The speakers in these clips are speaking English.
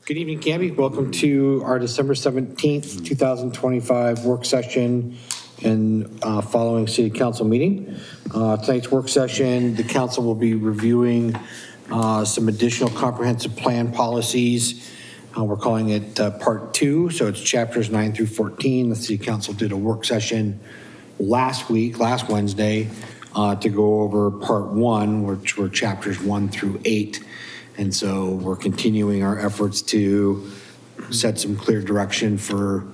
Good evening, Canby. Welcome to our December 17th, 2025 work session and following City Council meeting. Tonight's work session, the council will be reviewing some additional comprehensive plan policies. We're calling it Part 2, so it's chapters 9 through 14. The City Council did a work session last Wednesday, to go over Part 1, which were chapters 1 through 8. And so we're continuing our efforts to set some clear direction for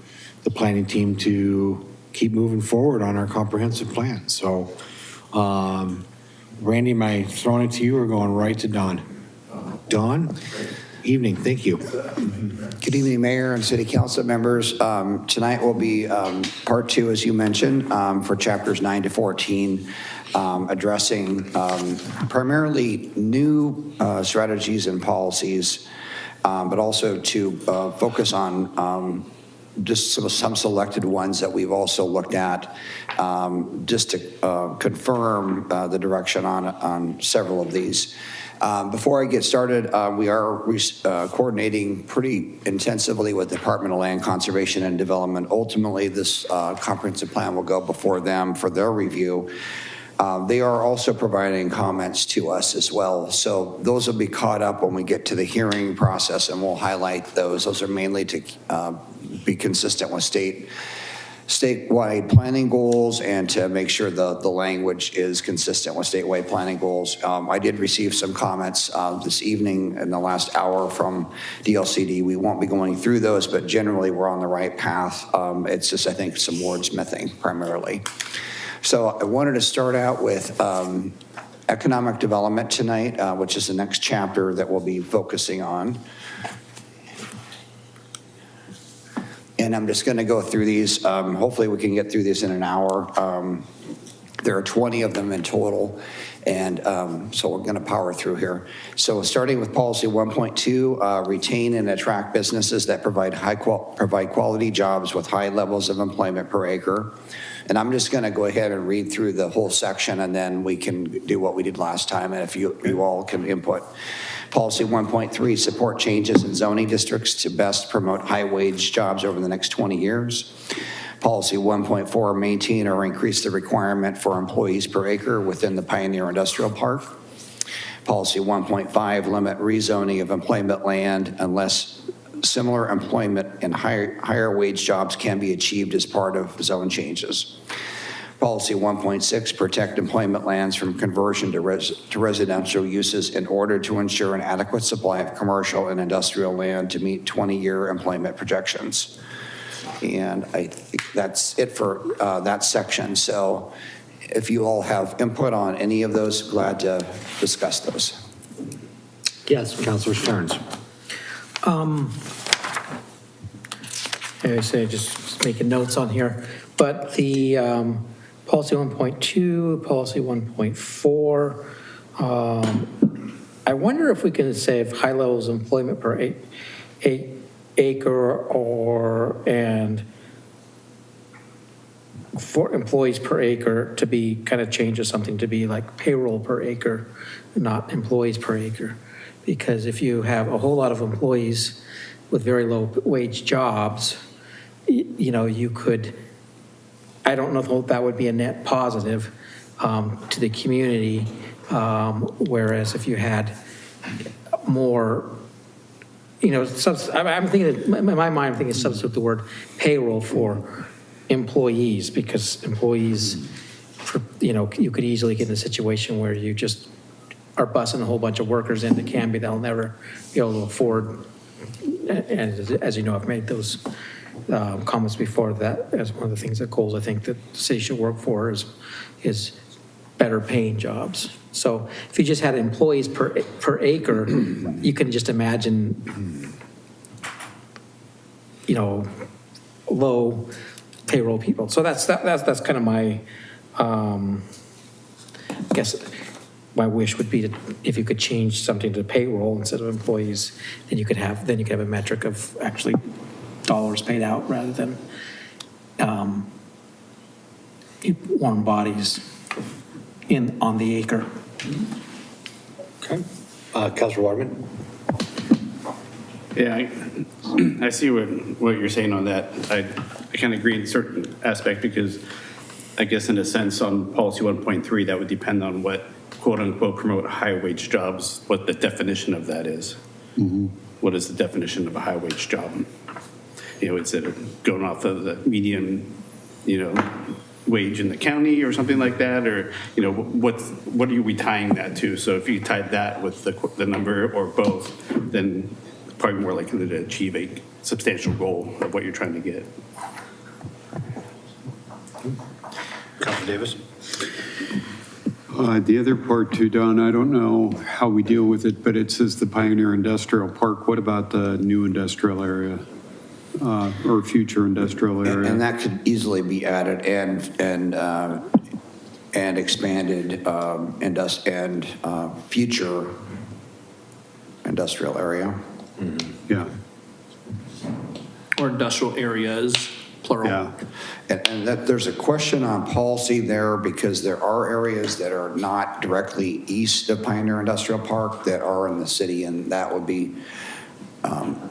the planning team to keep moving forward on our comprehensive plan. So, Randy, am I throwing it to you or going right to Don? Don? Evening, thank you. Good evening, Mayor and City Council members. Tonight will be Part 2, as you mentioned, for chapters 9 to 14. Addressing primarily new strategies and policies, but also to focus on just some selected ones that we've also looked at, just to confirm the direction on several of these. Before I get started, we are coordinating pretty intensively with the Department of Land Conservation and Development. Ultimately, this comprehensive plan will go before them for their review. They are also providing comments to us as well. So those will be caught up when we get to the hearing process, and we'll highlight those. Those are mainly to be consistent with statewide planning goals and to make sure the language is consistent with statewide planning goals. I did receive some comments this evening in the last hour from DLCD. We won't be going through those, but generally we're on the right path. It's just, I think, some wordsmithing primarily. So I wanted to start out with economic development tonight, which is the next chapter that we'll be focusing on. And I'm just going to go through these. Hopefully we can get through these in an hour. There are 20 of them in total, and so we're going to power through here. So starting with policy 1.2, retain and attract businesses that provide quality jobs with high levels of employment per acre. And I'm just going to go ahead and read through the whole section, and then we can do what we did last time, and if you all can input. Policy 1.3, support changes in zoning districts to best promote high-wage jobs over the next 20 years. Policy 1.4, maintain or increase the requirement for employees per acre within the Pioneer Industrial Park. Policy 1.5, limit rezoning of employment land unless similar employment and higher wage jobs can be achieved as part of zone changes. Policy 1.6, protect employment lands from conversion to residential uses in order to ensure an adequate supply of commercial and industrial land to meet 20-year employment projections. And I think that's it for that section. So if you all have input on any of those, glad to discuss those. Yes, Councilor Stearns. I say just making notes on here, but the policy 1.2, policy 1.4, I wonder if we can save high levels of employment per acre and for employees per acre to be kind of change to something to be like payroll per acre, not employees per acre. Because if you have a whole lot of employees with very low wage jobs, you know, you could, I don't know if that would be a net positive to the community, whereas if you had more, you know, I'm thinking, in my mind, I'm thinking substitute the word payroll for employees, because employees, you know, you could easily get in a situation where you just are busing a whole bunch of workers into Canby that'll never be able to afford. And as you know, I've made those comments before, that as one of the things that goals I think that the city should work for is better paying jobs. So if you just had employees per acre, you can just imagine, you know, low payroll people. So that's kind of my, I guess my wish would be to, if you could change something to payroll instead of employees, then you could have a metric of actually dollars paid out rather than warm bodies on the acre. Okay. Councilor Waterman. Yeah, I see what you're saying on that. I kind of agree in a certain aspect because I guess in a sense on policy 1.3, that would depend on what quote unquote promote high wage jobs, what the definition of that is. What is the definition of a high wage job? You know, instead of going off of the median, you know, wage in the county or something like that, or, you know, what are we tying that to? So if you tied that with the number or both, then probably more likely to achieve a substantial goal of what you're trying to get. Councilor Davis? The other part too, Don, I don't know how we deal with it, but it says the Pioneer Industrial Park. What about the new industrial area or future industrial area? And that could easily be added and expanded future industrial area. Yeah. Or industrial areas, plural. Yeah. And that there's a question on policy there because there are areas that are not directly east of Pioneer Industrial Park that are in the city, and that would be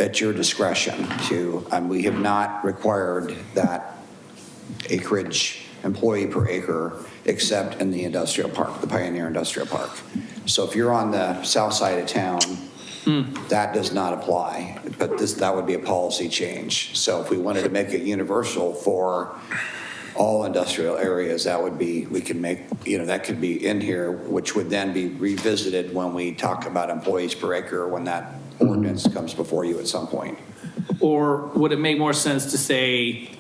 at your discretion to, we have not required that acreage employee per acre except in the industrial park, the Pioneer Industrial Park. So if you're on the south side of town, that does not apply, but that would be a policy change. So if we wanted to make it universal for all industrial areas, that would be, we could make, you know, that could be in here, which would then be revisited when we talk about employees per acre, when that ordinance comes before you at some point. Or would it make more sense to say,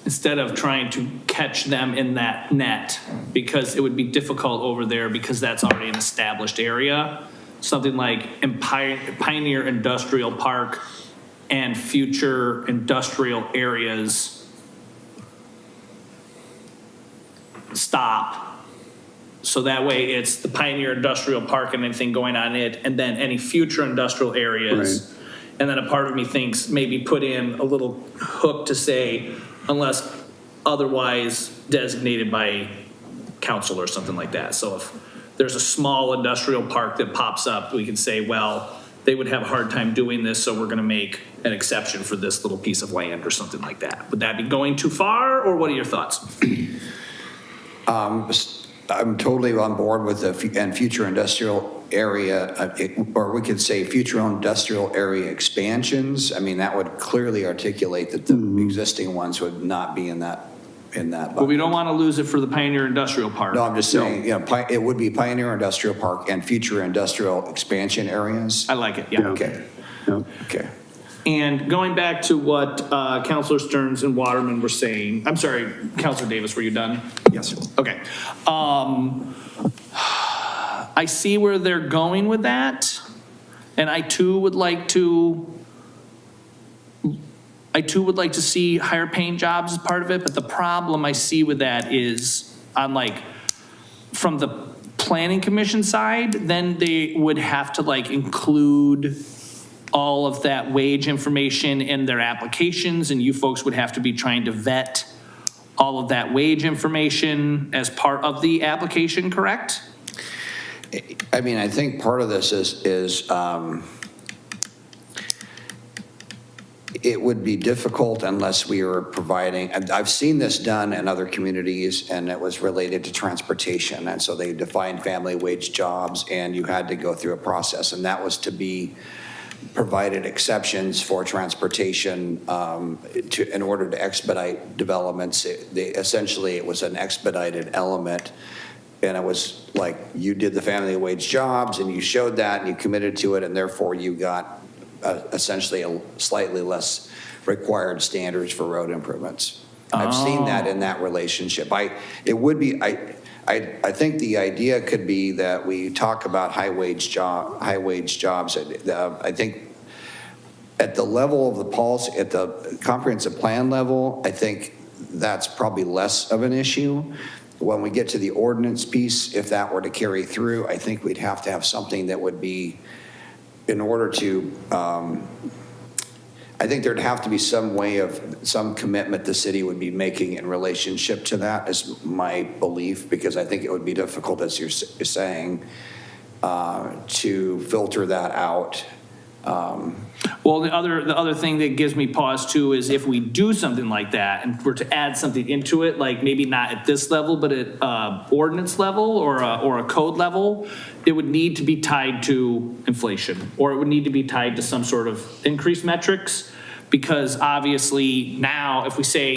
instead of trying to catch them in that net, because it would be difficult over there because that's already an established area, something like Pioneer Industrial Park and future industrial areas stop. So that way it's the Pioneer Industrial Park and anything going on in it, and then any future industrial areas. Right. And then a part of me thinks maybe put in a little hook to say, unless otherwise designated by council or something like that. So if there's a small industrial park that pops up, we can say, well, they would have a hard time doing this, so we're gonna make an exception for this little piece of land or something like that. Would that be going too far, or what are your thoughts? I'm totally on board with the future industrial area, or we could say future industrial area expansions. I mean, that would clearly articulate that the existing ones would not be in that bucket. But we don't want to lose it for the Pioneer Industrial Park. No, I'm just saying, you know, it would be Pioneer Industrial Park and future industrial expansion areas. I like it, yeah. Okay. Yeah. Okay. And going back to what Councilor Stearns and Waterman were saying, I'm sorry, Councilor Davis, were you done? Yes. Okay. I see where they're going with that, and I too would like to see higher paying jobs as part of it, but the problem I see with that is on from the planning commission side, then they would have to include all of that wage information in their applications, and you folks would have to be trying to vet all of that wage information as part of the application, correct? I mean, I think part of this is it would be difficult unless we were providing, and I've seen this done in other communities, and it was related to transportation. And so they defined family wage jobs, and you had to go through a process, and that was to be provided exceptions for transportation in order to expedite developments. Essentially, it was an expedited element. And it was like you did the family wage jobs and you showed that and you committed to it, and therefore you got essentially a slightly less required standards for road improvements. I've seen that in that relationship. I think the idea could be that we talk about high wage jobs. I think at the level of the policy, at the comprehensive plan level, I think that's probably less of an issue. When we get to the ordinance piece, if that were to carry through, I think we'd have to have something that would be, in order to, I think there'd have to be some way of, some commitment the city would be making in relationship to that, is my belief, because I think it would be difficult, as you're saying, to filter that out. Well, the other thing that gives me pause too is if we do something like that and we're to add something into it, like maybe not at this level, but at ordinance level or a code level, it would need to be tied to inflation, or it would need to be tied to some sort of increased metrics. Because obviously now, if we say,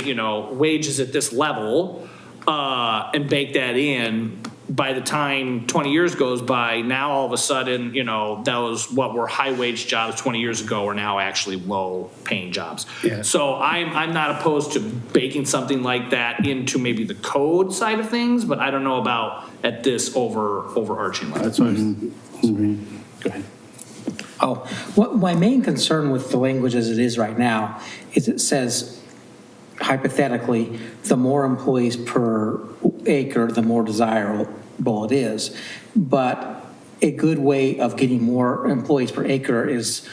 wages at this level and bake that in, by the time 20 years goes by, now all of a sudden, those what were high wage jobs 20 years ago are now actually low paying jobs. Yeah. So I'm not opposed to baking something like that into maybe the code side of things, but I don't know about at this overarching level. That's what Go ahead. Oh, what my main concern with the language as it is right now is it says, hypothetically, the more employees per acre, the more desirable it is. But a good way of getting more employees per acre is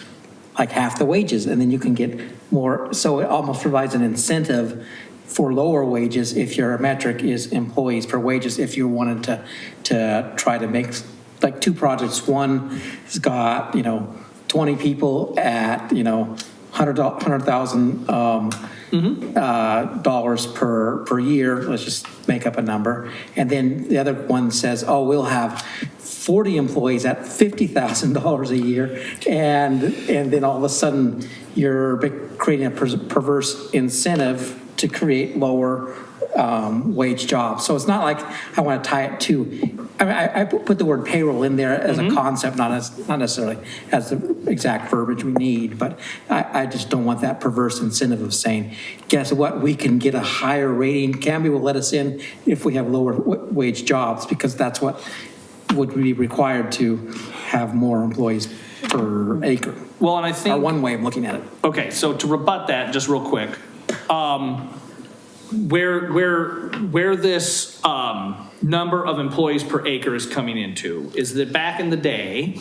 like half the wages, and then you can get more. So it almost provides an incentive for lower wages if your metric is employees per wages, if you wanted to try to make like two projects. One has got, 20 people at, $100,000 dollars per year. Let's just make up a number. And then the other one says, oh, we'll have 40 employees at $50,000 a year. And then all of a sudden you're creating a perverse incentive to create lower wage jobs. So it's not like I want to tie it to, I put the word payroll in there as a concept, not necessarily as the exact verbiage we need, but I just don't want that perverse incentive of saying, guess what, we can get a higher rating. Canby will let us in if we have lower wage jobs, because that's what would be required to have more employees per acre. Well, and I think, or one way of looking at it. Okay, so to rebut that, just real quick, where this number of employees per acre is coming into is that back in the day,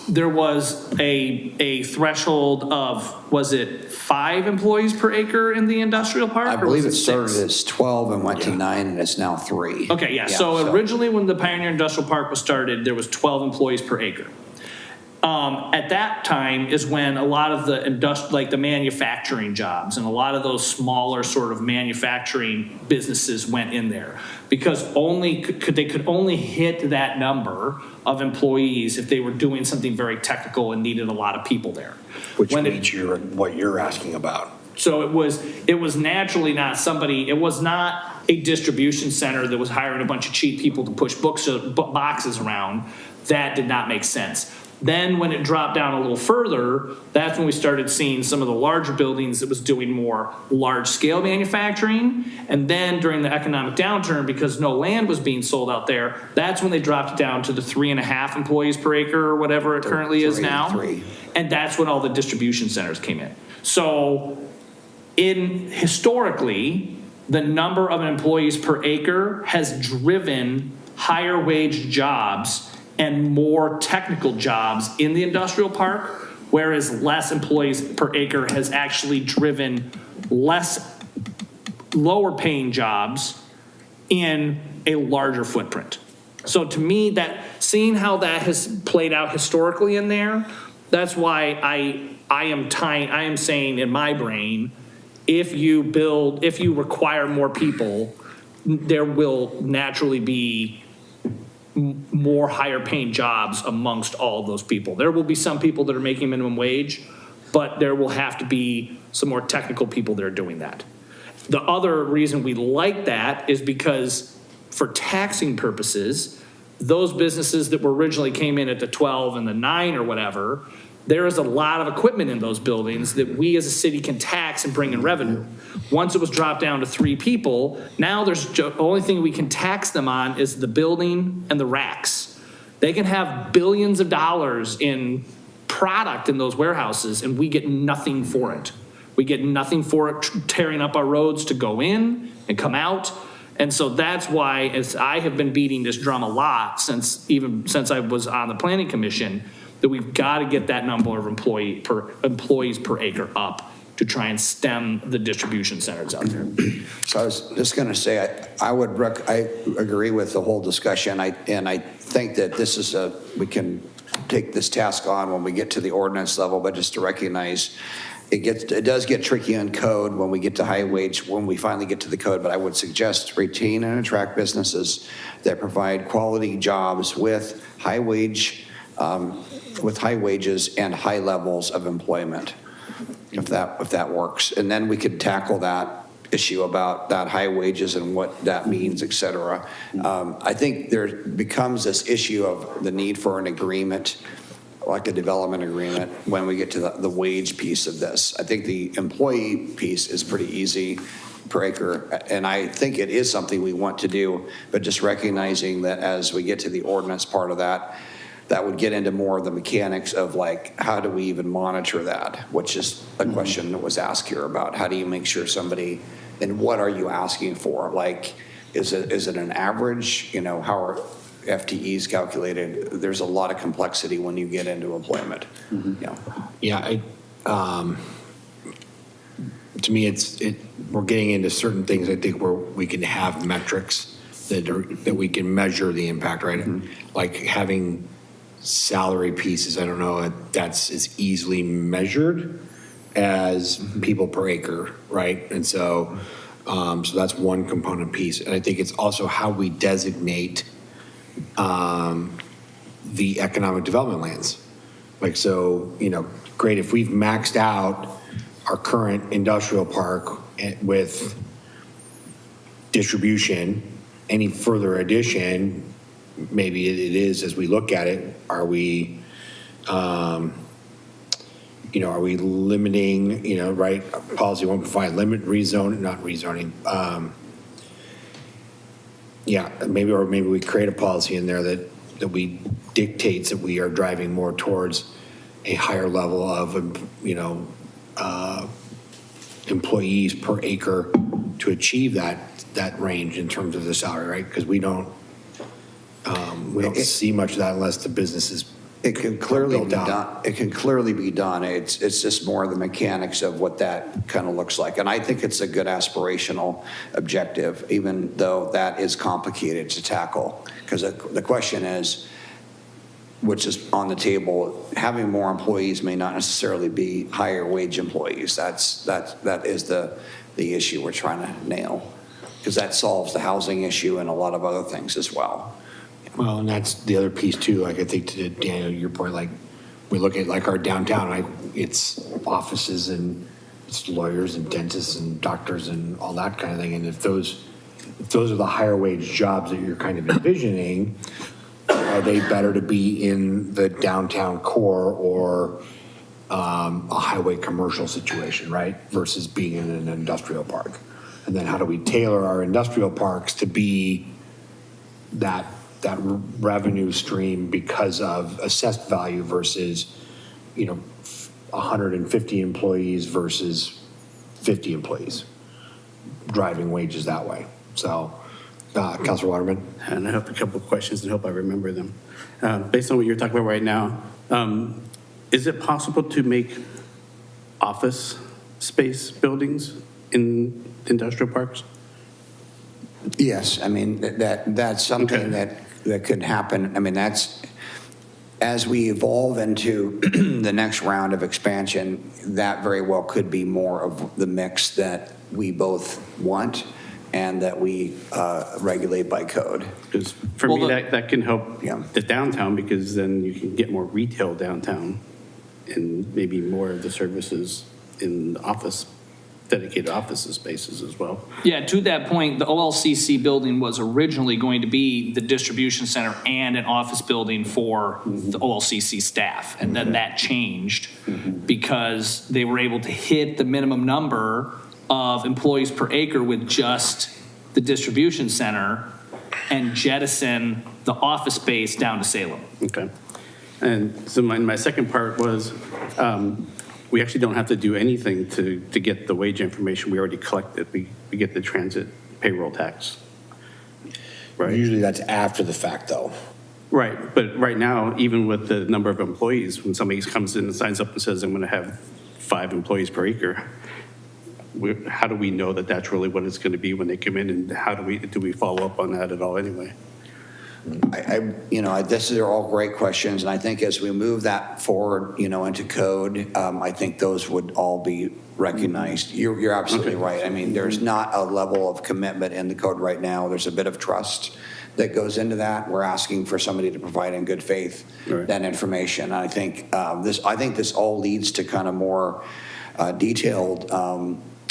there was a threshold of, was it 5 employees per acre in the industrial park? I believe it six? started as 12 and went to 9, and it's now 3. Okay, yeah. So originally when the Pioneer Industrial Park was started, there was 12 employees per acre. At that time is when a lot of the the manufacturing jobs and a lot of those smaller sort of manufacturing businesses went in there, because they could only hit that number of employees if they were doing something very technical and needed a lot of people there. Which means what you're asking about. So it was naturally not somebody. It was not a distribution center that was hiring a bunch of cheap people to push boxes around. That did not make sense. Then when it dropped down a little further, that's when we started seeing some of the larger buildings that was doing more large-scale manufacturing. And then during the economic downturn, because no land was being sold out there, that's when they dropped it down to the 3.5 employees per acre or whatever it currently is now. 3. And that's when all the distribution centers came in. So historically, the number of employees per acre has driven higher wage jobs and more technical jobs in the industrial park, whereas less employees per acre has actually driven lower paying jobs in a larger footprint. So to me, that seeing how that has played out historically in there, that's why I am saying in my brain, if you require more people, there will naturally be more higher paying jobs amongst all of those people. There will be some people that are making minimum wage, but there will have to be some more technical people that are doing that. The other reason we like that is because for taxing purposes, those businesses that were originally came in at the 12 and the 9 or whatever, there is a lot of equipment in those buildings that we as a city can tax and bring in revenue. Once it was dropped down to 3 people, now the only thing we can tax them on is the building and the racks. They can have billions of dollars in product in those warehouses, and we get nothing for it. We get nothing for it tearing up our roads to go in and come out. And so that's why, as I have been beating this drum a lot since I was on the planning commission, that we've got to get that number of employees per acre up to try and stem the distribution centers out there. So I was just going to say, I agree with the whole discussion, and I think that this is we can take this task on when we get to the ordinance level, but just to recognize it does get tricky on code when we get to high wage, when we finally get to the code, but I would suggest retain and attract businesses that provide quality jobs with high wages and high levels of employment, if that works. And then we could tackle that issue about that high wages and what that means, et cetera. I think there becomes this issue of the need for an agreement, like a development agreement, when we get to the wage piece of this. I think the employee piece is pretty easy per acre, and I think it is something we want to do, but just recognizing that as we get to the ordinance part of that, that would get into more of the mechanics of like, how do we even monitor that? Which is a question that was asked here about how do you make sure somebody, and what are you asking for? Like, is it an average? You know, how are FTEs calculated? There's a lot of complexity when you get into employment. Yeah, to me, we're getting into certain things, I think, where we can have metrics that we can measure the impact, right? Like having salary pieces, I don't know if that's as easily measured as people per acre, right? And so that's one component piece. And I think it's also how we designate the economic development lands. Like, so, you know, great, if we've maxed out our current industrial park with distribution, any further addition, maybe it is, as we look at it, are we, you know, are we limiting, you know, right, policy 1.5, limit rezone, not rezoning, yeah, maybe we create a policy in there that we dictates that we are driving more towards a higher level of, you know, employees per acre to achieve that range in terms of the salary, right? Because we don't see much of that unless the business is. It can clearly be done. It can clearly be done. It's just more the mechanics of what that kind of looks like. And I think it's a good aspirational objective, even though that is complicated to tackle. Because the question is, which is on the table, having more employees may not necessarily be higher wage employees. That is the issue we're trying to nail, because that solves the housing issue and a lot of other things as well. Well, and that's the other piece too. Like, I think to Daniel, your point, like we look at like our downtown, like it's offices and it's lawyers and dentists and doctors and all that kind of thing. And if those are the higher wage jobs that you're kind of envisioning, are they better to be in the downtown core or a highway commercial situation, right? Versus being in an industrial park. And then how do we tailor our industrial parks to be that revenue stream because of assessed value versus, you know, 150 employees versus 50 employees, driving wages that way. So, Councilor Waterman. And I have a couple of questions and hope I remember them. Based on what you're talking about right now, is it possible to make office space buildings in industrial parks? Yes, I mean, that's something that could happen. I mean, that's, as we evolve into the next round of expansion, that very well could be more of the mix that we both want and that we regulate by code. Because for me, that can help the downtown, because then you can get more retail downtown and maybe more of the services in the office, dedicated office spaces as well. Yeah, to that point, the OLCC building was originally going to be the distribution center and an office building for the OLCC staff. And then that changed because they were able to hit the minimum number of employees per acre with just the distribution center and jettison the office space down to Salem. Okay. And so my second part was, we actually don't have to do anything to get the wage information. We already collect it. We get the transit payroll tax. Right. Usually that's after the fact though. Right. But right now, even with the number of employees, when somebody comes in and signs up and says, I'm going to have 5 employees per acre, how do we know that that's really what it's going to be when they come in, and how do we follow up on that at all anyway? This are all great questions, and I think as we move that forward, into code, I think those would all be recognized. You're absolutely right. I mean, there's not a level of commitment in the code right now. There's a bit of trust that goes into that. We're asking for somebody to provide in good faith that information. I think this all leads to kind of more detailed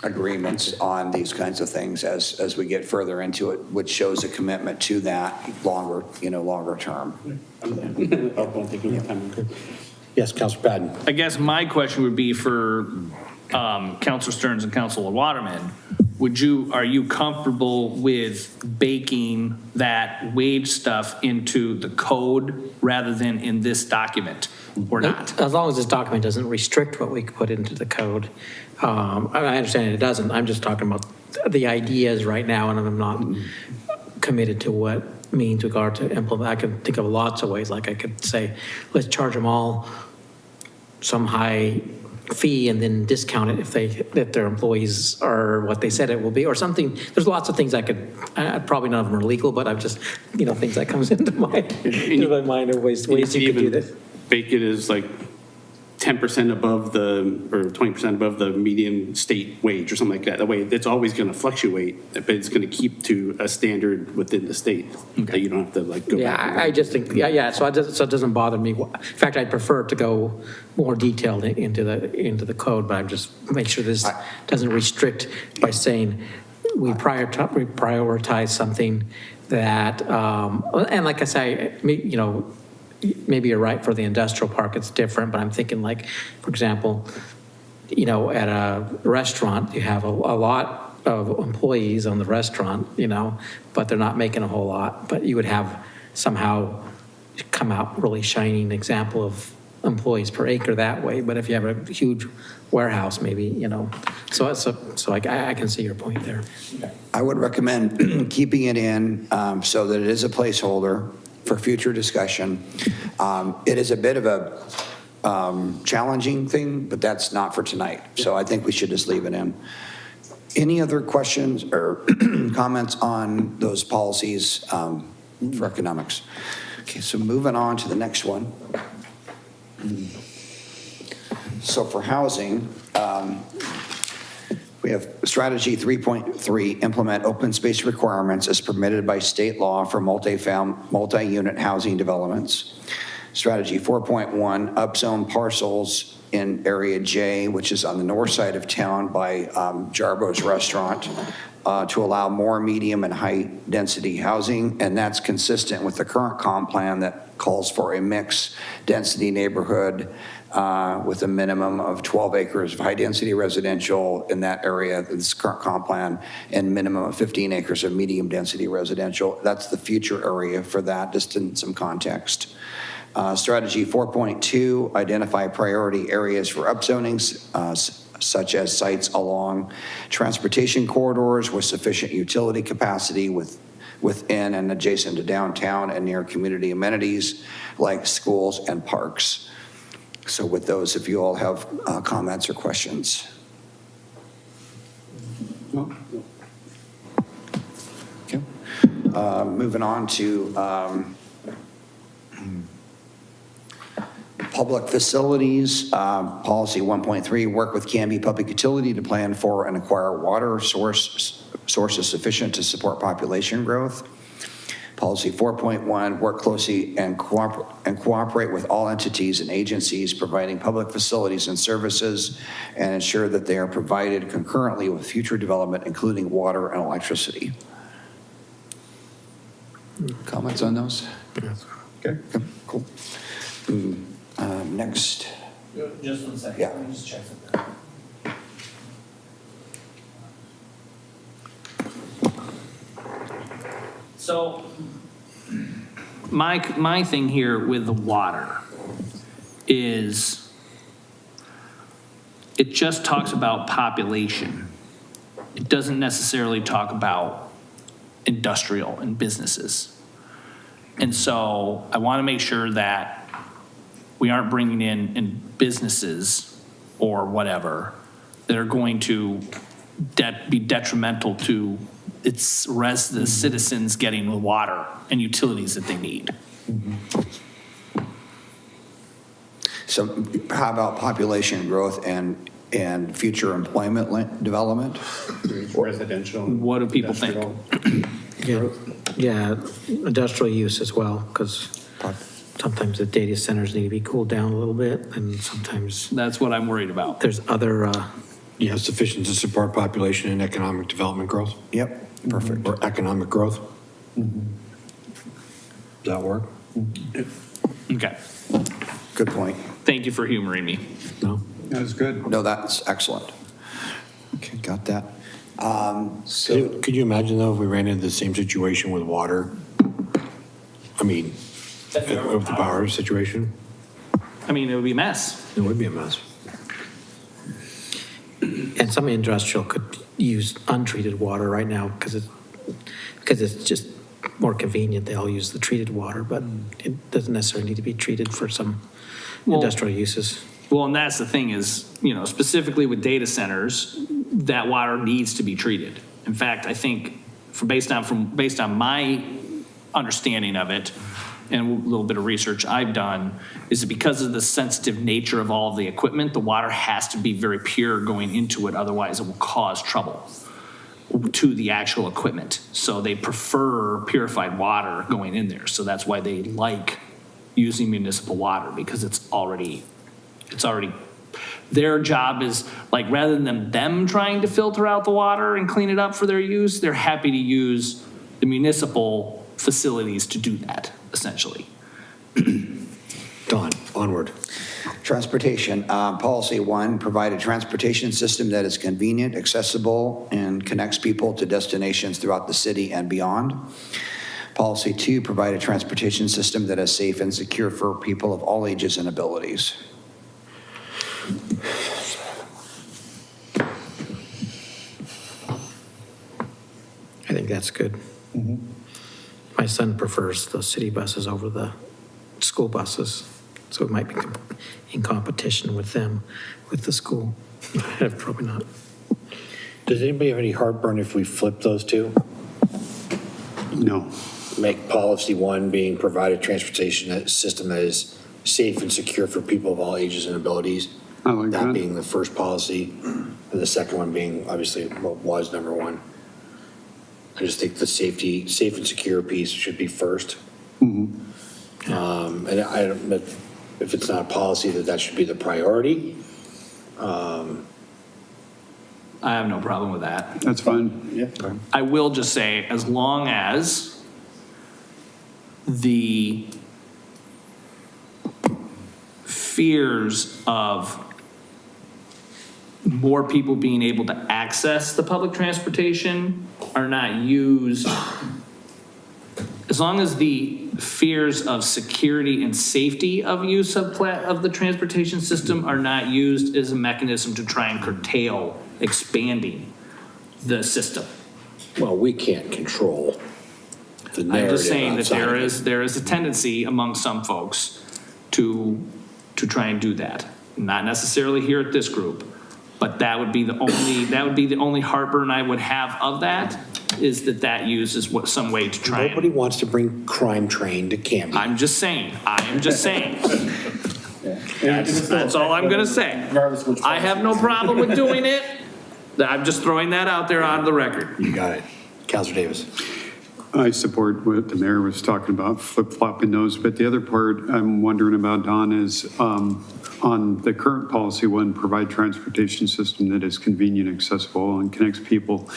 agreements on these kinds of things as we get further into it, which shows a commitment to that longer term. Yes, Councilor Patton. I guess my question would be for Councilor Stearns and Councilor Waterman. Are you comfortable with baking that wage stuff into the code rather than in this document, or not? As long as this document doesn't restrict what we put into the code. I understand it doesn't. I'm just talking about the ideas right now, and I'm not committed to what means regard to implement. I can think of lots of ways. Like I could say, let's charge them all some high fee and then discount it if their employees are what they said it will be, or something. There's lots of things I could, probably none of them are legal, but I've just, things that comes into my mind of ways you could do this. Bake it as like 10% above or 20% above the median state wage or something like that. That way it's always going to fluctuate, but it's going to keep to a standard within the state that you don't have to go back. I just think, so it doesn't bother me. In fact, I'd prefer to go more detailed into the code, but I'm just make sure this doesn't restrict by saying we prioritize something that, and like I say, maybe you're right, for the industrial park it's different, but I'm thinking like, for example, at a restaurant, you have a lot of employees on the restaurant, but they're not making a whole lot, but you would have somehow come out really shining example of employees per acre that way. But if you have a huge warehouse, maybe, so I can see your point there. I would recommend keeping it in so that it is a placeholder for future discussion. It is a bit of a challenging thing, but that's not for tonight. So I think we should just leave it in. Any other questions or comments on those policies for economics? Okay, so moving on to the next one. So for housing, we have strategy 3.3, implement open space requirements as permitted by state law for multi-unit housing developments. Strategy 4.1, upzone parcels in area J, which is on the north side of town by Jarbo's restaurant, to allow more medium and high density housing. And that's consistent with the current comp plan that calls for a mixed density neighborhood with a minimum of 12 acres of high-density residential in that area, this current comp plan, and minimum of 15 acres of medium-density residential. That's the future area for that, just in some context. Strategy 4.2, identify priority areas for upzonings, such as sites along transportation corridors with sufficient utility capacity within and adjacent to downtown and near community amenities like schools and parks. So with those, if you all have comments or questions. No. Okay. Moving on to public facilities, policy 1.3, work with Canby Public Utility to plan for and acquire water sources sufficient to support population growth. Policy 4.1, work closely and cooperate with all entities and agencies providing public facilities and services and ensure that they are provided concurrently with future development, including water and electricity. Comments on those? Okay, cool. Next. Just 1 second. Yeah. Let me just check something. So my thing here with the water is it just talks about population. It doesn't necessarily talk about industrial and businesses. And so I want to make sure that we aren't bringing in businesses or whatever that are going to be detrimental to the citizens getting the water and utilities that they need. So how about population growth and future employment development? Residential. What do people think? Yeah, industrial use as well, because sometimes the data centers need to be cooled down a little bit, and sometimes That's what I'm worried about. there's other, Yeah, sufficient to support population and economic development growth, Yep, perfect. or economic growth. Does that work? Okay. Good point. Thank you for humoring me. No? That was good. No, that's excellent. Okay, got that. Could you imagine though if we ran into the same situation with water? I mean, with the power situation, I mean, it would be a mess. it would be a mess. and some industrial could use untreated water right now because it's just more convenient. They all use the treated water, but it doesn't necessarily need to be treated for some industrial uses. Well, and that's the thing is, specifically with data centers, that water needs to be treated. In fact, I think based on my understanding of it and a little bit of research I've done, is that because of the sensitive nature of all of the equipment, the water has to be very pure going into it, otherwise it will cause trouble to the actual equipment. So they prefer purified water going in there. So that's why they like using municipal water, because it's already, their job is like, rather than them trying to filter out the water and clean it up for their use, they're happy to use the municipal facilities to do that, essentially. Don, onward. Transportation, policy 1, provide a transportation system that is convenient, accessible, and connects people to destinations throughout the city and beyond. Policy 2, provide a transportation system that is safe and secure for people of all ages and abilities. I think that's good. My son prefers the city buses over the school buses, so it might be in competition with them, with the school. Probably not. Does anybody have any heartburn if we flip those two? No. Make policy 1 being provide a transportation system that is safe and secure for people of all ages and abilities. I like That that. being the first policy, and the second one being obviously what was number 1. I just think the safe and secure piece should be first. And I don't know if it's not a policy that should be the priority. I have no problem with that. That's fine. Yeah. I will just say, as long as the fears of more people being able to access the public transportation are not used, as long as the fears of security and safety of use of the transportation system are not used as a mechanism to try and curtail expanding the system. Well, we can't control the I'm narrative just saying that outside of it. there is a tendency among some folks to try and do that. Not necessarily here at this group, but that would be the only heartburn I would have of that, is that uses some way to try Nobody and. wants to bring crime train to Canby. I am just saying. That's all I'm gonna say. I have no problem with doing it. I'm just throwing that out there on the record. You got it. Counselor Davis. I support what the mayor was talking about, flip-flopping those, but the other part I'm wondering about, Don, is on the current policy 1, provide transportation system that is convenient, accessible, and connects people.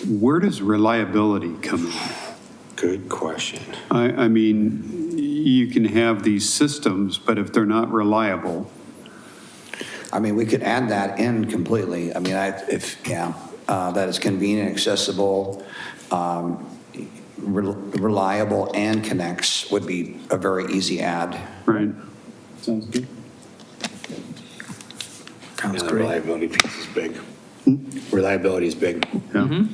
Where does reliability come in? Good question. I mean, you can have these systems, but if they're not reliable, I mean, we could add that in completely. I mean, that is convenient, accessible, reliable, and connects would be a very easy add. right? Sounds good. And Sounds the great. reliability piece is big. Reliability is big. Yeah.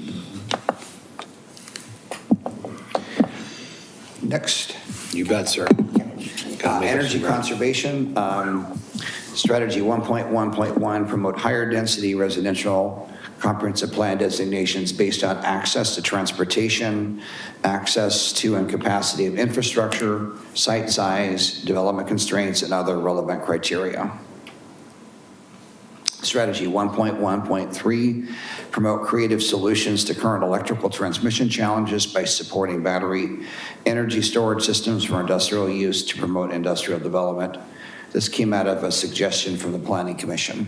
Next. You bet, sir. Gotta make up Energy some ground. conservation. Strategy 1.1.1, promote higher density residential comprehensive plan designations based on access to transportation, access to and capacity of infrastructure, site size, development constraints, and other relevant criteria. Strategy 1.1.3, promote creative solutions to current electrical transmission challenges by supporting battery energy storage systems for industrial use to promote industrial development. This came out of a suggestion from the Planning Commission.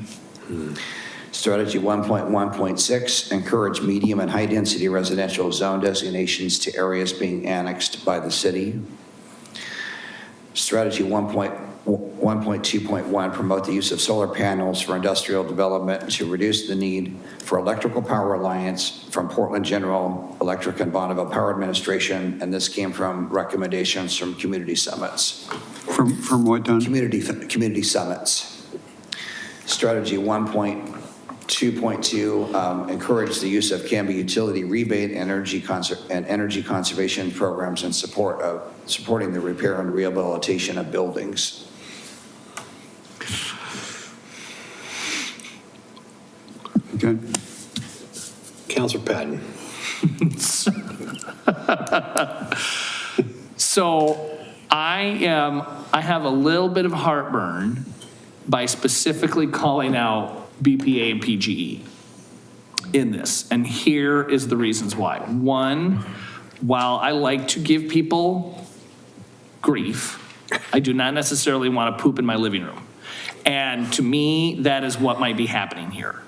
Strategy 1.1.6, encourage medium and high density residential zone designations to areas being annexed by the city. Strategy 1.2.1, promote the use of solar panels for industrial development to reduce the need for electrical power reliance from Portland General Electric and Bonneville Power Administration, and this came from recommendations from community summits. From what, Don? Community summits. Strategy 1.2.2, encourage the use of Canby utility rebate and energy conservation programs in supporting the repair and rehabilitation of buildings. Okay. Councilor Patton. So I have a little bit of heartburn by specifically calling out BPA and PGE in this. And here is the reasons why. One, while I like to give people grief, I do not necessarily want to poop in my living room. And to me, that is what might be happening here.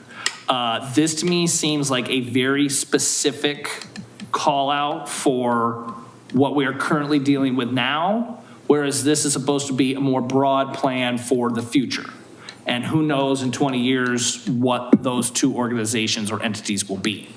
This to me seems like a very specific call out for what we are currently dealing with now, whereas this is supposed to be a more broad plan for the future. And who knows in 20 years what those two organizations or entities will be.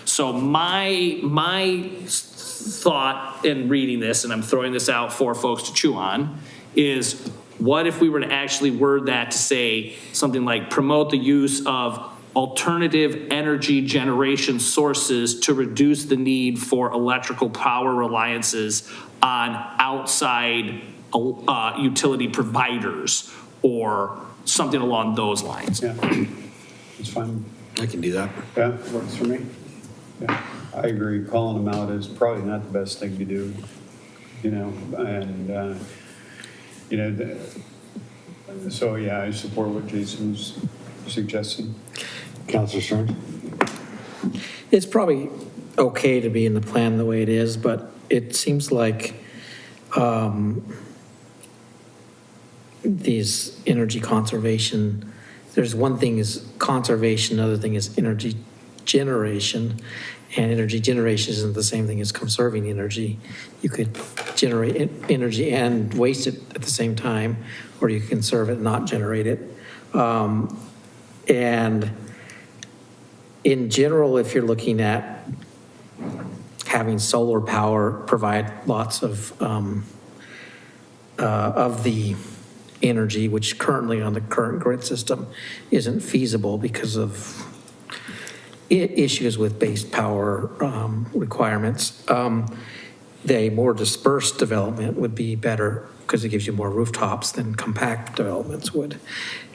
So my thought in reading this, and I'm throwing this out for folks to chew on, is what if we were to actually word that to say something like promote the use of alternative energy generation sources to reduce the need for electrical power reliances on outside utility providers or something along those lines. Yeah, it's fine. I can do that. Yeah, works for me. Yeah, I agree. Calling them out is probably not the best thing to do, and, so yeah, I support what Jason was suggesting. Councilor Stearns? It's probably okay to be in the plan the way it is, but it seems like these energy conservation, there's one thing is conservation, another thing is energy generation, and energy generation isn't the same thing as conserving energy. You could generate energy and waste it at the same time, or you can conserve it and not generate it. And in general, if you're looking at having solar power provide lots of the energy, which currently on the current grid system isn't feasible because of issues with base power requirements. The more dispersed development would be better because it gives you more rooftops than compact developments would.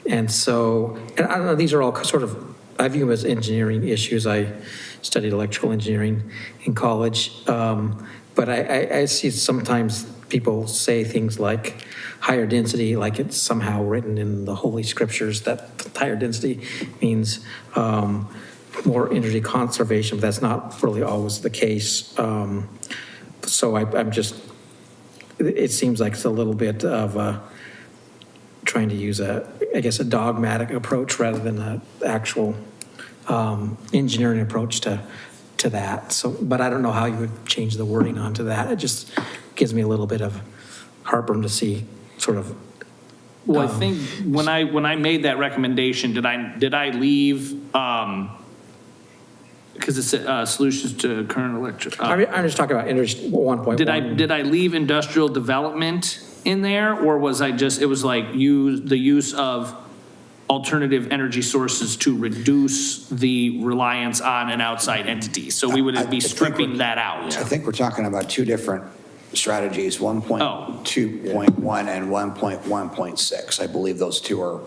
And so, and I don't know, these are all sort of, I view them as engineering issues. I studied electrical engineering in college, but I see sometimes people say things like higher density, like it's somehow written in the Holy Scriptures that higher density means more energy conservation, but that's not really always the case. So I'm just, it seems like it's a little bit of trying to use a dogmatic approach rather than an actual engineering approach to that. So, but I don't know how you would change the wording onto that. It just gives me a little bit of heartburn to see sort of. Well, I think when I made that recommendation, did I leave? Because it's solutions to current electric. I'm just talking about 1.1. Did I leave industrial development in there, or was I just, it was like the use of alternative energy sources to reduce the reliance on an outside entity? So we would be stripping that out. I think we're talking about two different strategies, 1.2.1 and 1.1.6. I believe those two are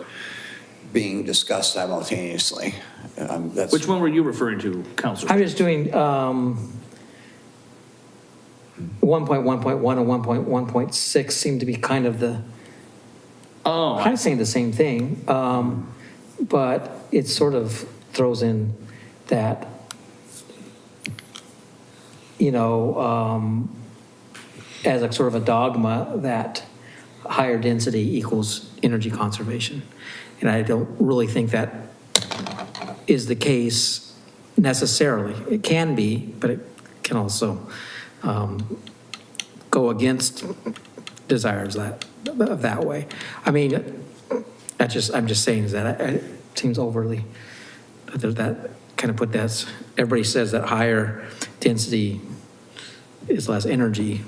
being discussed simultaneously. That's Which one were you referring to, Counselor? I'm just doing 1.1.1 and 1.1.6 seem to be kind of saying the same thing, but it sort of throws in that, as a sort of a dogma that higher density equals energy conservation. And I don't really think that is the case necessarily. It can be, but it can also go against desires that way. I mean, I'm just saying is that it seems overly, that kind of put that, everybody says that higher density is less energy.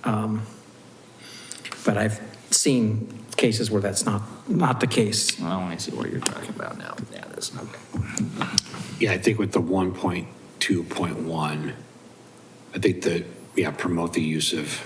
But I've seen cases where that's not the case. I want to see what you're talking about now. Yeah, that's okay. Yeah, I think with the 1.2.1, I think that, promote the use of,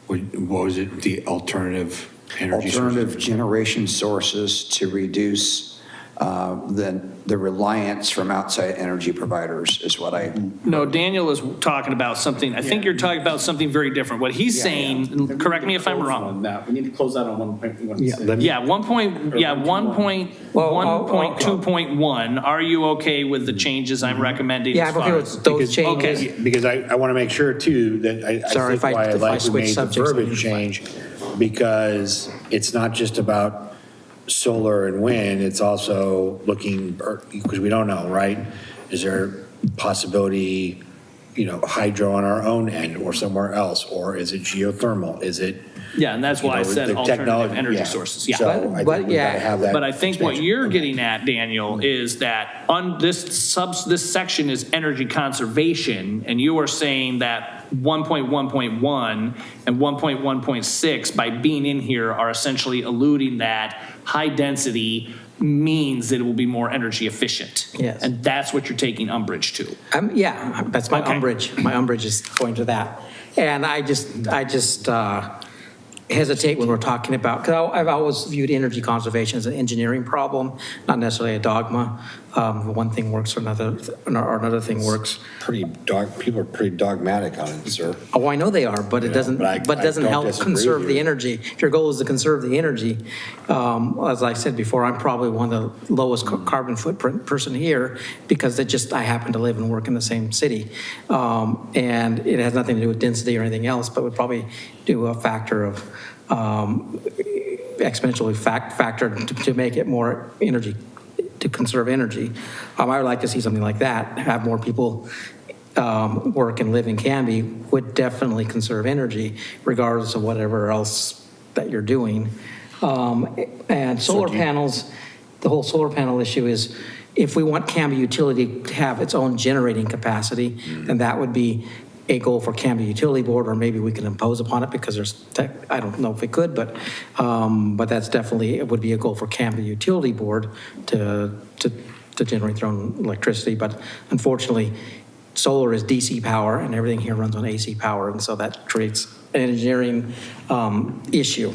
what was it, the alternative energy alternative sources? generation sources to reduce the reliance from outside energy providers is what I. No, Daniel is talking about something, I think you're talking about something very different. What he's saying, and correct me if I'm wrong. We need to close out on 1.1. Yeah, 1.2.1, are you okay with the changes I'm recommending? Yeah, as I'm okay far with as- those changes. Okay, because I want to make sure too, that I Sorry think why I if I like we switch made the subjects, verbiage change, because it's not just about solar and wind, it's also looking, because we don't know, right? Is there possibility, hydro on our own end or somewhere else, or is it geothermal? Is it? Yeah, and that's why I said the alternative technology- energy sources, yeah. So I think But we gotta have that. But I think what expansion. you're getting at, Daniel, is that on this section is energy conservation, and you are saying that 1.1.1 and 1.1.6 by being in here are essentially alluding that high density means that it will be more energy efficient. Yes. And that's what you're taking umbrage to. Yeah, that's my Okay. umbrage. My umbrage is going to that. And I just hesitate when we're talking about, because I've always viewed energy conservation as an engineering problem, not necessarily a dogma. One thing works or another thing works. People are pretty dogmatic on it, sir. Oh, I know they are, but it doesn't, but I doesn't don't help disagree conserve with the you. energy. If your goal is to conserve the energy, as I said before, I'm probably one of the lowest carbon footprint person here because I happen to live and work in the same city. And it has nothing to do with density or anything else, but would probably do a factor of exponentially factor to make it more energy, to conserve energy. I would like to see something like that, have more people work and live in Canby would definitely conserve energy regardless of whatever else that you're doing. And solar panels, the whole solar panel issue is if we want Canby Utility to have its own generating capacity, then that would be a goal for Canby Utility Board, or maybe we can impose upon it because I don't know if we could, but that's definitely, it would be a goal for Canby Utility Board to generate their own electricity. But unfortunately, solar is DC power and everything here runs on AC power. And so that creates an engineering issue.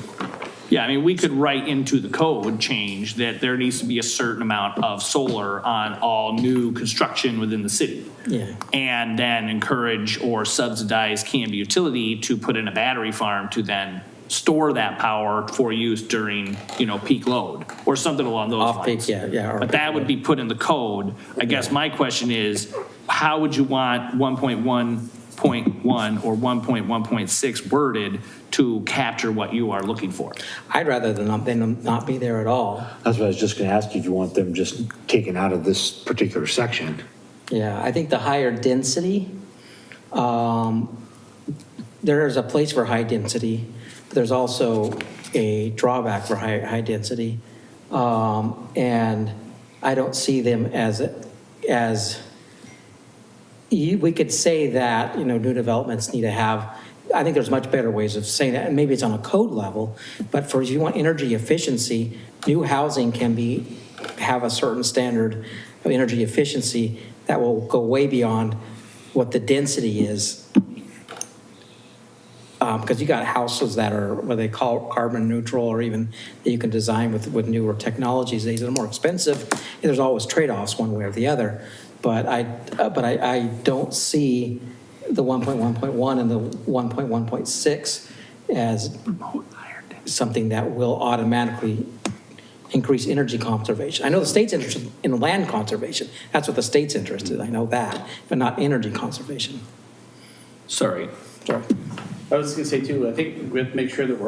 Yeah, I mean, we could write into the code change that there needs to be a certain amount of solar on all new construction within the city. Yeah. And then encourage or subsidize Canby Utility to put in a battery farm to then store that power for use during, peak load or something along those lines. Off-peak, yeah. But that would be put in the code. I guess my question is, how would you want 1.1.1 or 1.1.6 worded to capture what you are looking for? I'd rather than not be there at all. That's what I was just going to ask you, if you want them just taken out of this particular section. Yeah, I think the higher density, there's a place for high density, but there's also a drawback for high density. And I don't see them as we could say that, new developments need to have, I think there's much better ways of saying that, and maybe it's on a code level, but if you want energy efficiency, new housing can have a certain standard of energy efficiency that will go way beyond what the density is. because you got houses that are what they call carbon neutral, or even that you can design with newer technologies. These are more expensive. There's always trade-offs one way or the other. But I don't see the 1.1.1 and the 1.1.6 as something that will automatically increase energy conservation. I know the state's interested in land conservation. That's what the state's interested in. I know that, but not energy conservation. Sorry. I was going to say too, I think we have to make sure that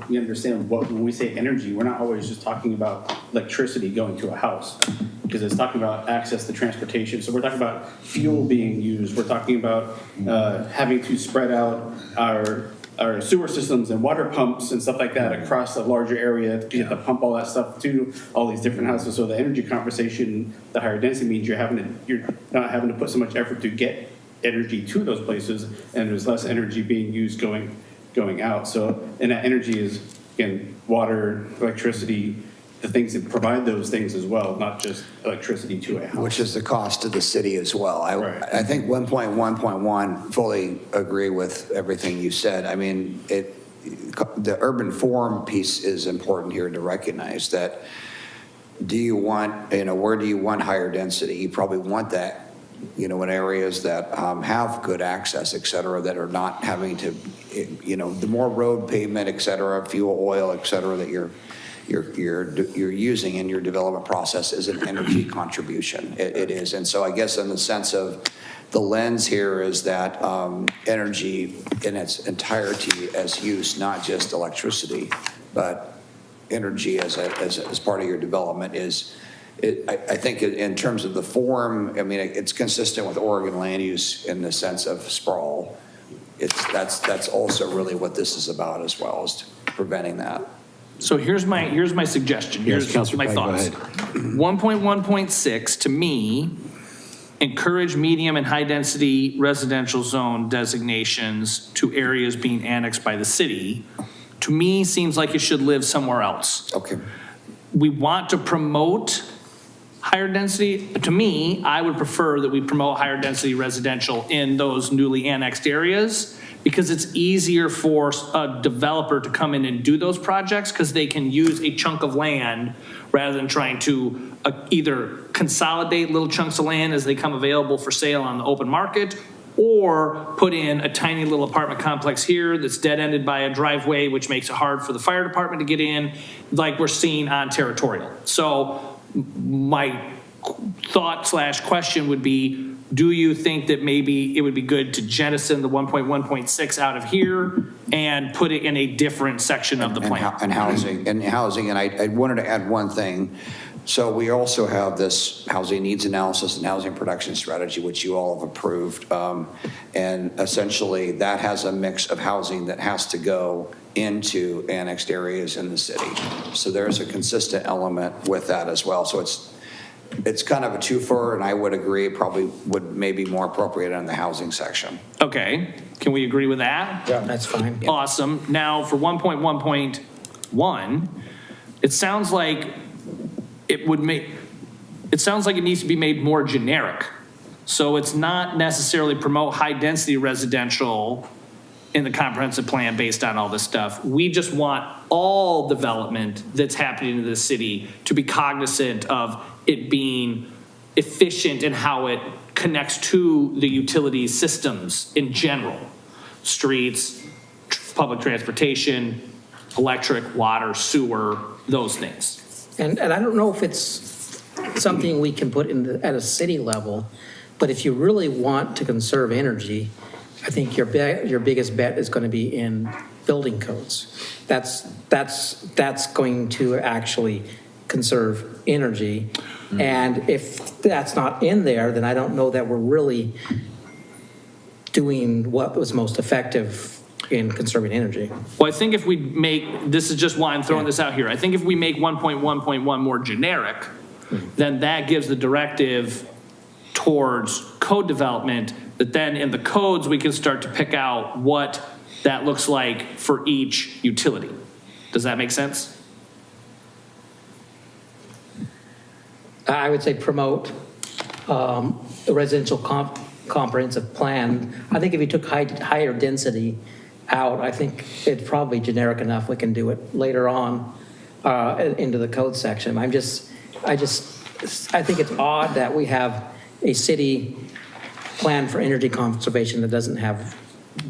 we understand when we say energy, we're not always just talking about electricity going to a house, because it's talking about access to transportation. So we're talking about fuel being used. We're talking about having to spread out our sewer systems and water pumps and stuff like that across a larger area. You have to pump all that stuff to all these different houses. So the energy conversation, the higher density means you're not having to put so much effort to get energy to those places, and there's less energy being used going out. So, and that energy is, again, water, electricity, the things that provide those things as well, not just electricity to a house. Which is the cost to the city as well. Right. I think 1.1.1, fully agree with everything you said. I mean, the urban form piece is important here to recognize that. Do you want, where do you want higher density? You probably want that, in areas that have good access, et cetera, that are not having to, the more road pavement, et cetera, fuel, oil, et cetera, that you're using in your development process is an energy contribution. It is. And so I guess in the sense of the lens here is that energy in its entirety as use, not just electricity, but energy as part of your development is, I think in terms of the form, I mean, it's consistent with Oregon land use in the sense of sprawl. That's also really what this is about as well, is preventing that. So here's my suggestion. Yes, Here's Councilor my Pine, go thoughts. ahead. 1.1.6 to me, encourage medium and high density residential zone designations to areas being annexed by the city. To me, seems like it should live somewhere else. Okay. We want to promote higher density. To me, I would prefer that we promote higher density residential in those newly annexed areas, because it's easier for a developer to come in and do those projects because they can use a chunk of land rather than trying to either consolidate little chunks of land as they come available for sale on the open market, or put in a tiny little apartment complex here that's dead-ended by a driveway, which makes it hard for the fire department to get in, like we're seeing on Territorial. So my thought/question would be, do you think that maybe it would be good to jettison the 1.1.6 out of here and put it in a different section of the plan? And housing, and I wanted to add one thing. So we also have this housing needs analysis and housing production strategy, which you all have approved. And essentially that has a mix of housing that has to go into annexed areas in the city. So there's a consistent element with that as well. So it's kind of a twofer, and I would agree probably would maybe more appropriate in the housing section. Okay, can we agree with that? Yeah, that's fine. Awesome. Now for 1.1.1, it sounds like it needs to be made more generic. So it's not necessarily promote high density residential in the comprehensive plan based on all this stuff. We just want all development that's happening in the city to be cognizant of it being efficient in how it connects to the utility systems in general. Streets, public transportation, electric, water, sewer, those things. And I don't know if it's something we can put at a city level, but if you really want to conserve energy, I think your biggest bet is going to be in building codes. That's going to actually conserve energy. And if that's not in there, then I don't know that we're really doing what was most effective in conserving energy. Well, I think if we make, this is just why I'm throwing this out here, I think if we make 1.1.1 more generic, then that gives the directive towards code development, that then in the codes we can start to pick out what that looks like for each utility. Does that make sense? I would say promote the residential comprehensive plan. I think if you took higher density out, I think it's probably generic enough. We can do it later on into the code section. I think it's odd that we have a city plan for energy conservation that doesn't have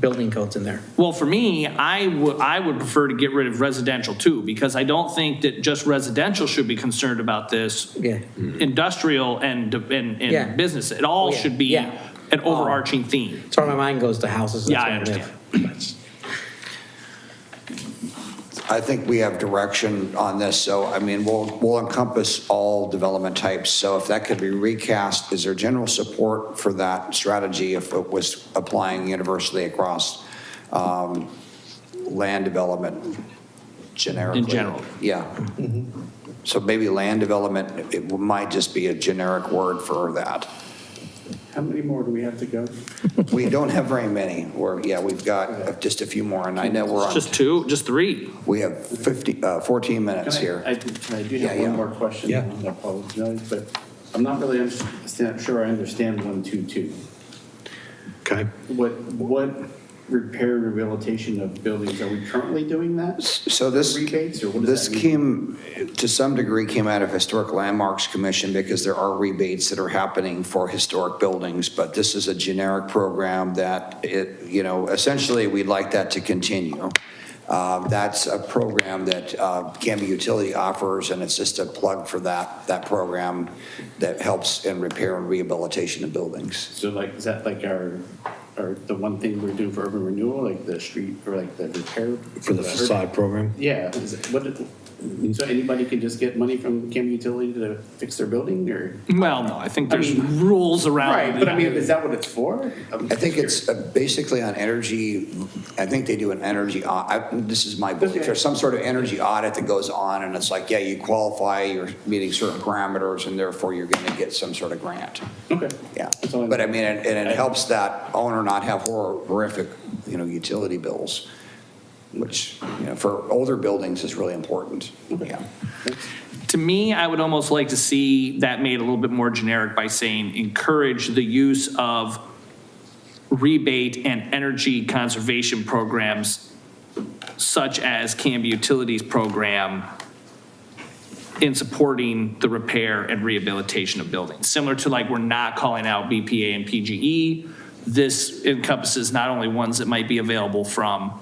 building codes in there. Well, for me, I would prefer to get rid of residential too, because I don't think that just residential should be concerned about this. Yeah. Industrial and Yeah. business, it all Yeah. should be Yeah. an overarching theme. Sorry, my mind goes to houses. Yeah, I That's what it understand. is. I think we have direction on this, so, I mean, we'll encompass all development types. So if that could be recast, is there general support for that strategy if it was applying universally across land development generically? In general. Yeah. So maybe land development, it might just be a generic word for that. How many more do we have to go? We don't have very many. We've got just a few more, and I know we're on, Just two, just three. we have 14 minutes here. I do Yeah, have yeah. one more question. Yeah. I apologize, but I'm not really sure I understand 122. Okay. What repair and rehabilitation of buildings, are we currently doing that? So this, Rebates, or what does this that mean? came, to some degree, came out of Historic Landmarks Commission because there are rebates that are happening for historic buildings, but this is a generic program that essentially we'd like that to continue. That's a program that Canby Utility offers, and it's just a plug for that program that helps in repair and rehabilitation of buildings. So like, is that like our the one thing we're doing for urban renewal, like the street, or like the repair? For the facade program? Yeah, so anybody can just get money from Canby Utility to fix their building, or? Well, no, I think there's mean- rules around. Right, but I mean, is that what it's for? I think it's basically on energy. I think they do an energy, this is my belief, Okay. there's some sort of energy audit that goes on, and it's like, yeah, you qualify, you're meeting certain parameters, and therefore you're going to get some sort of grant. Okay. Yeah, That's all I but I know. mean, and it helps that owner not have horrific, utility bills, which, for older buildings is really important. Yeah. To me, I would almost like to see that made a little bit more generic by saying encourage the use of rebate and energy conservation programs such as Canby Utilities program in supporting the repair and rehabilitation of buildings. Similar to like we're not calling out BPA and PGE. This encompasses not only ones that might be available from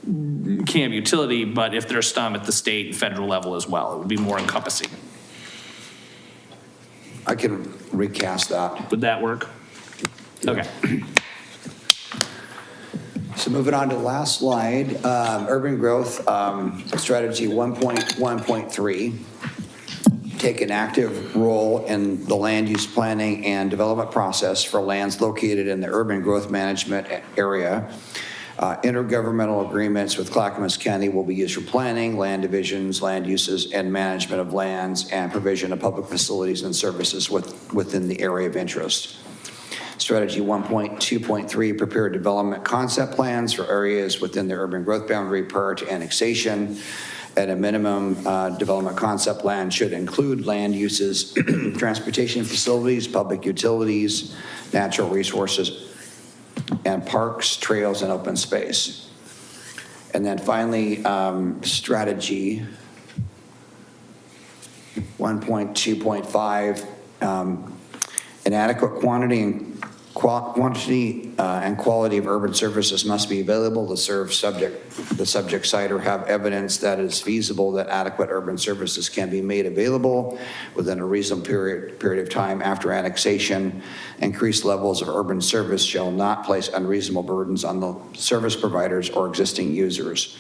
Canby Utility, but if there's some at the state and federal level as well, it would be more encompassing. I can recast that. Would that work? Okay. So moving on to the last slide, urban growth strategy 1.1.3. Take an active role in the land use planning and development process for lands located in the urban growth management area. Intergovernmental agreements with Clackamas County will be used for planning, land divisions, land uses, and management of lands, and provision of public facilities and services within the area of interest. Strategy 1.2.3, prepare development concept plans for areas within the urban growth boundary prior to annexation. At a minimum, development concept plan should include land uses, transportation facilities, public utilities, natural resources, and parks, trails, and open space. And then finally, strategy 1.2.5, an adequate quantity and quality of urban services must be available to serve the subject site or have evidence that it is feasible that adequate urban services can be made available within a reasonable period of time after annexation. Increased levels of urban service shall not place unreasonable burdens on the service providers or existing users.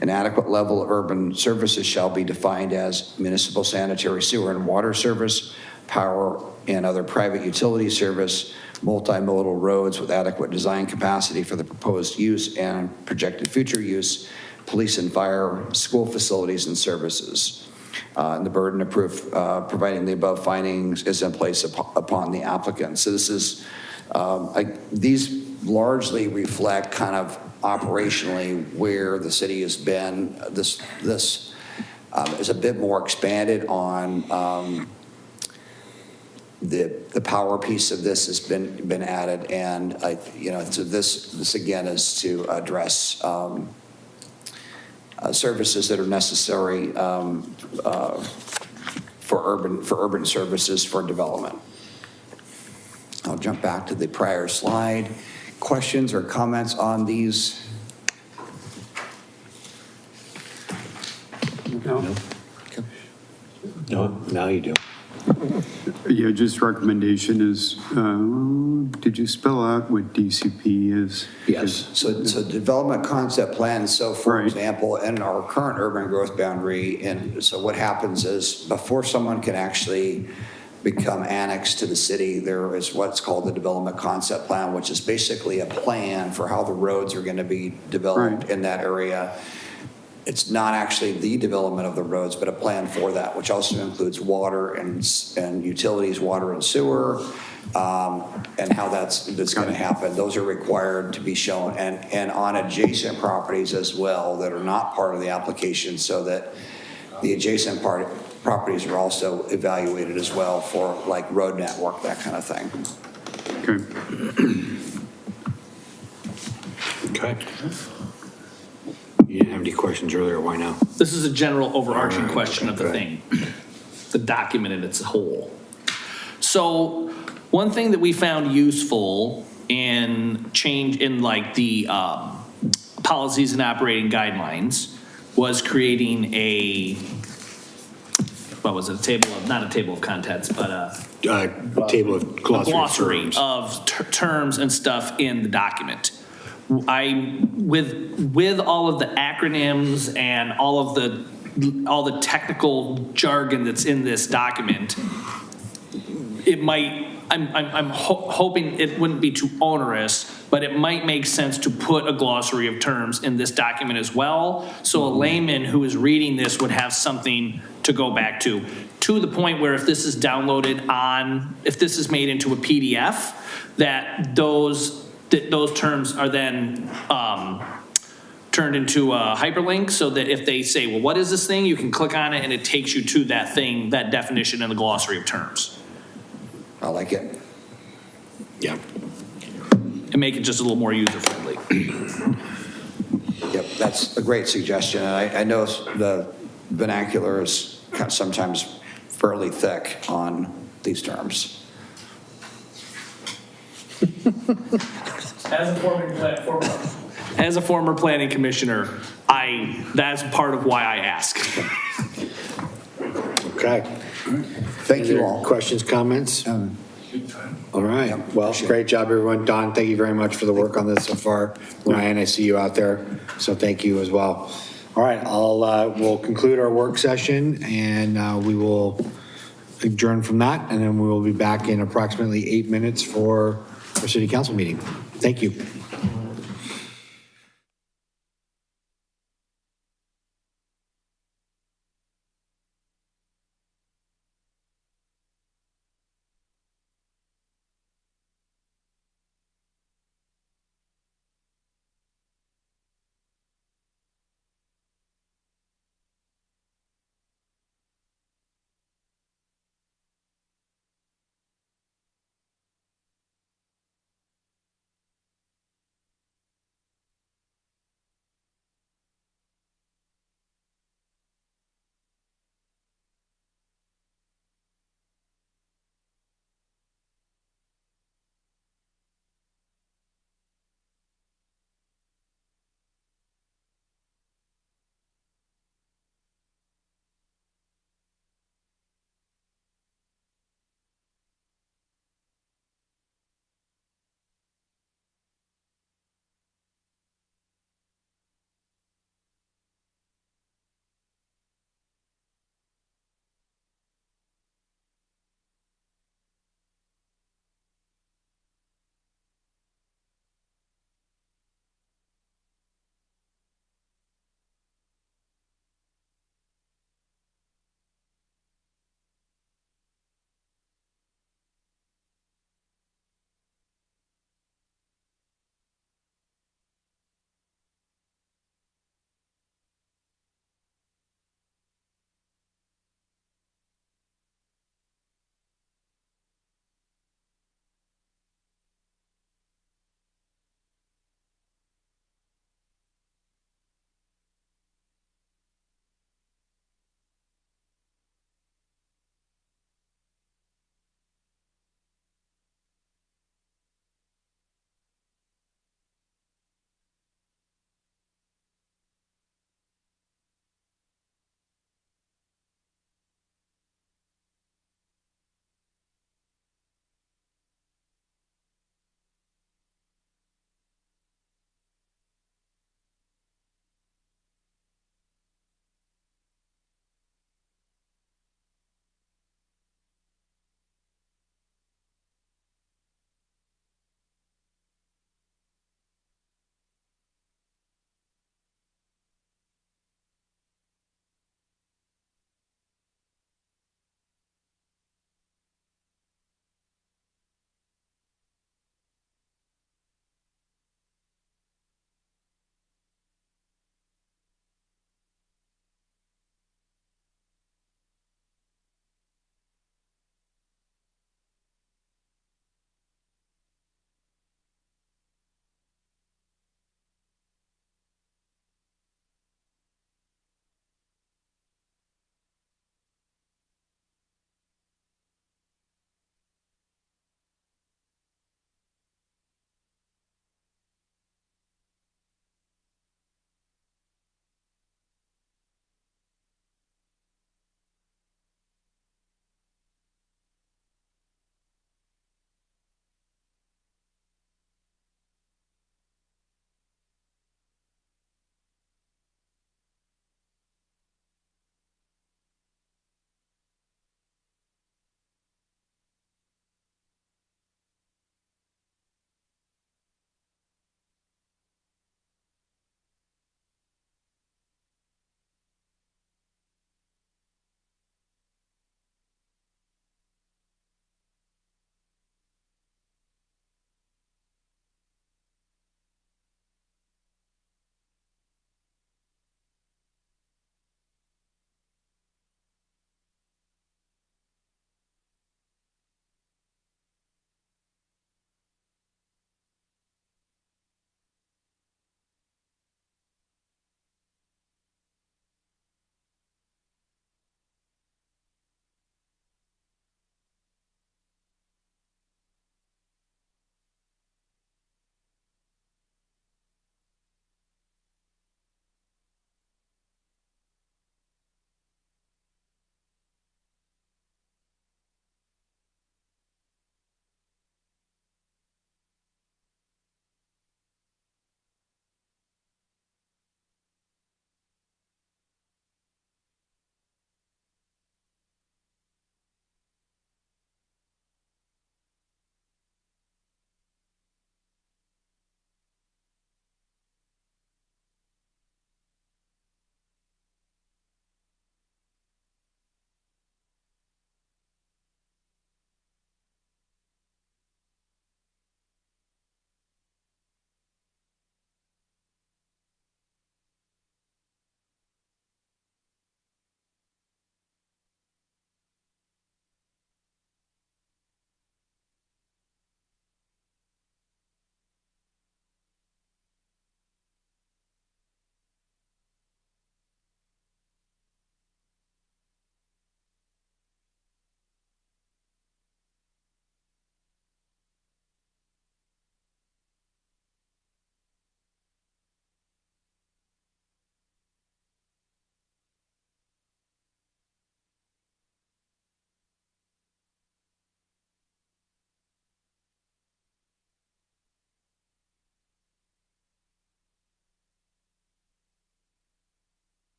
An adequate level of urban services shall be defined as municipal sanitary sewer and water service, power and other private utility service, multimodal roads with adequate design capacity for the proposed use and projected future use, police and fire, school facilities and services. And the burden of proof providing the above findings is in place upon the applicant. So this is, these largely reflect kind of operationally where the city has been. This is a bit more expanded on the power piece of this has been added, and so this again is to address services that are necessary for urban services for development. I'll jump back to the prior slide. Questions or comments on these? No. No, now you do. Yeah, just recommendation is, did you spell out what DCP is? Yes. So development concept plan, so for Right. example, in our current urban growth boundary, and so what happens is before someone can actually become annexed to the city, there is what's called the development concept plan, which is basically a plan for how the roads are going to be developed Right. in that area. It's not actually the development of the roads, but a plan for that, which also includes water and utilities, water and sewer, and how that's going to happen. Those are required to be shown, and on adjacent properties as well that are not part of the application, so that the adjacent properties are also evaluated as well for like road network, that kind of thing. Okay. Okay. You didn't have any questions earlier, why now? This is a general overarching Alright, question of the okay. thing, the document in its whole. So one thing that we found useful in like the policies and operating guidelines was creating not a table of contents, but Table of a glossary glossary terms. of terms and stuff in the document. With all of the acronyms and all the technical jargon that's in this document, I'm hoping it wouldn't be too onerous, but it might make sense to put a glossary of terms in this document as well, so a layman who is reading this would have something to go back to the point where if this is downloaded if this is made into a PDF, that those terms are then turned into a hyperlink, so that if they say, well, what is this thing? You can click on it and it takes you to that thing, that definition in the glossary of terms. I like it. Yeah. And make it just a little more user-friendly. Yep, that's a great suggestion. And I know the vernacular is sometimes fairly thick on these terms. As a former planning commissioner, that's part of why I ask. Okay. Thank you Any all. questions, comments? All right, well, great job, everyone. Don, thank you very much for the work on this so far. Ryan, I see you out there, so thank you as well. All right, we'll conclude our work session, and we will adjourn from that, and then we will be back in approximately 8 minutes for our city council meeting. Thank you.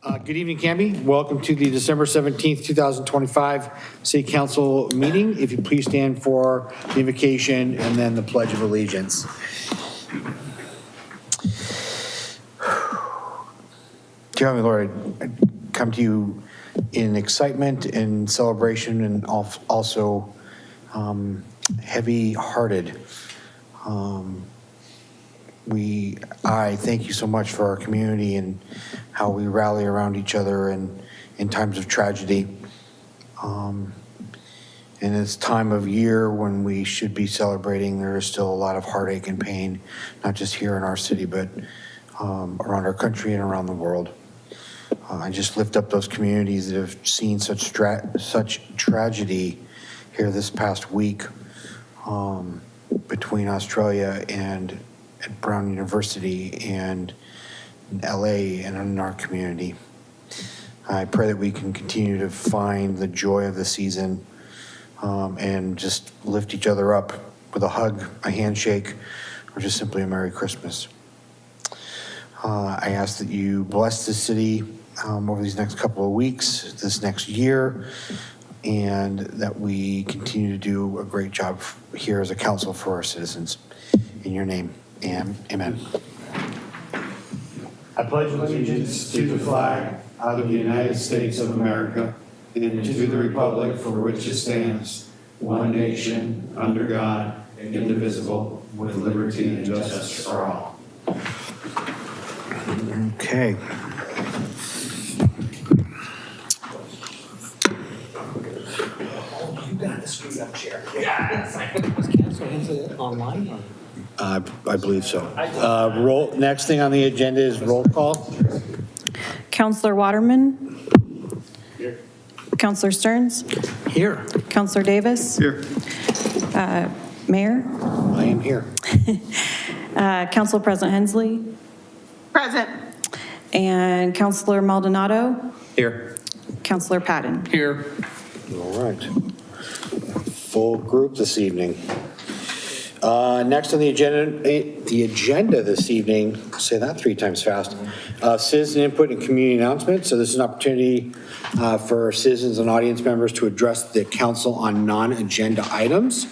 Good evening, Canby. Welcome to the December 17th, 2025 City Council meeting. If you please stand for the invocation and then the Pledge of Allegiance. Dear Heavenly Lord, I come to you in excitement and celebration and also heavy-hearted. I thank you so much for our community and how we rally around each other in times of tragedy. In this time of year when we should be celebrating, there is still a lot of heartache and pain, not just here in our city, but around our country and around the world. I just lift up those communities that have seen such tragedy here this past week between Australia and at Brown University and in LA and in our community. I pray that we can continue to find the joy of the season and just lift each other up with a hug, a handshake, or just simply a Merry Christmas. I ask that you bless the city over these next couple of weeks, this next year, and that we continue to do a great job here as a council for our citizens. In your name, amen. I pledge allegiance to the flag of the United States of America and to the republic for which it stands, one nation, under God, indivisible, with liberty and justice for all. Okay. You got the screwed up chair. Was council online? I believe so. Next thing on the agenda is roll call. Counselor Waterman. Here. Counselor Stearns. Here. Counselor Davis. Here. Mayor. I am here. Council President Hensley. Present. And Counselor Maldonado. Here. Counselor Patton. Here. All right. Full group this evening. Next on the agenda this evening, I'll say that 3 times fast, citizen input and community announcements. So this is an opportunity for citizens and audience members to address the council on non-agenda items.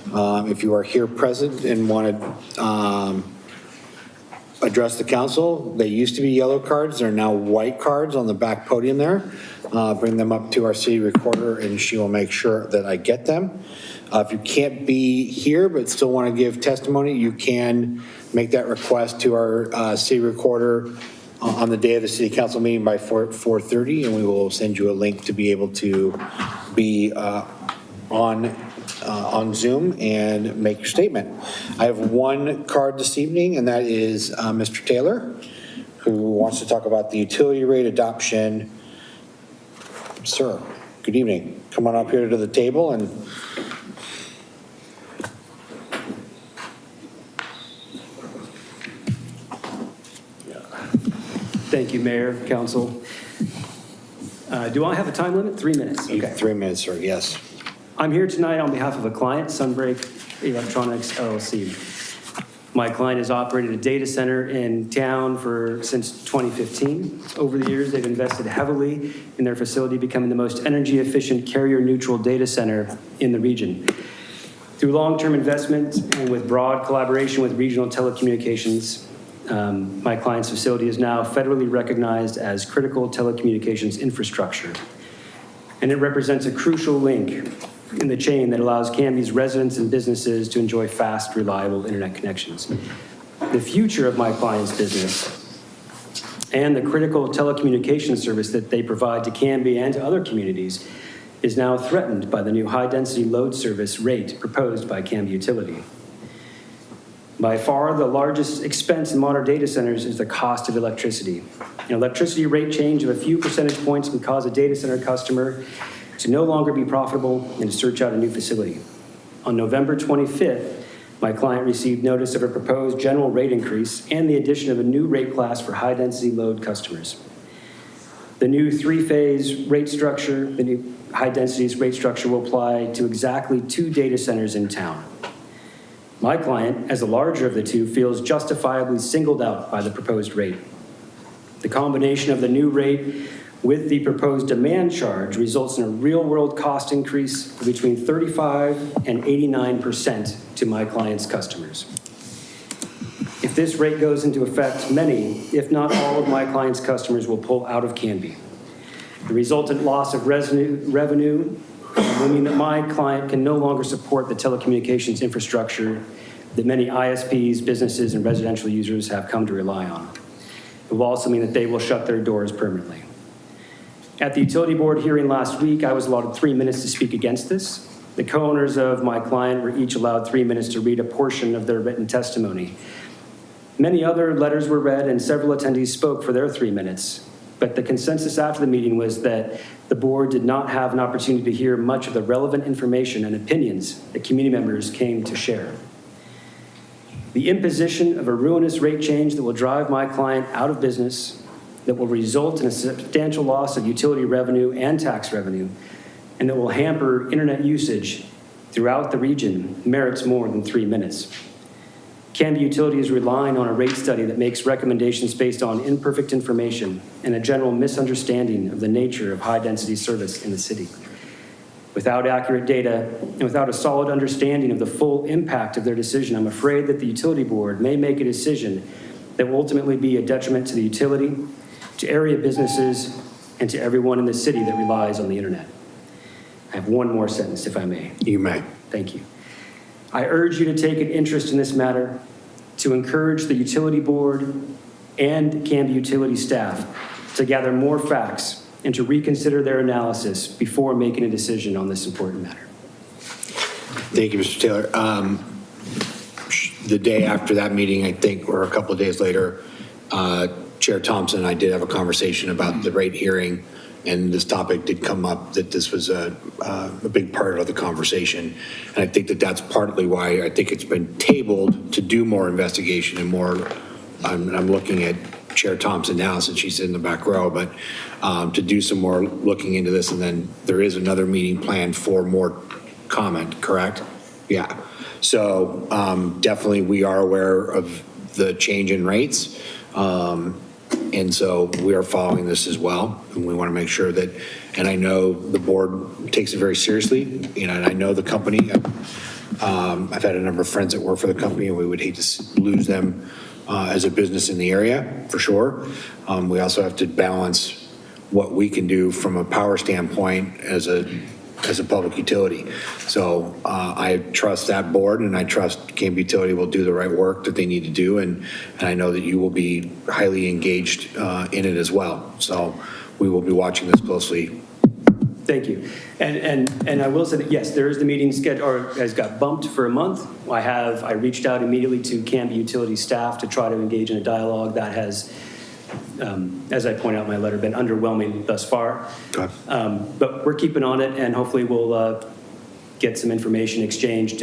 If you are here present and want to address the council, they used to be yellow cards. They're now white cards on the back podium there. Bring them up to our city recorder and she will make sure that I get them. If you can't be here but still want to give testimony, you can make that request to our city recorder on the day of the city council meeting by 4:30, and we will send you a link to be able to be on Zoom and make your statement. I have one card this evening, and that is Mr. Taylor, who wants to talk about the utility rate adoption. Sir, good evening. Come on up here to the table and Thank you, Mayor, Council. Do I have a time limit? 3 minutes. Okay. 3 minutes, sir, yes. I'm here tonight on behalf of a client, Sunbreak Electronics LLC. My client has operated a data center in town since 2015. Over the years, they've invested heavily in their facility, becoming the most energy efficient carrier-neutral data center in the region. Through long-term investment and with broad collaboration with regional telecommunications, my client's facility is now federally recognized as critical telecommunications infrastructure. And it represents a crucial link in the chain that allows Canby's residents and businesses to enjoy fast, reliable internet connections. The future of my client's business and the critical telecommunications service that they provide to Canby and to other communities is now threatened by the new high-density load service rate proposed by Canby Utility. By far, the largest expense in modern data centers is the cost of electricity. An electricity rate change of a few percentage points can cause a data center customer to no longer be profitable and to search out a new facility. On November 25th, my client received notice of a proposed general rate increase and the addition of a new rate class for high-density load customers. The new 3-phase rate structure, the new high-density rate structure will apply to exactly 2 data centers in town. My client, as the larger of the 2, feels justifiably singled out by the proposed rate. The combination of the new rate with the proposed demand charge results in a real-world cost increase of between 35% and 89% to my client's customers. If this rate goes into effect, many, if not all of my client's customers will pull out of Canby. The resultant loss of revenue will mean that my client can no longer support the telecommunications infrastructure that many ISPs, businesses, and residential users have come to rely on. It will also mean that they will shut their doors permanently. At the utility board hearing last week, I was allotted 3 minutes to speak against this. The co-owners of my client were each allowed 3 minutes to read a portion of their written testimony. Many other letters were read and several attendees spoke for their 3 minutes, but the consensus after the meeting was that the board did not have an opportunity to hear much of the relevant information and opinions that community members came to share. The imposition of a ruinous rate change that will drive my client out of business, that will result in a substantial loss of utility revenue and tax revenue, and that will hamper internet usage throughout the region merits more than 3 minutes. Canby Utility is relying on a rate study that makes recommendations based on imperfect information and a general misunderstanding of the nature of high-density service in the city. Without accurate data and without a solid understanding of the full impact of their decision, I'm afraid that the utility board may make a decision that will ultimately be a detriment to the utility, to area businesses, and to everyone in the city that relies on the internet. I have one more sentence, if I may. You may. Thank you. I urge you to take an interest in this matter, to encourage the utility board and Canby utility staff to gather more facts and to reconsider their analysis before making a decision on this important matter. Thank you, Mr. Taylor. The day after that meeting, I think, or a couple of days later, Chair Thompson and I did have a conversation about the rate hearing, and this topic did come up, that this was a big part of the conversation. And I think that that's partly why I think it's been tabled to do more investigation and more, I'm looking at Chair Thompson now since she's in the back row, but to do some more looking into this. And then there is another meeting planned for more comment, correct? Yeah. So definitely we are aware of the change in rates. And so we are following this as well, and we want to make sure that, and I know the board takes it very seriously, you know, and I know the company. I've had a number of friends that work for the company, and we would hate to lose them as a business in the area, for sure. We also have to balance what we can do from a power standpoint as a public utility. So I trust that board, and I trust Canby Utility will do the right work that they need to do, and I know that you will be highly engaged in it as well. So we will be watching this closely. Thank you. And I will say that, yes, there is the meeting scheduled, or has got bumped for a month. I reached out immediately to Canby Utility staff to try to engage in a dialogue that has, as I point out in my letter, been underwhelming thus far. Okay. But we're keeping on it, and hopefully we'll get some information exchanged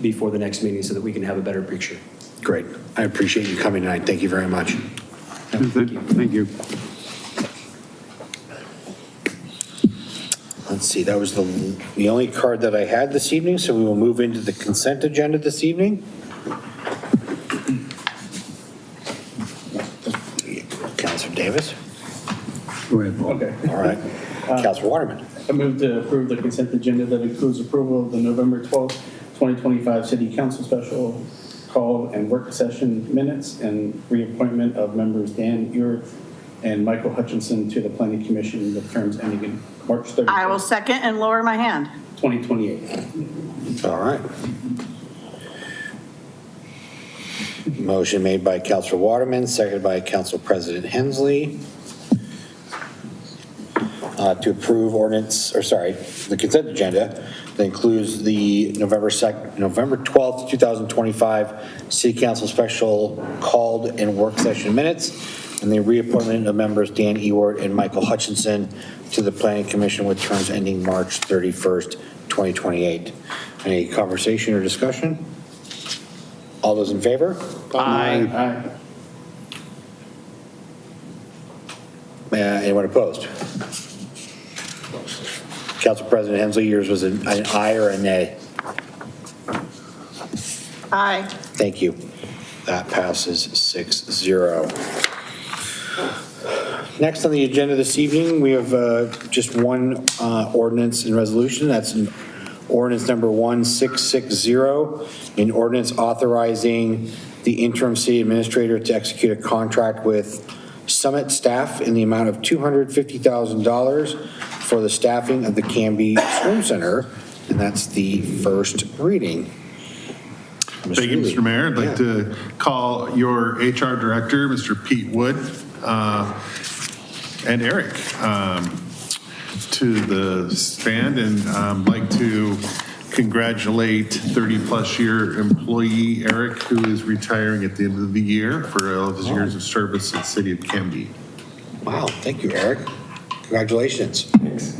before the next meeting so that we can have a better picture. Great. I appreciate you coming tonight. Thank you very much. Thank you. Thank you. Let's see, that was the only card that I had this evening, so we will move into the consent agenda this evening. Councilor Davis? Go ahead. Okay. All right. Councilor Waterman? I move to approve the consent agenda that includes approval of the November 12th, 2025 City Council Special Call and Work Session minutes and reappointment of members Dan Ewert and Michael Hutchinson to the Planning Commission with terms ending in March 31st. I will second and lower my hand. 2028. All right. Motion made by Councilor Waterman, seconded by Council President Hensley to approve the consent agenda that includes the November 12th, 2025 City Council Special Called and Work Session minutes and the reappointment of members Dan Ewert and Michael Hutchinson to the Planning Commission with terms ending March 31st, 2028. Any conversation or discussion? All those in favor? Aye. Anyone opposed? Council President Hensley, yours was an aye or a nay? Aye. Thank you. That passes 6-0. Next on the agenda this evening, we have just one ordinance and resolution. That's an ordinance number 1660, an ordinance authorizing the interim city administrator to execute a contract with Summit staff in the amount of $250,000 for the staffing of the Canby Swim Center, and that's the first reading. Thank you, Mr. Mayor. I'd like to call your HR director, Mr. Pete Wood, and Eric to the stand, and like to congratulate 30-plus year employee Eric, who is retiring at the end of the year for all of his years of service at City of Canby. Wow, thank you, Eric. Congratulations. Thanks.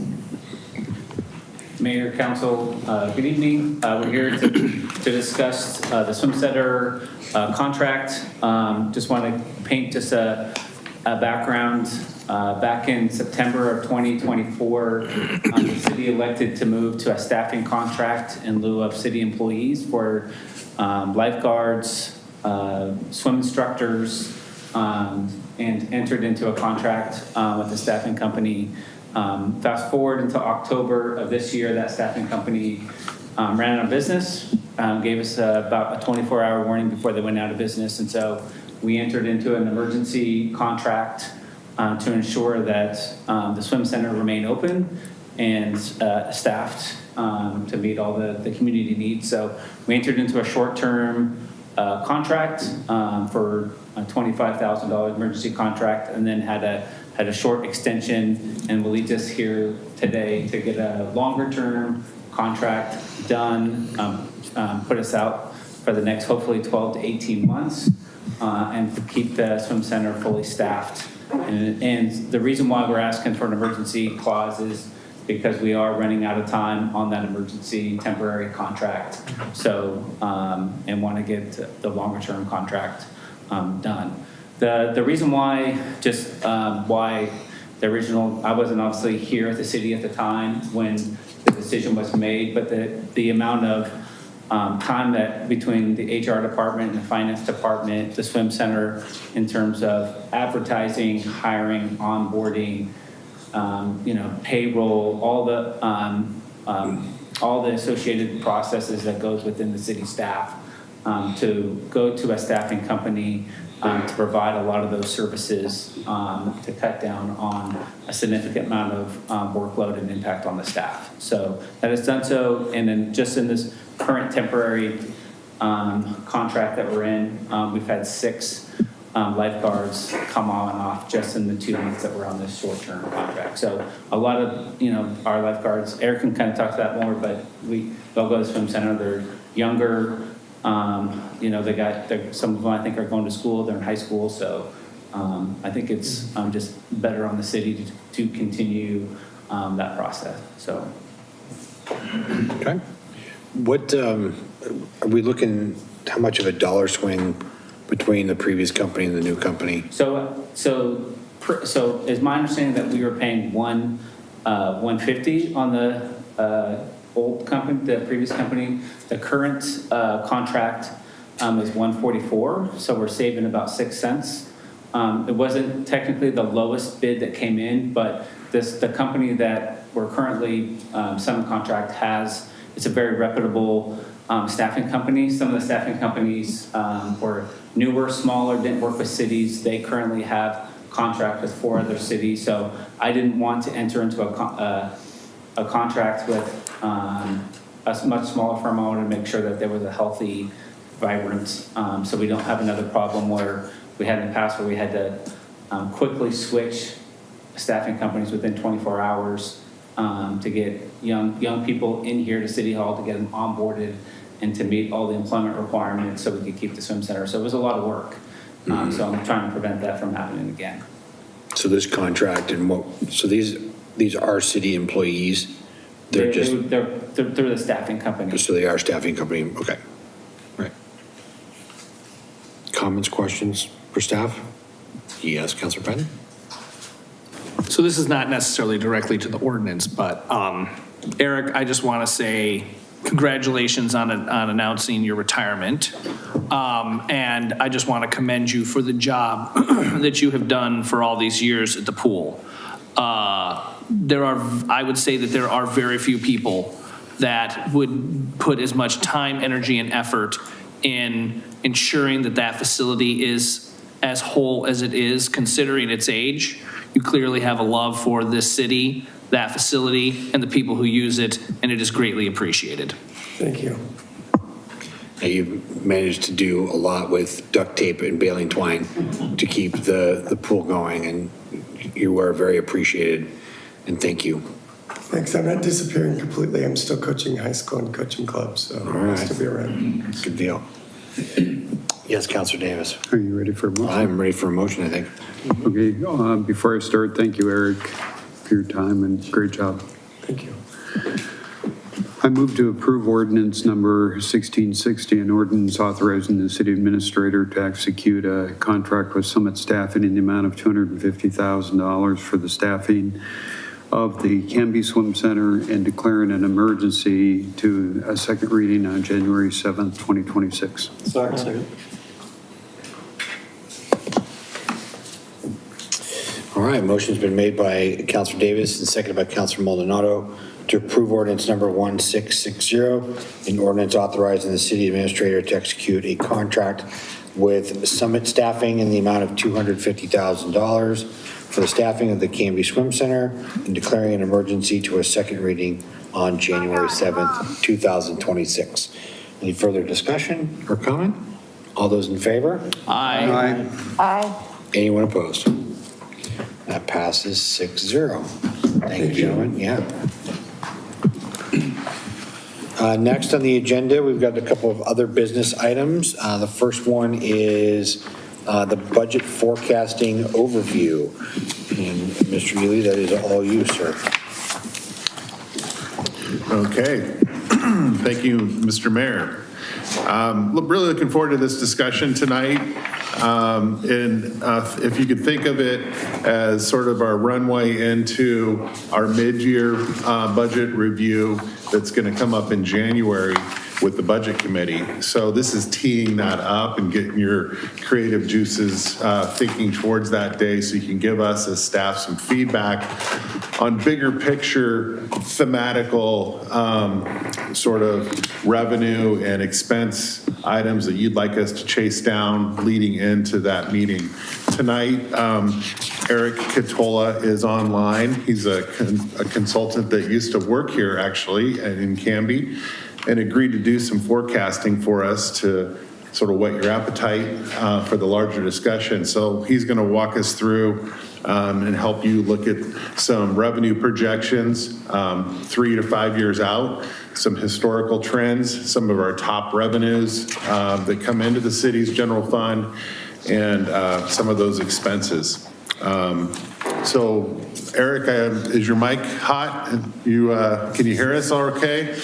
Mayor, Council, good evening. We're here to discuss the swim center contract. Just want to paint just a background. Back in September of 2024, the city elected to move to a staffing contract in lieu of city employees for lifeguards, swim instructors, and entered into a contract with the staffing company. Fast forward into October of this year, that staffing company ran out of business, gave us about a 24-hour warning before they went out of business. And so we entered into an emergency contract to ensure that the swim center remained open and staffed to meet all the community needs. So we entered into a short-term contract for a $25,000 emergency contract, and then had a short extension, and will lead us here today to get a longer-term contract done, put us out for the next hopefully 12 to 18 months, and to keep the swim center fully staffed. And the reason why we're asking for an emergency clause is because we are running out of time on that emergency temporary contract. So, and want to get the longer term contract done. The reason why, why the original, I wasn't obviously here at the city at the time when the decision was made, but the amount of time that between the HR department and the finance department, the swim center, in terms of advertising, hiring, onboarding, payroll, all the associated processes that goes within the city staff, to go to a staffing company to provide a lot of those services, to cut down on a significant amount of workload and impact on the staff. So that has done so, and then just in this current temporary contract that we're in, we've had 6 lifeguards come on and off just in the 2 months that we're on this short-term contract. So a lot of, our lifeguards, Eric can kind of talk to that more, but they'll go to the swim center. They're younger. Some of them I think are going to school. They're in high school. So I think it's just better on the city to continue that process. So. Okay. What are we looking? How much of a dollar swing between the previous company and the new company? So is my understanding that we were paying $150 on the old company, the previous company. The current contract is $144, so we're saving about 6 cents. It wasn't technically the lowest bid that came in, but the company that we're currently Summit contract has, it's a very reputable staffing company. Some of the staffing companies were newer, smaller, didn't work with cities. They currently have contract with 4 other cities. So I didn't want to enter into a contract with a much smaller firm. I wanted to make sure that there was a healthy, vibrant, so we don't have another problem where we had in the past where we had to quickly switch staffing companies within 24 hours to get young people in here to City Hall, to get them onboarded and to meet all the employment requirements so we could keep the swim center. So it was a lot of work. So I'm trying to prevent that from happening again. So this contract so these are city employees? They're the staffing company. So they are a staffing company, okay. Right. Comments, questions for staff? Yes, Councilor Patton? So this is not necessarily directly to the ordinance, but Eric, I just want to say congratulations on announcing your retirement. And I just want to commend you for the job that you have done for all these years at the pool. I would say that there are very few people that would put as much time, energy, and effort in ensuring that that facility is as whole as it is, considering its age. You clearly have a love for this city, that facility, and the people who use it, and it is greatly appreciated. Thank you. You've managed to do a lot with duct tape and baling twine to keep the pool going, and you are very appreciated, and thank you. Thanks. I'm not disappearing completely. I'm still coaching high school and coaching clubs, so nice to be around. Good deal. Yes, Councilor Davis. Are you ready for a motion? I'm ready for a motion, I think. Okay, before I start, thank you, Eric, for your time and great job. Thank you. I move to approve ordinance number 1660, an ordinance authorizing the city administrator to execute a contract with Summit Staffing in the amount of $250,000 for the staffing of the Canby Swim Center and declaring an emergency to a second reading on January 7th, 2026. Second. All right, motion's been made by Councilor Davis and seconded by Councilor Maldonado to approve ordinance number 1660, an ordinance authorizing the city administrator to execute a contract with Summit Staffing in the amount of $250,000 for the staffing of the Canby Swim Center and declaring an emergency to a second reading on January 7th, 2026. Any further discussion or comment? All those in favor? Aye. Aye. Anyone opposed? That passes 6-0. Thank you, gentlemen. Yeah. Next on the agenda, we've got a couple of other business items. The first one is the budget forecasting overview. And Mr. Ely, that is all you, sir. Okay. Thank you, Mr. Mayor. Really looking forward to this discussion tonight. If you could think of it as sort of our runway into our mid-year budget review that's going to come up in January with the Budget Committee. So this is teeing that up and getting your creative juices thinking towards that day so you can give us as staff some feedback on bigger picture thematical sort of revenue and expense items that you'd like us to chase down leading into that meeting. Tonight, Eric Catola is online. He's a consultant that used to work here actually in Canby and agreed to do some forecasting for us to sort of whet your appetite for the larger discussion. So he's going to walk us through and help you look at some revenue projections 3 to 5 years out, some historical trends, some of our top revenues that come into the city's general fund, and some of those expenses. So Eric, is your mic hot? Can you hear us all okay?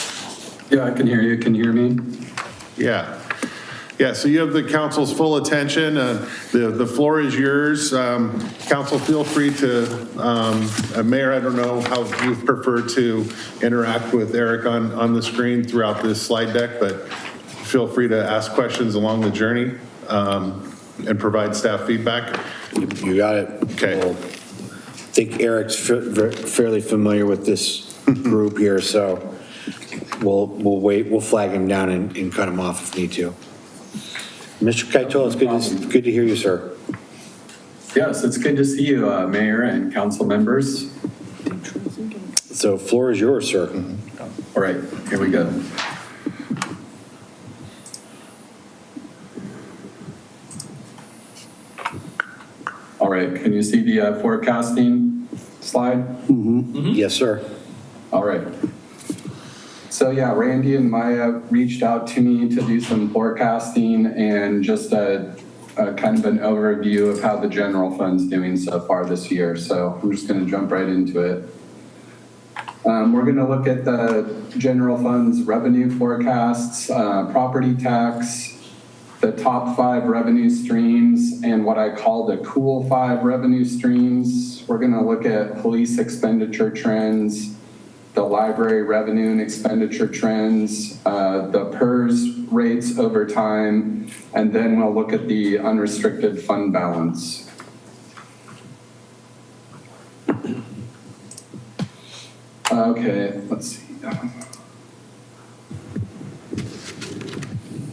Yeah, I can hear you. Can you hear me? Yeah. Yeah, so you have the council's full attention. The floor is yours. Council, feel free to, Mayor, I don't know how you prefer to interact with Eric on the screen throughout this slide deck, but feel free to ask questions along the journey and provide staff feedback. You got it. Okay. I think Eric's fairly familiar with this group here, so we'll wait. We'll flag him down and cut him off if need to. Mr. Kaito, it's good to hear you, sir. Yes, it's good to see you, Mayor and council members. So floor is yours, sir. All right, here we go. All right, can you see the forecasting slide? Yes, sir. All right. So yeah, Randy and Maya reached out to me to do some forecasting and just a kind of an overview of how the general fund's doing so far this year. So I'm just going to jump right into it. We're going to look at the general fund's revenue forecasts, property tax, the top 5 revenue streams, and what I call the cool 5 revenue streams. We're going to look at police expenditure trends, the library revenue and expenditure trends, the PERS rates over time, and then we'll look at the unrestricted fund balance. Okay, let's see.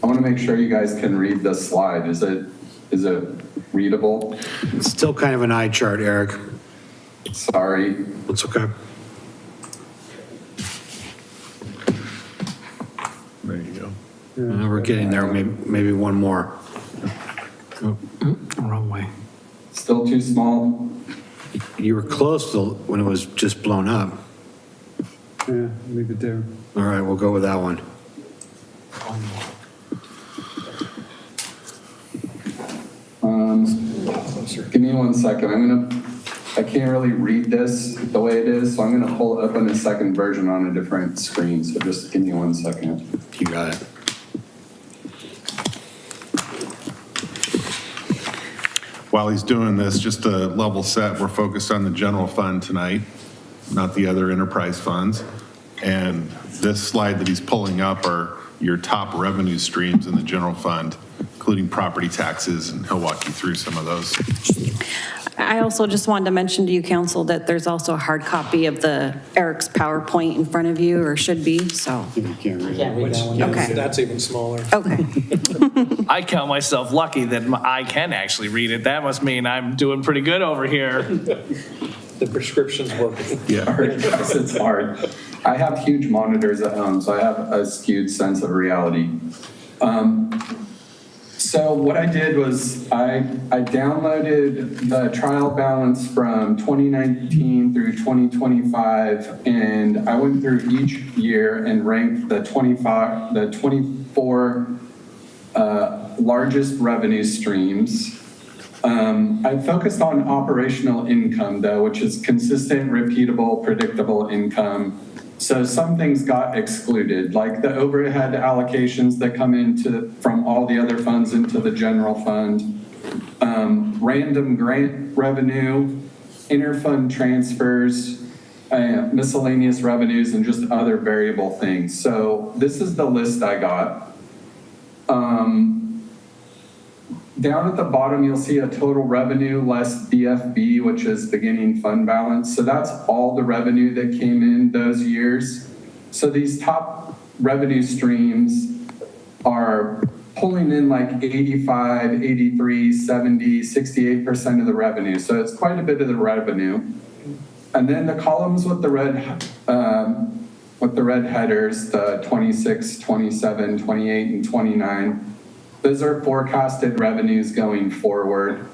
I want to make sure you guys can read this slide. Is it readable? It's still kind of an eye chart, Eric. Sorry. It's okay. There you go. We're getting there, maybe one more. Oh, wrong way. Still too small? You were close to when it was just blown up. Yeah, leave it there. All right, we'll go with that one. Give me 1 second. I can't really read this the way it is, so I'm gonna pull it up on a second version on a different screen, so just give me 1 second. You got it. While he's doing this, just a level set, we're focused on the general fund tonight, not the other enterprise funds. And this slide that he's pulling up are your top revenue streams in the general fund, including property taxes, and he'll walk you through some of those. I also just wanted to mention to you, council, that there's also a hard copy of the Eric's PowerPoint in front of you, or should be, so. You can't read it. Which, Okay. that's even smaller. Okay. I count myself lucky that I can actually read it. That must mean I'm doing pretty good over here. The prescription's working. Yeah. Yes, it's hard. I have huge monitors at home, so I have a skewed sense of reality. So what I did was I downloaded the trial balance from 2019 through 2025, and I went through each year and ranked the 24 largest revenue streams. I focused on operational income, though, which is consistent, repeatable, predictable income. So some things got excluded, like the overhead allocations that come from all the other funds into the general fund, random grant revenue, interfund transfers, miscellaneous revenues, and just other variable things. So this is the list I got. Down at the bottom, you'll see a total revenue less BFB, which is beginning fund balance. So that's all the revenue that came in those years. So these top revenue streams are pulling in like 85, 83, 70, 68% of the revenue. So it's quite a bit of the revenue. And then the columns with the red headers, the 26, 27, 28, and 29, those are forecasted revenues going forward.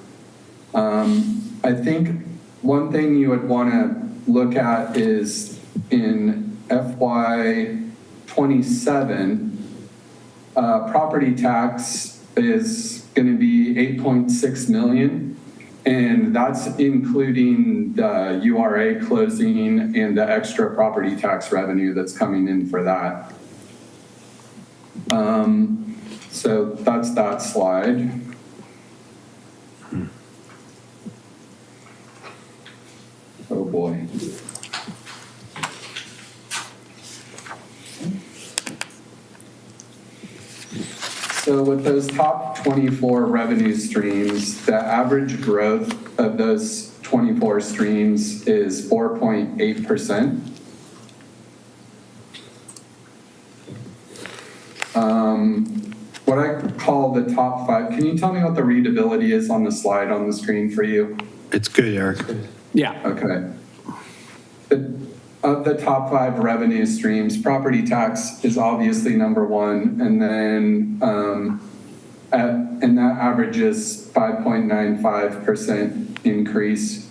I think one thing you would want to look at is in FY 27, property tax is going to be 8.6 million. And that's including the URA closing and the extra property tax revenue that's coming in for that. So that's that slide. Oh boy. So with those top 24 revenue streams, the average growth of those 24 streams is 4.8%. What I call the top 5, can you tell me what the readability is on the slide on the screen for you? It's good, Eric. Yeah. Okay. Of the top 5 revenue streams, property tax is obviously number 1, and then and that averages 5.95% increase.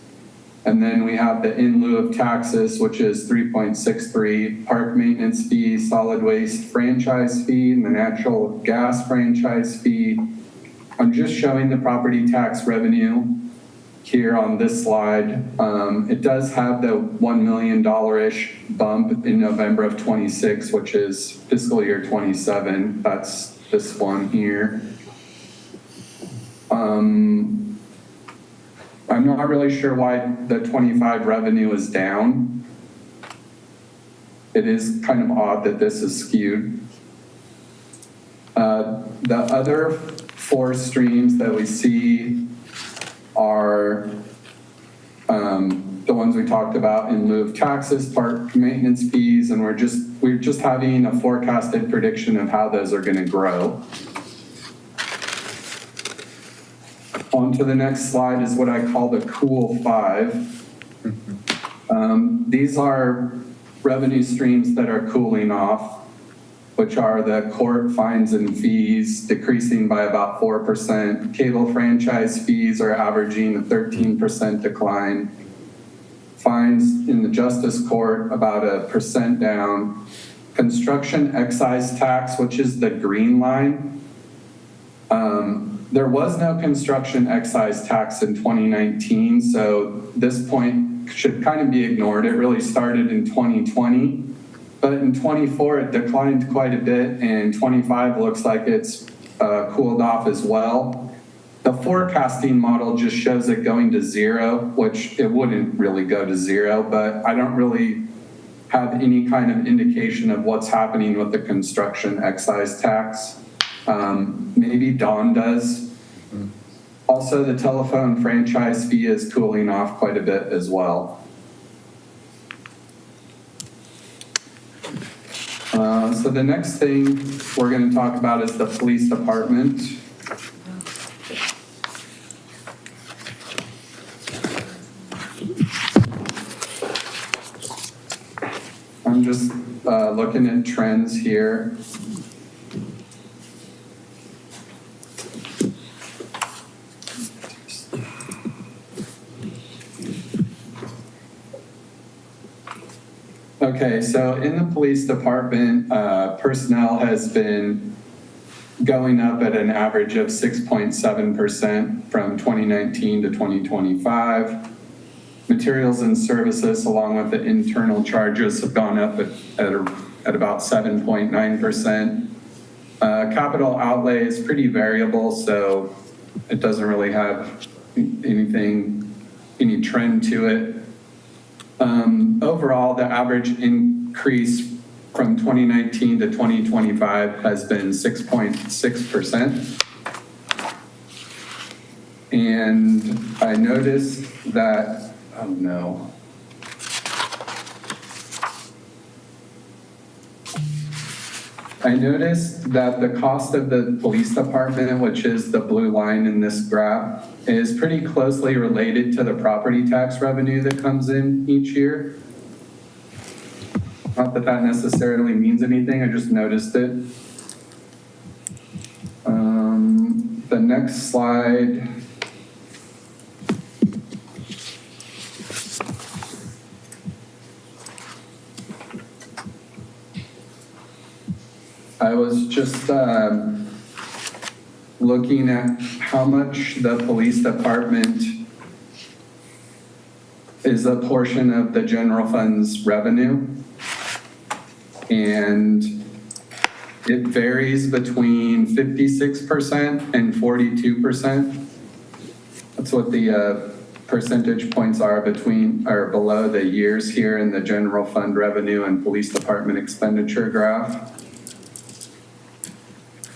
And then we have the in lieu of taxes, which is 3.63, park maintenance fee, solid waste franchise fee, and the natural gas franchise fee. I'm just showing the property tax revenue here on this slide. It does have the $1 million-ish bump in November of 26, which is fiscal year 27. That's this one here. I'm not really sure why the 25 revenue is down. it is kind of odd that this is skewed. The other 4 streams that we see are the ones we talked about in lieu of taxes, park maintenance fees, and we're just having a forecasted prediction of how those are going to grow. On to the next slide is what I call the cool 5. These are revenue streams that are cooling off, which are the court fines and fees decreasing by about 4%. Cable franchise fees are averaging a 13% decline. Fines in the justice court about 1% down. Construction excise tax, which is the green line. There was no construction excise tax in 2019, so this point should kind of be ignored. It really started in 2020. But in 24, it declined quite a bit, and 25 looks like it's cooled off as well. The forecasting model just shows it going to 0, which it wouldn't really go to 0, but I don't really have any kind of indication of what's happening with the construction excise tax. Maybe Dawn does. Also, the telephone franchise fee is cooling off quite a bit as well. So the next thing we're going to talk about is the police department. I'm just looking at trends here. Okay, so in the police department, personnel has been going up at an average of 6.7% from 2019 to 2025. Materials and services, along with the internal charges, have gone up at about 7.9%. Capital outlay is pretty variable, so it doesn't really have any trend to it. Overall, the average increase from 2019 to 2025 has been 6.6%. And I noticed that, oh no. I noticed that the cost of the police department, which is the blue line in this graph, is pretty closely related to the property tax revenue that comes in each year. Not that that necessarily means anything, I just noticed it. The next slide. I was just looking at how much the police department is a portion of the general fund's revenue. And it varies between 56% and 42%. That's what the percentage points are between or below the years here in the general fund revenue and police department expenditure graph.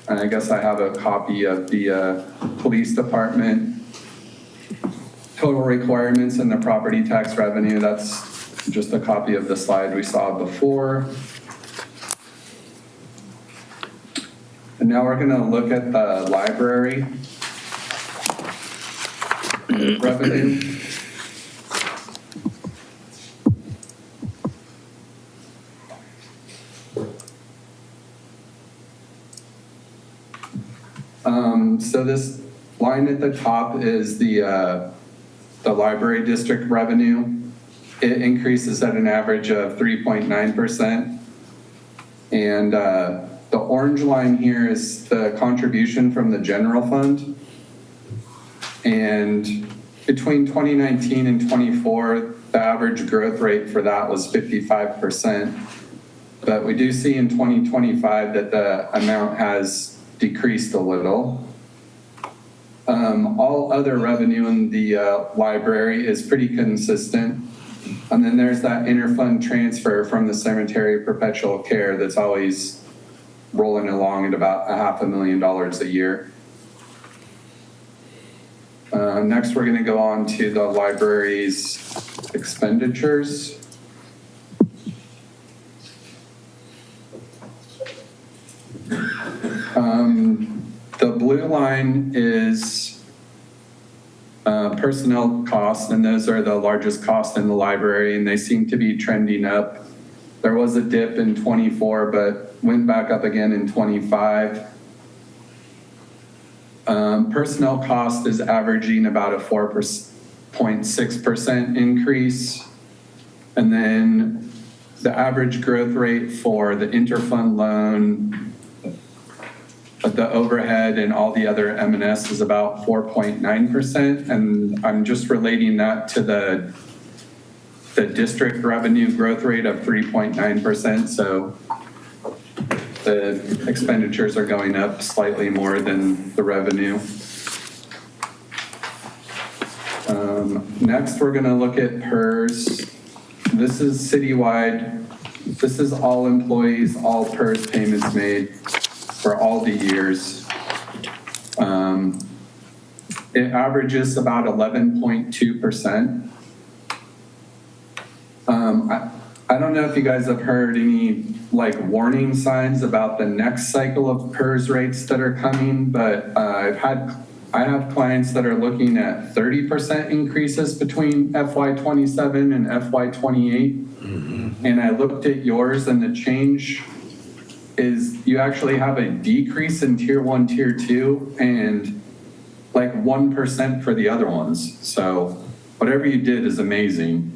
And I guess I have a copy of the police department total requirements and the property tax revenue. That's just a copy of the slide we saw before. And now we're going to look at the library revenue. So this line at the top is the library district revenue. It increases at an average of 3.9%. And the orange line here is the contribution from the general fund. And between 2019 and 24, the average growth rate for that was 55%. But we do see in 2025 that the amount has decreased a little. All other revenue in the library is pretty consistent. And then there's that interfund transfer from the cemetery perpetual care that's always rolling along at about $500,000 a year. Next, we're going to go on to the library's expenditures. The blue line is personnel costs, and those are the largest costs in the library, and they seem to be trending up. There was a dip in 24, but went back up again in 25. Personnel cost is averaging about a 4.6% increase. And then the average growth rate for the interfund loan, the overhead and all the other M&S is about 4.9%. And I'm just relating that to the district revenue growth rate of 3.9%. So the expenditures are going up slightly more than the revenue. Next, we're going to look at PERS. This is citywide. This is all employees, all PERS payments made for all the years. It averages about 11.2%. I don't know if you guys have heard any warning signs about the next cycle of PERS rates that are coming, but I have clients that are looking at 30% increases between FY27 and FY28. And I looked at yours, and the change is you actually have a decrease in tier 1, tier 2, and 1% for the other ones. So whatever you did is amazing.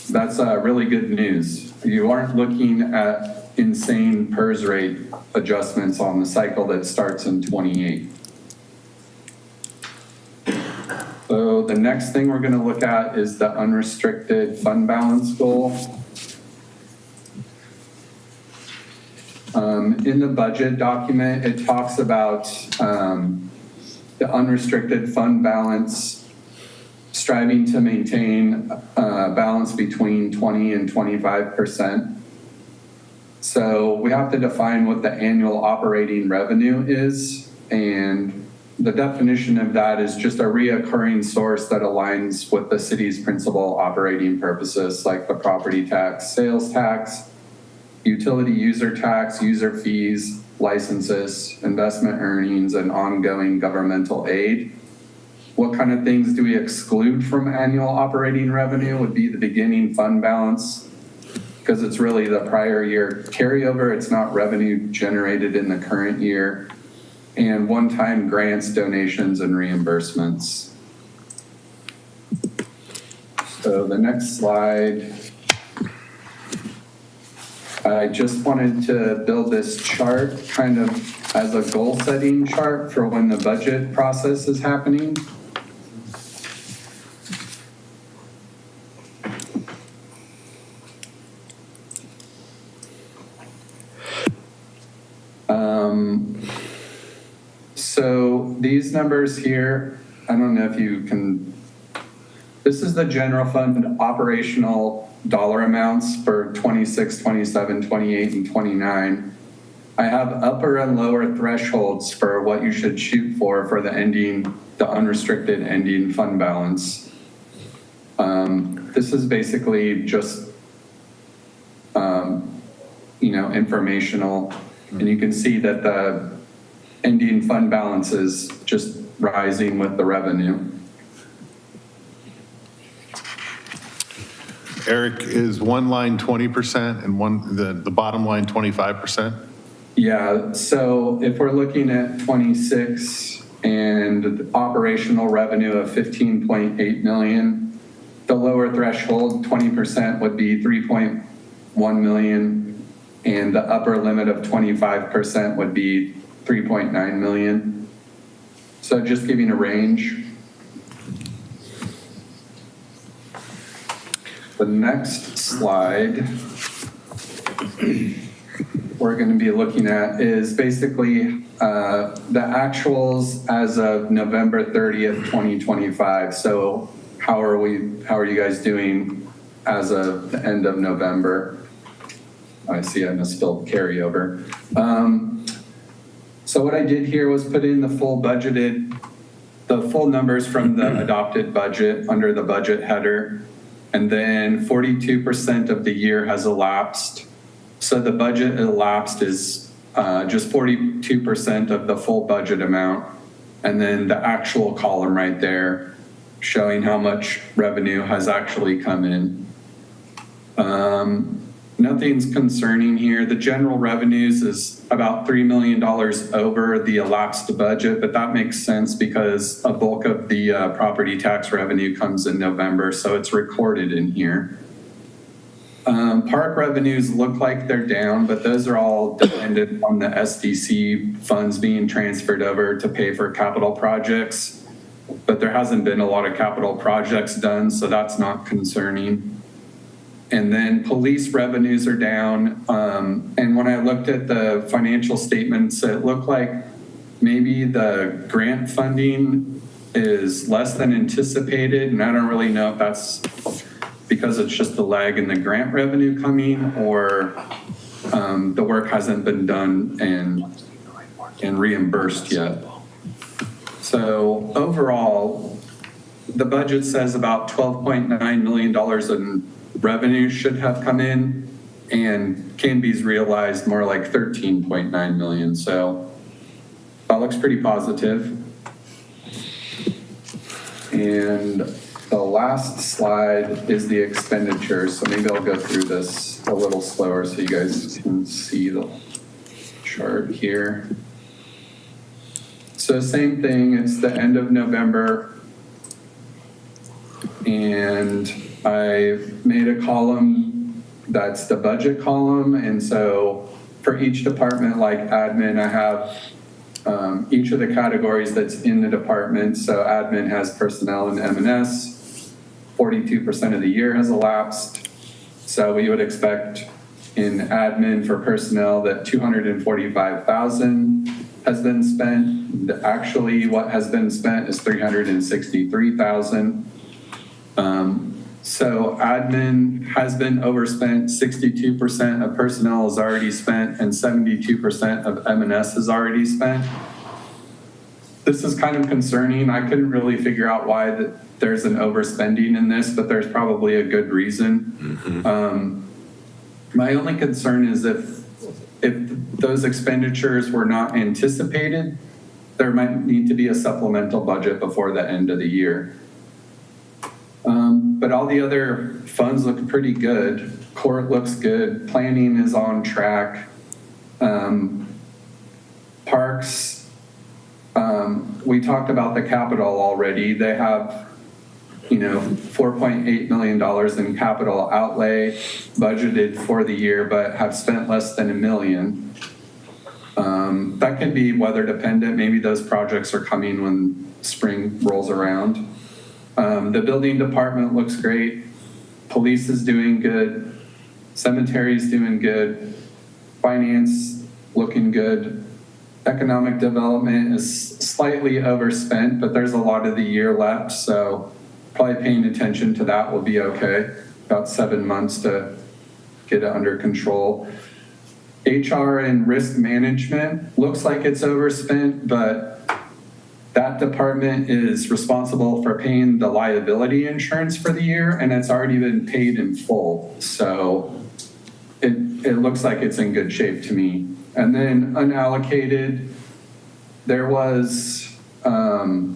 That's really good news. You aren't looking at insane PERS rate adjustments on the cycle that starts in 28. So the next thing we're going to look at is the unrestricted fund balance goal. In the budget document, it talks about the unrestricted fund balance striving to maintain a balance between 20 and 25%. So we have to define what the annual operating revenue is, and the definition of that is just a reoccurring source that aligns with the city's principal operating purposes, like the property tax, sales tax, utility user tax, user fees, licenses, investment earnings, and ongoing governmental aid. What kind of things do we exclude from annual operating revenue would be the beginning fund balance, because it's really the prior year carryover. It's not revenue generated in the current year. And one-time grants, donations, and reimbursements. So the next slide, I just wanted to build this chart kind of as a goal-setting chart for when the budget process is happening. So these numbers here, I don't know if you can, this is the general fund operational dollar amounts for 26, 27, 28, and 29. I have upper and lower thresholds for what you should shoot for the unrestricted ending fund balance. This is basically just, informational, and you can see that the ending fund balance is just rising with the revenue. Eric, is one line 20% and the bottom line 25%? Yeah, so if we're looking at 26 and operational revenue of 15.8 million, the lower threshold, 20%, would be 3.1 million, and the upper limit of 25% would be 3.9 million. So just giving a range. The next slide we're going to be looking at is basically the actuals as of November 30th, 2025. So how are you guys doing as of the end of November. I see I misspelled carryover. So what I did here was put in the full numbers from the adopted budget under the budget header. And then 42% of the year has elapsed. So the budget elapsed is just 42% of the full budget amount. And then the actual column right there showing how much revenue has actually come in. Nothing's concerning here. The general revenues is about $3 million over the elapsed budget, but that makes sense because a bulk of the property tax revenue comes in November, so it's recorded in here. Park revenues look like they're down, but those are all dependent on the SDC funds being transferred over to pay for capital projects. But there hasn't been a lot of capital projects done, so that's not concerning. And then police revenues are down. And when I looked at the financial statements, it looked like maybe the grant funding is less than anticipated. And I don't really know if that's because it's just the lag in the grant revenue coming or the work hasn't been done and reimbursed yet. So overall, the budget says about $12.9 million in revenue should have come in, and Canby's realized more like 13.9 million. So that looks pretty positive. And the last slide is the expenditures. So maybe I'll go through this a little slower so you guys can see the chart here. So same thing, it's the end of November. And I made a column that's the budget column. And so for each department, like admin, I have each of the categories that's in the department. So admin has personnel and M&S. 42% of the year has elapsed. So we would expect in admin for personnel that $245,000 has been spent. Actually, what has been spent is $363,000. So admin has been overspent, 62% of personnel is already spent, and 72% of M&S is already spent. This is kind of concerning. I couldn't really figure out why there's an overspending in this, but there's probably a good reason. Mm-hmm. My only concern is if those expenditures were not anticipated, there might need to be a supplemental budget before the end of the year. But all the other funds look pretty good. Court looks good. Planning is on track. Parks, we talked about the capital already. They have, $4.8 million in capital outlay budgeted for the year, but have spent less than $1 million. That could be weather dependent. Maybe those projects are coming when spring rolls around. The building department looks great. Police is doing good. Cemetery is doing good. Finance looking good. Economic development is slightly overspent, but there's a lot of the year left, so probably paying attention to that will be okay. About 7 months to get it under control. HR and risk management looks like it's overspent, but that department is responsible for paying the liability insurance for the year, and it's already been paid in full. So it looks like it's in good shape to me. And then unallocated, there was, where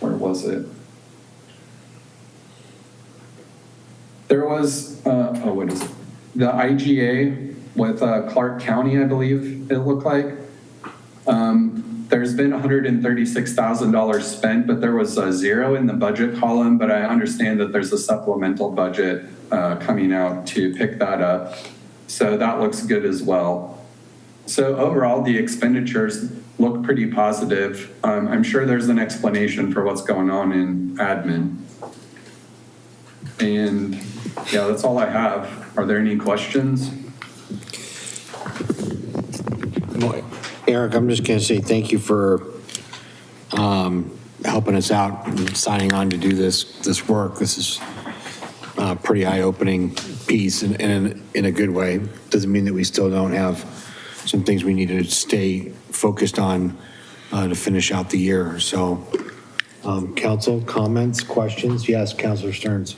was it? There was, what is it? The IGA with Clark County, I believe it looked like. There's been $136,000 spent, but there was a zero in the budget column, but I understand that there's a supplemental budget coming out to pick that up. So that looks good as well. So overall, the expenditures look pretty positive. I'm sure there's an explanation for what's going on in admin. And yeah, that's all I have. Are there any questions? Eric, I'm just going to say thank you for helping us out and signing on to do this work. This is pretty eye-opening piece in a good way. Doesn't mean that we still don't have some things we need to stay focused on to finish out the year. So, council comments, questions? Yes, Councilor Stearns.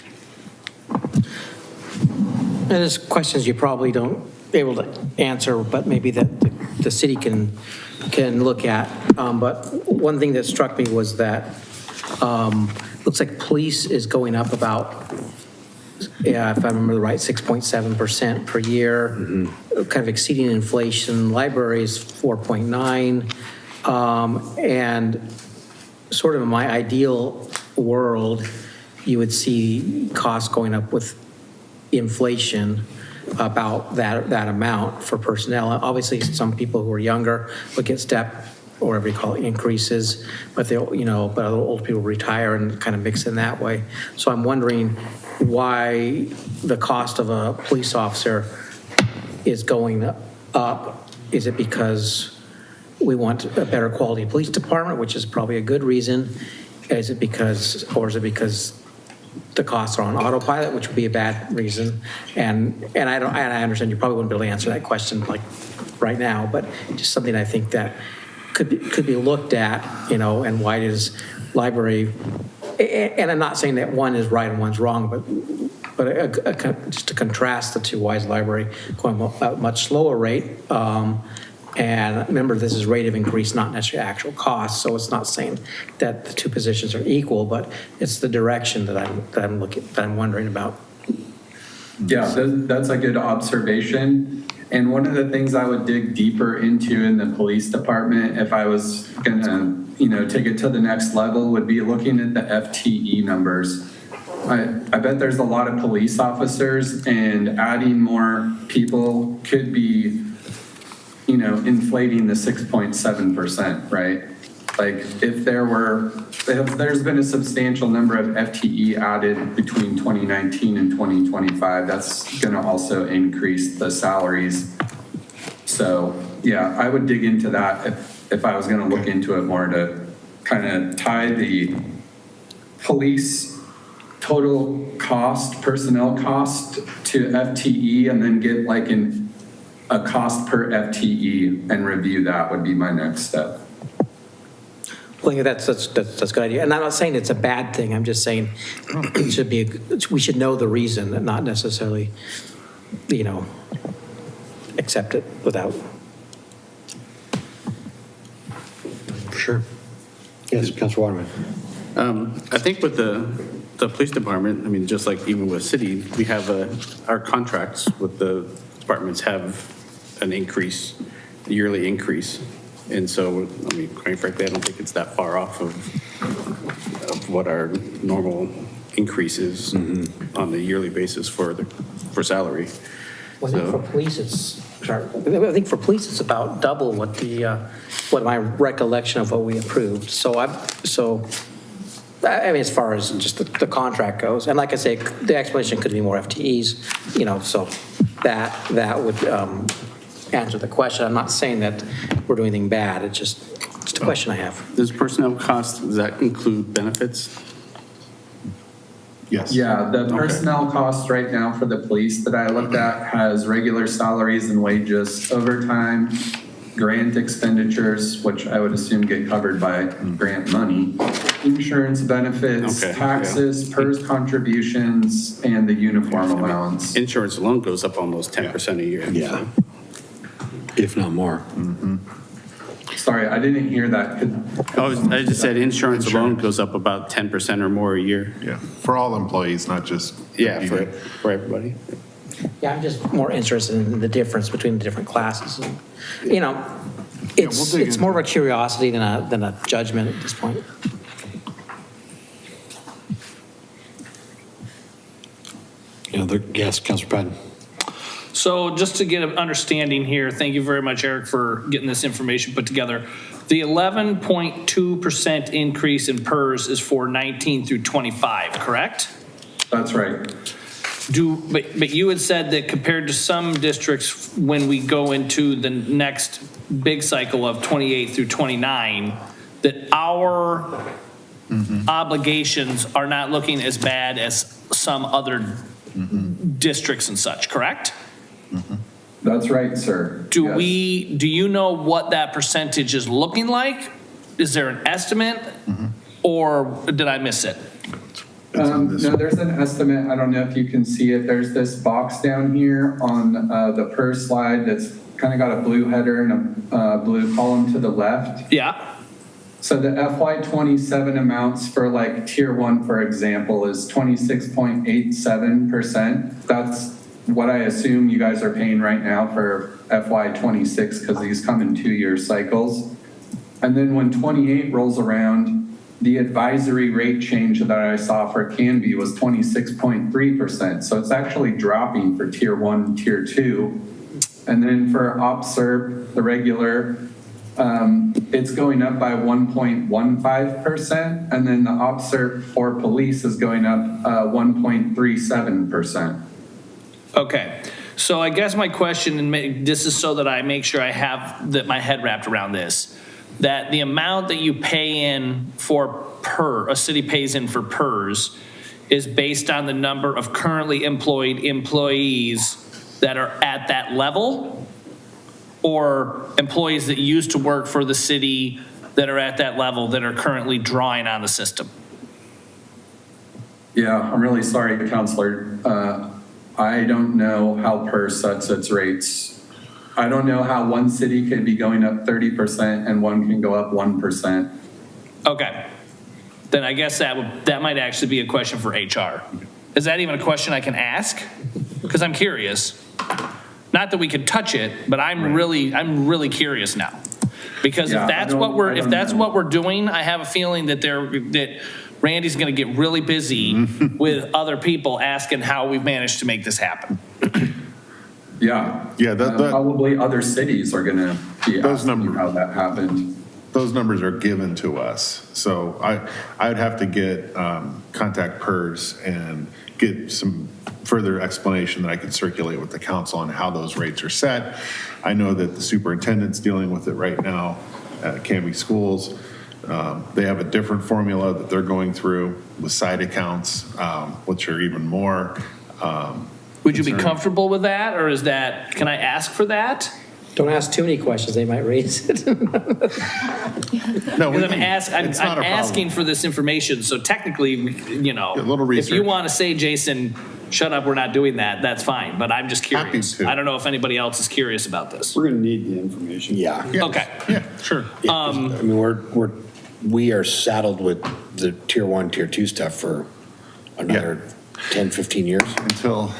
There's questions you probably don't able to answer, but maybe that the city can look at. But one thing that struck me was that looks like police is going up about, yeah, if I remember right, 6.7% per year, kind of exceeding inflation. Library is 4.9, and sort of in my ideal world, you would see costs going up with inflation about that amount for personnel. Obviously, some people who are younger would get step or whatever you call it, increases, but they'll, you know, but old people retire and kind of mix in that way. So I'm wondering why the cost of a police officer is going up. Is it because we want a better quality police department, which is probably a good reason? Is it because, or is it because the costs are on autopilot, which would be a bad reason? And I understand you probably wouldn't be able to answer that question like right now, but just something I think that could be looked at, you know, and why does library, and I'm not saying that one is right and one's wrong, but just to contrast the two, why is library going at a much slower rate? And remember, this is rate of increase, not necessarily actual cost. So it's not saying that the two positions are equal, but it's the direction that I'm wondering about. Yeah, that's a good observation. And one of the things I would dig deeper into in the police department, if I was gonna, you know, take it to the next level, would be looking at the FTE numbers. I bet there's a lot of police officers, and adding more people could be, you know, inflating the 6.7%, right? Like if there's been a substantial number of FTE added between 2019 and 2025, that's gonna also increase the salaries. So yeah, I would dig into that if I was gonna look into it more, to kind of tie the police total cost, personnel cost to FTE, and then get like a cost per FTE and review that would be my next step. Well, yeah, that's a good idea. And I'm not saying it's a bad thing. I'm just saying it should be, we should know the reason and not necessarily, you know, accept it without. For sure. Yes, Councilor Waterman. I think with the police department, I mean, just like even with city, we have our contracts with the departments have an increase, a yearly increase. And so, I mean, quite frankly, I don't think it's that far off of what our normal increase is on the yearly basis for salary. Well, I think for police, I think for police, it's about double what what my recollection of what we approved. So I mean, as far as just the contract goes, and like I say, the explanation could be more FTEs, you know, so that would answer the question. I'm not saying that we're doing anything bad. It's just a question I have. Does personnel cost, does that include benefits? Yes. Yeah, the personnel cost right now for the police that I looked at has regular salaries and wages, overtime, grant expenditures, which I would assume get covered by grant money, insurance benefits, taxes, PERS contributions, and the uniform allowance. Insurance alone goes up almost 10% a year. Yeah. If not more. Sorry, I didn't hear that. I just said insurance alone goes up about 10% or more a year. Yeah, for all employees, not just. Yeah, for everybody. Yeah, I'm just more interested in the difference between the different classes. And, you know, it's more of a curiosity than a judgment at this point. Yes, Councilor Patton. So just to get an understanding here, thank you very much, Eric, for getting this information put together. The 11.2% increase in PERS is for 19 through 25, correct? That's right. But you had said that compared to some districts, when we go into the next big cycle of 28 through 29, that our obligations are not looking as bad as some other districts and such, correct? That's right, sir. Do Yes. do you know what that percentage is looking like? Is there an estimate? Or did I miss it? No, there's an estimate. I don't know if you can see it. There's this box down here on the per slide that's kind of got a blue header and a blue column to the left. Yeah. So the FY27 amounts for like tier 1, for example, is 26.87%. That's what I assume you guys are paying right now for FY26 because these come in 2-year cycles. And then when 28 rolls around, the advisory rate change that I saw for Canby was 26.3%. So it's actually dropping for tier 1, tier 2. And then for OPSERP, the regular, it's going up by 1.15%. And then the OPSERP for police is going up 1.37%. Okay. So I guess my question, and this is so that I make sure I have my head wrapped around this, that the amount that you pay in for a city pays in for PERS is based on the number of currently employed employees that are at that level, or employees that used to work for the city that are at that level that are currently drawing on the system? Yeah, I'm really sorry, Counselor. I don't know how PERS sets its rates. I don't know how one city could be going up 30% and one can go up 1%. Okay. Then I guess that might actually be a question for HR. Is that even a question I can ask? Because I'm curious. Not that we could touch it, but I'm really curious now. Because if that's what we're doing, I have a feeling that Randy's going to get really busy with other people asking how we've managed to make this happen. Yeah. Probably other cities are going to be asking you how that happened. Those numbers are given to us. So I would have to get contact PERS and get some further explanation that I could circulate with the council on how those rates are set. I know that the superintendent's dealing with it right now at Canby Schools. They have a different formula that they're going through with side accounts, which are even more. Would you be comfortable with that, or can I ask for that? Don't ask too many questions, they might raise it. No, I'm asking for this information, so technically, if you want to say, Jason, shut up, we're not doing that, that's fine, but I'm just curious. I don't know if anybody else is curious about this. We're going to need the information. Yeah. Okay. Yeah, sure. I mean, we are saddled with the tier 1, tier 2 stuff for another 10, 15 years.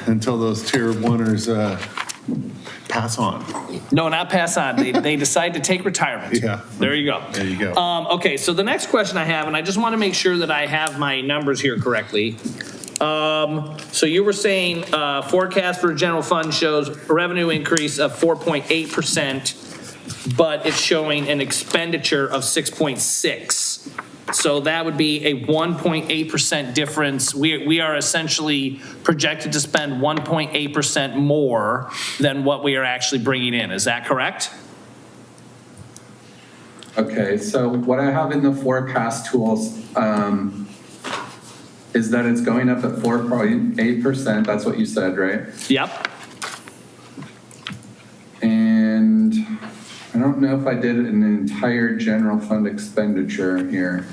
Until those tier 1ers pass on. No, not pass on. They decide to take retirement. Yeah. There you go. There you go. Okay, so the next question I have, and I just want to make sure that I have my numbers here correctly. So you were saying forecast for general fund shows a revenue increase of 4.8%, but it's showing an expenditure of 6.6%. So that would be a 1.8% difference. We are essentially projected to spend 1.8% more than what we are actually bringing in. Is that correct? Okay, so what I have in the forecast tools is that it's going up at 4.8%. That's what you said, right? Yep. And I don't know if I did an entire general fund expenditure here.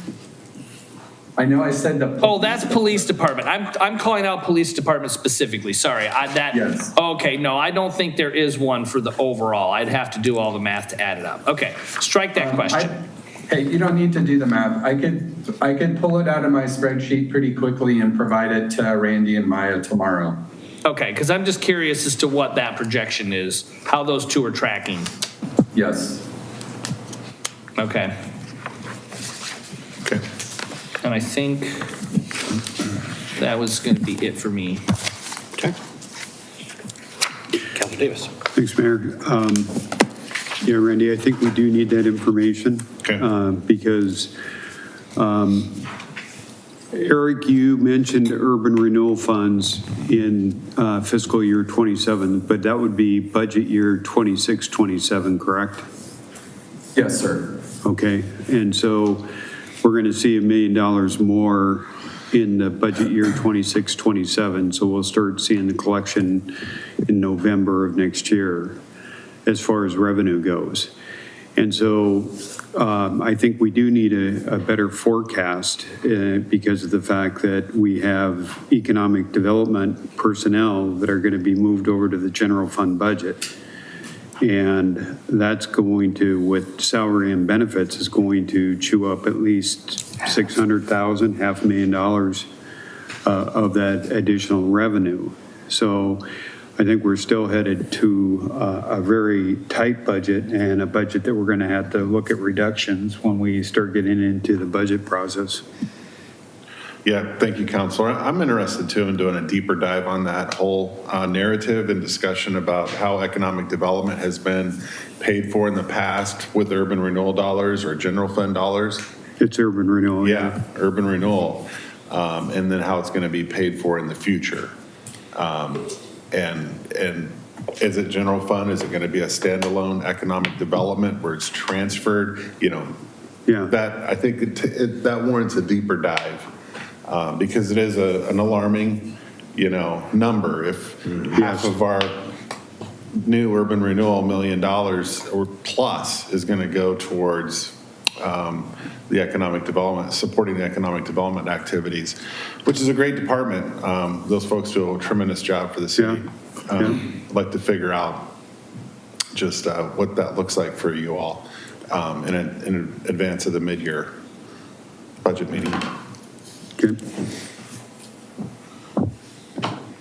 I know I said that's police department. I'm calling out police department specifically. Sorry. Yes. Okay, no, I don't think there is one for the overall. I'd have to do all the math to add it up. Okay, strike that question. Hey, you don't need to do the math. I could pull it out of my spreadsheet pretty quickly and provide it to Randy and Maya tomorrow. Okay, because I'm just curious as to what that projection is, how those two are tracking. Yes. Okay. Okay. And I think that was going to be it for me. Okay. Councilor Davis. Thanks, Mayor. Yeah, Randy, I think we do need that information. Okay. Because Eric, you mentioned urban renewal funds in fiscal year 27, but that would be budget year 26, 27, correct? Yes, sir. Okay, and so we're going to see $1 million more in the budget year 26, 27. So we'll start seeing the collection in November of next year as far as revenue goes. And so I think we do need a better forecast because of the fact that we have economic development personnel that are going to be moved over to the general fund budget. And that's going to, with salary and benefits, is going to chew up at least $600,000, $500,000 of that additional revenue. So I think we're still headed to a very tight budget and a budget that we're going to have to look at reductions when we start getting into the budget process. Yeah, thank you, Counselor. I'm interested too in doing a deeper dive on that whole narrative and discussion about how economic development has been paid for in the past with urban renewal dollars or general fund dollars. It's urban renewal. Yeah, urban renewal. And then how it's going to be paid for in the future. And is it general fund? Is it going to be a standalone economic development where it's transferred? You know, that I think that warrants a deeper dive. Because it is an alarming, you know, number. If half of our new urban renewal $1 million or plus is going to go towards the economic development, supporting the economic development activities, which is a great department. Those folks do a tremendous job for the city. I'd like to figure out just what that looks like for you all in advance of the mid-year budget meeting. Good.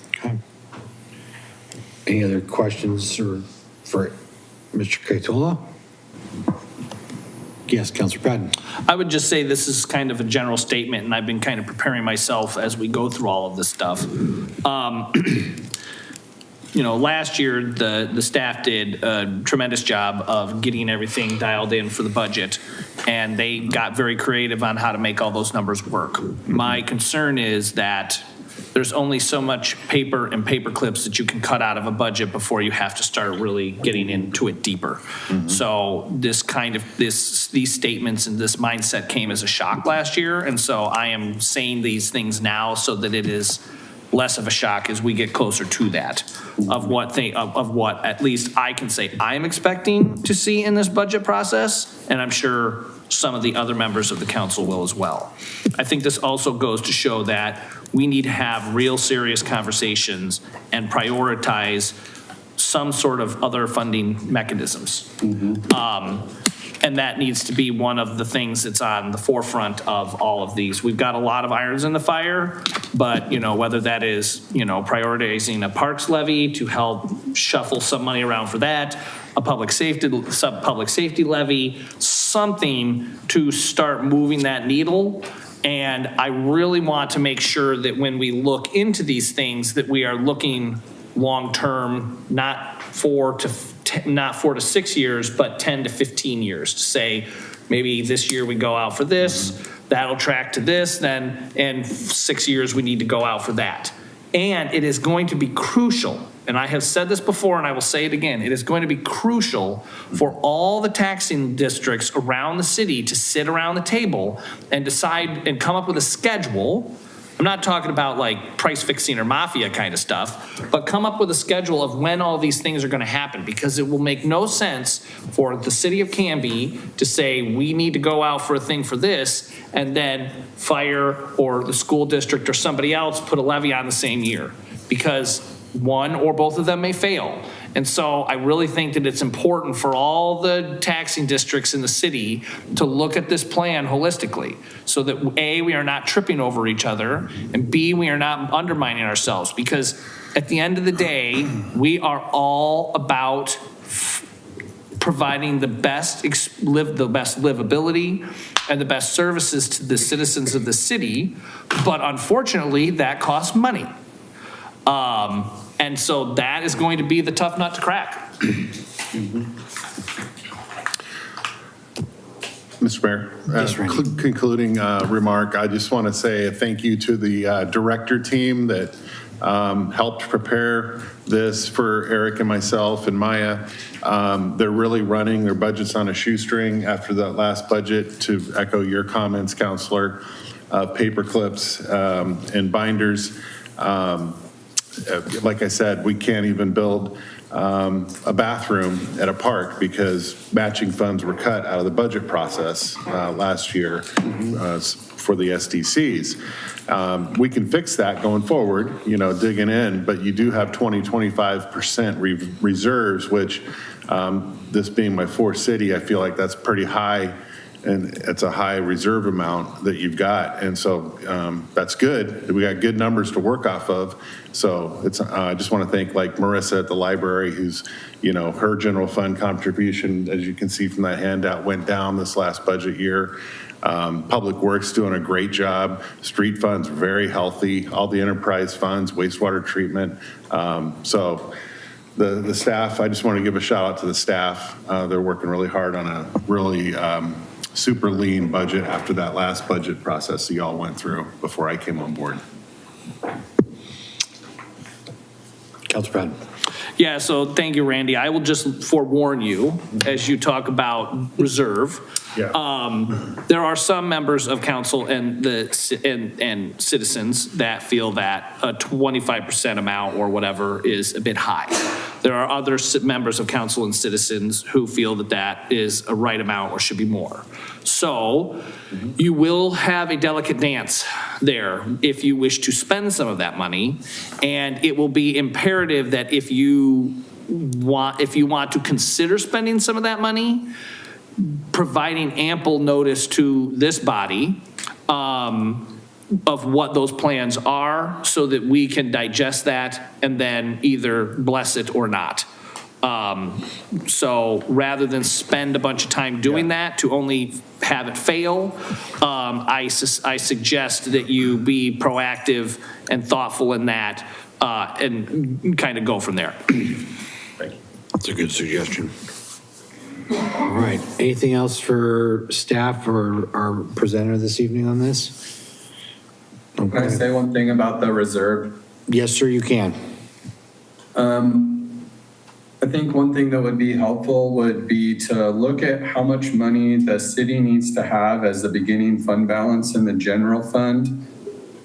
Okay. Any other questions for Mr. Catola? Yes, Councilor Patton. I would just say this is kind of a general statement, and I've been kind of preparing myself as we go through all of this stuff. You know, last year, the staff did a tremendous job of getting everything dialed in for the budget, and they got very creative on how to make all those numbers work. My concern is that there's only so much paper and paper clips that you can cut out of a budget before you have to start really getting into it deeper. So these statements and this mindset came as a shock last year, and so I am saying these things now so that it is less of a shock as we get closer to that of what at least I can say I'm expecting to see in this budget process, and I'm sure some of the other members of the council will as well. I think this also goes to show that we need to have real serious conversations and prioritize some sort of other funding mechanisms. And that needs to be one of the things that's on the forefront of all of these. We've got a lot of irons in the fire, but you know, whether that is, you know, prioritizing a parks levy to help shuffle some money around for that, a public safety levy, something to start moving that needle. And I really want to make sure that when we look into these things that we are looking long-term, not 4 to 6 years, but 10 to 15 years to say, maybe this year we go out for this, that'll track to this, then in 6 years we need to go out for that. And it is going to be crucial, and I have said this before and I will say it again, it is going to be crucial for all the taxing districts around the city to sit around the table and decide and come up with a schedule. I'm not talking about like price fixing or mafia kind of stuff, but come up with a schedule of when all these things are going to happen, because it will make no sense for the city of Canby to say we need to go out for a thing for this and then fire or the school district or somebody else put a levy on the same year, because one or both of them may fail. And so I really think that it's important for all the taxing districts in the city to look at this plan holistically so that A, we are not tripping over each other, and B, we are not undermining ourselves, because at the end of the day, we are all about providing the best livability and the best services to the citizens of the city, but unfortunately that costs money. And so that is going to be the tough nut to crack. Mr. Mayor, concluding remark, I just want to say a thank you to the director team that helped prepare this for Eric and myself and Maya. They're really running their budgets on a shoestring after that last budget, to echo your comments, Counselor. paper clips and binders. Like I said, we can't even build a bathroom at a park because matching funds were cut out of the budget process last year for the SDCs. We can fix that going forward, digging in, but you do have 25% reserves, which this being my fourth city, I feel like that's pretty high, and it's a high reserve amount that you've got. And so that's good. We got good numbers to work off of. So it's, I just want to thank like Marissa at the library, who's, her general fund contribution, as you can see from that handout, went down this last budget year. Public Works doing a great job. Street funds very healthy. All the enterprise funds, wastewater treatment. So the staff, I just want to give a shout out to the staff. They're working really hard on a really super lean budget after that last budget process that y'all went through before I came on board. Councilor Patton. Yeah, so thank you, Randy. I will just forewarn you as you talk about reserve. Yeah. There are some members of council and citizens that feel that a 25% amount or whatever is a bit high. There are other members of council and citizens who feel that that is a right amount or should be more. So you will have a delicate dance there if you wish to spend some of that money, and it will be imperative that if you want to consider spending some of that money, providing ample notice to this body of what those plans are so that we can digest that and then either bless it or not. So rather than spend a bunch of time doing that to only have it fail, I suggest that you be proactive and thoughtful in that and kind of go from there. That's a good suggestion. All right. Anything else for staff or our presenter this evening on this? Okay. Can I say one thing about the reserve? Yes, sir, you can. I think one thing that would be helpful would be to look at how much money the city needs to have as the beginning fund balance in the general fund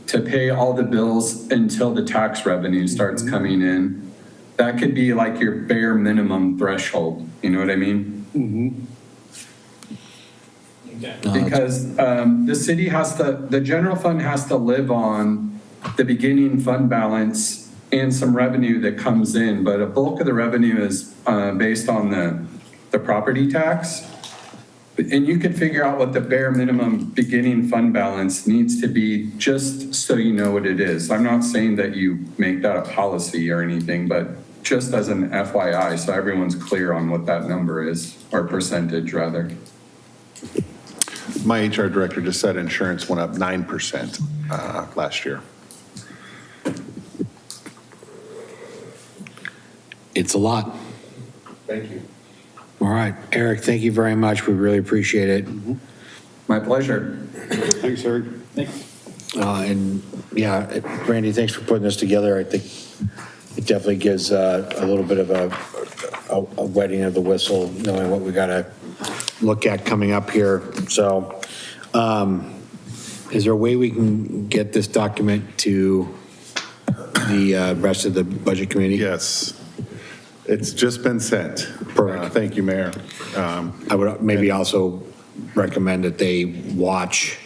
to pay all the bills until the tax revenue starts coming in. That could be like your bare minimum threshold. You know what I mean? Because the city the general fund has to live on the beginning fund balance and some revenue that comes in, but a bulk of the revenue is based on the property tax. And you can figure out what the bare minimum beginning fund balance needs to be just so you know what it is. I'm not saying that you make that a policy or anything, but just as an FYI, so everyone's clear on what that number is, or percentage rather. My HR director just said insurance went up 9% last year. It's a lot. Thank you. All right. Eric, thank you very much. We really appreciate it. My pleasure. Thanks, Eric. And yeah, Randy, thanks for putting this together. I think it definitely gives a little bit of a wetting of the whistle, knowing what we got to look at coming up here. So is there a way we can get this document to the rest of the budget committee? Yes. It's just been sent. Perfect. Thank you, Mayor. I would maybe also recommend that they watch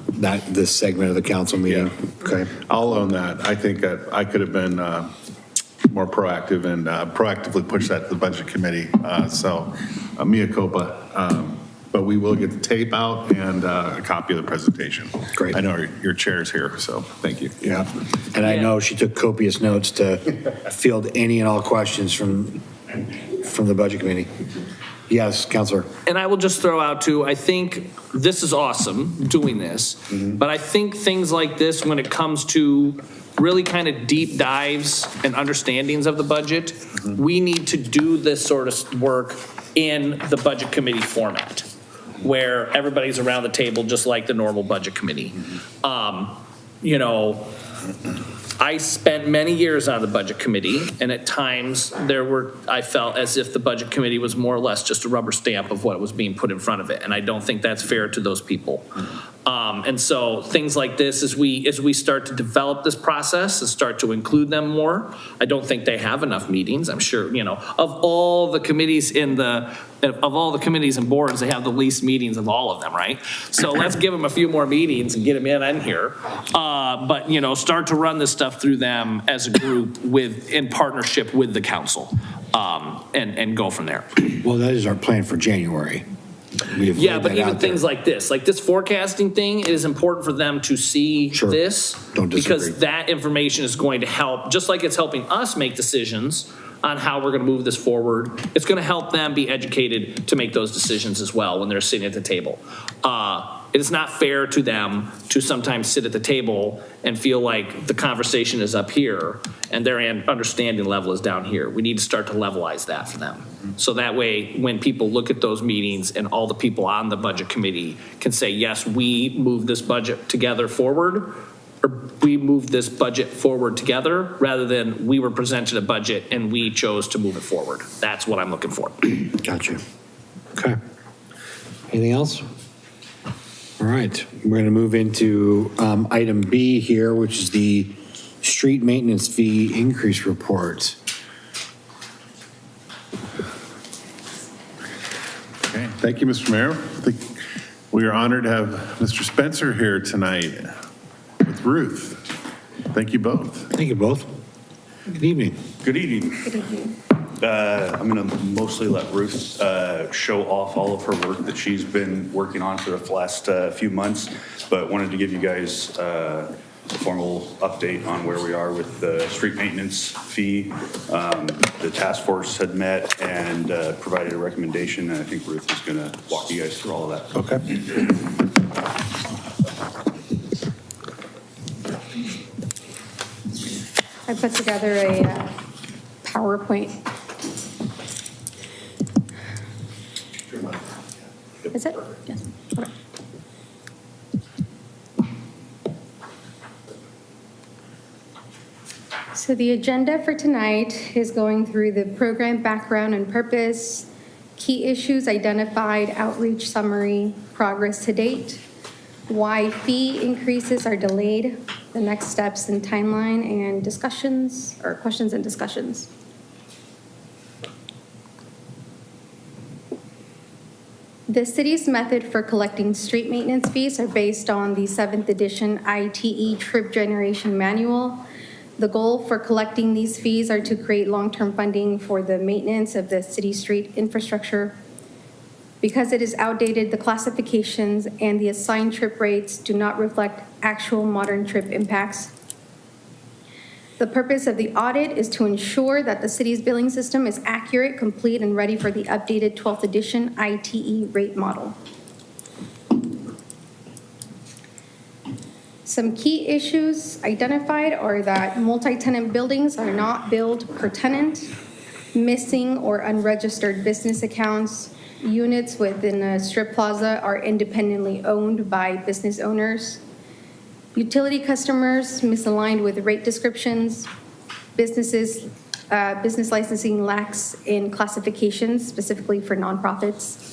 this segment of the council meeting. Yeah. Okay. I'll own that. I think that I could have been more proactive and proactively push that to the budget committee. So mea culpa. But we will get the tape out and a copy of the presentation. Great. I know your chair's here, so thank you. Yeah. And I know she took copious notes to field any and all questions from the budget committee. Yes, Councilor. And I will just throw out too, I think this is awesome doing this, but I think things like this, when it comes to really kind of deep dives and understandings of the budget, we need to do this sort of work in the budget committee format, where everybody's around the table just like the normal budget committee. I spent many years on the budget committee, and at times I felt as if the budget committee was more or less just a rubber stamp of what was being put in front of it, and I don't think that's fair to those people. And so things like this, as we start to develop this process and start to include them more, I don't think they have enough meetings. I'm sure, of all the committees and boards, they have the least meetings of all of them, right? So let's give them a few more meetings and get them in here. But, start to run this stuff through them as a group in partnership with the council, and go from there. Well, that is our plan for January. Yeah, but even things like this forecasting thing, it is important for them to see this. Don't disagree. Because that information is going to help, just like it's helping us make decisions on how we're going to move this forward. It's going to help them be educated to make those decisions as well when they're sitting at the table. It is not fair to them to sometimes sit at the table and feel like the conversation is up here and their understanding level is down here. We need to start to levelize that for them. So that way, when people look at those meetings and all the people on the budget committee can say, yes, we moved this budget together forward, or we moved this budget forward together, rather than we were presented a budget and we chose to move it forward. That's what I'm looking for. Gotcha. Okay. Anything else? All right, we're going to move into item B here, which is the street maintenance fee increase report. Okay, thank you, Mr. Mayor. We are honored to have Mr. Spencer here tonight with Ruth. Thank you both. Thank you both. Good evening. Good evening. Good evening. I'm going to mostly let Ruth show off all of her work that she's been working on for the last few months, but wanted to give you guys a formal update on where we are with the street maintenance fee. The task force had met and provided a recommendation, and I think Ruth is going to walk you guys through all of that. Okay. I put together a PowerPoint. Is it? Yes. Okay. So the agenda for tonight is going through the program background and purpose, key issues identified, outreach summary, progress to date, why fee increases are delayed, the next steps and timeline, and discussions, or questions and discussions. The city's method for collecting street maintenance fees are based on the 7th edition ITE Trip Generation Manual. The goal for collecting these fees are to create long-term funding for the maintenance of the city street infrastructure. Because it is outdated, the classifications and the assigned trip rates do not reflect actual modern trip impacts. The purpose of the audit is to ensure that the city's billing system is accurate, complete, and ready for the updated 12th edition ITE rate model. Some key issues identified are that multi-tenant buildings are not billed per tenant, missing or unregistered business accounts, units within a strip plaza are independently owned by business owners, utility customers misaligned with rate descriptions, business licensing lacks in classifications, specifically for nonprofits.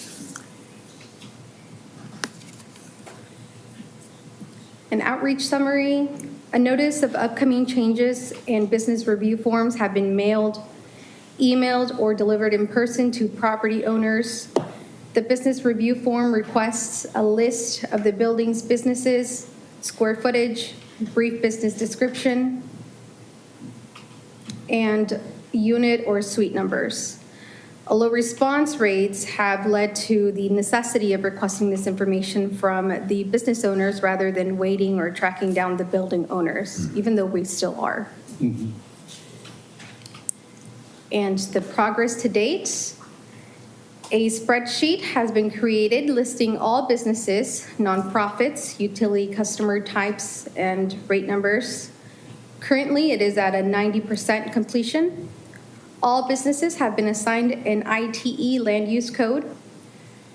An outreach summary, a notice of upcoming changes and business review forms have been mailed, emailed, or delivered in person to property owners. The business review form requests a list of the building's businesses, square footage, brief business description, and unit or suite numbers. Although response rates have led to the necessity of requesting this information from the business owners rather than waiting or tracking down the building owners, even though we still are. Mm-hmm. And the progress to date, a spreadsheet has been created listing all businesses, nonprofits, utility customer types, and rate numbers. Currently, it is at a 90% completion. All businesses have been assigned an ITE land use code.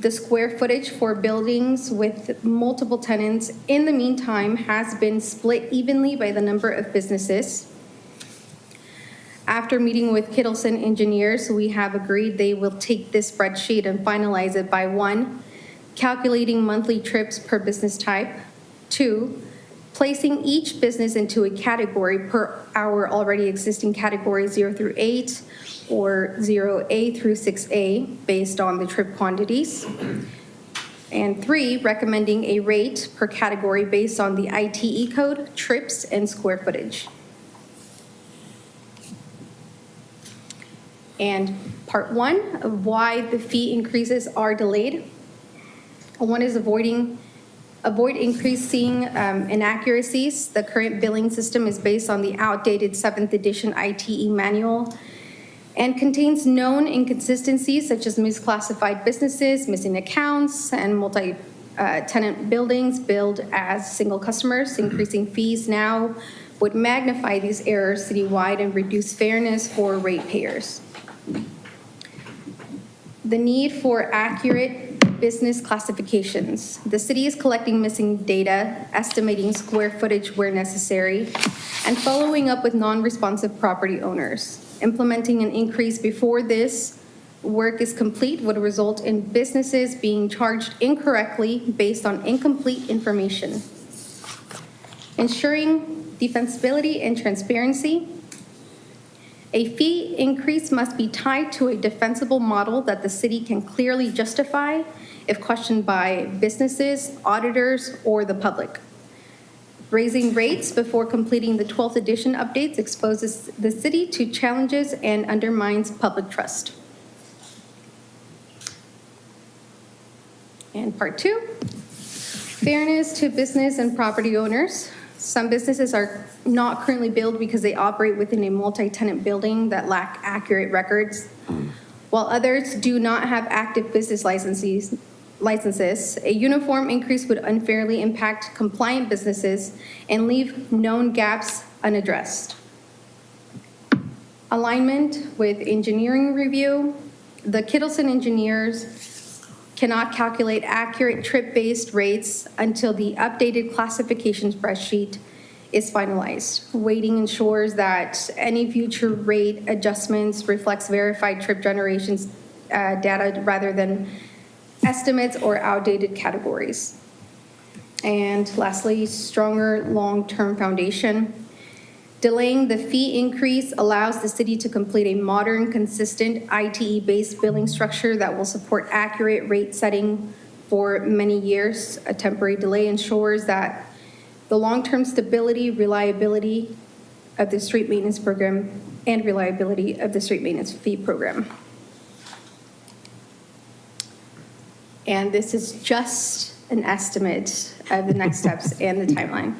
The square footage for buildings with multiple tenants in the meantime has been split evenly by the number of businesses. After meeting with Kittleson engineers, we have agreed they will take this spreadsheet and finalize it by 1, calculating monthly trips per business type. 2, placing each business into a category per our already existing category 0 through 8 or 0A through 6A based on the trip quantities. And 3, recommending a rate per category based on the ITE code, trips, and square footage. And part 1 of why the fee increases are delayed. 1 is avoid increasing inaccuracies. The current billing system is based on the outdated 7th edition ITE manual and contains known inconsistencies such as misclassified businesses, missing accounts, and multi-tenant buildings billed as single customers. Increasing fees now would magnify these errors citywide and reduce fairness for ratepayers. The need for accurate business classifications. The city is collecting missing data, estimating square footage where necessary, and following up with non-responsive property owners. Implementing an increase before this work is complete would result in businesses being charged incorrectly based on incomplete information. Ensuring defensibility and transparency. A fee increase must be tied to a defensible model that the city can clearly justify if questioned by businesses, auditors, or the public. Raising rates before completing the 12th edition updates exposes the city to challenges and undermines public trust. And part 2, fairness to business and property owners. Some businesses are not currently billed because they operate within a multi-tenant building that lack accurate records, while others do not have active business licenses. A uniform increase would unfairly impact compliant businesses and leave known gaps unaddressed. Alignment with engineering review. The Kittleson engineers cannot calculate accurate trip-based rates until the updated classification spreadsheet is finalized. Waiting ensures that any future rate adjustments reflects verified trip generations data rather than estimates or outdated categories. And lastly, stronger long-term foundation. Delaying the fee increase allows the city to complete a modern, consistent ITE-based billing structure that will support accurate rate setting for many years. A temporary delay ensures that the long-term stability, reliability of the street maintenance program and reliability of the street maintenance fee program. And this is just an estimate of the next steps and the timeline.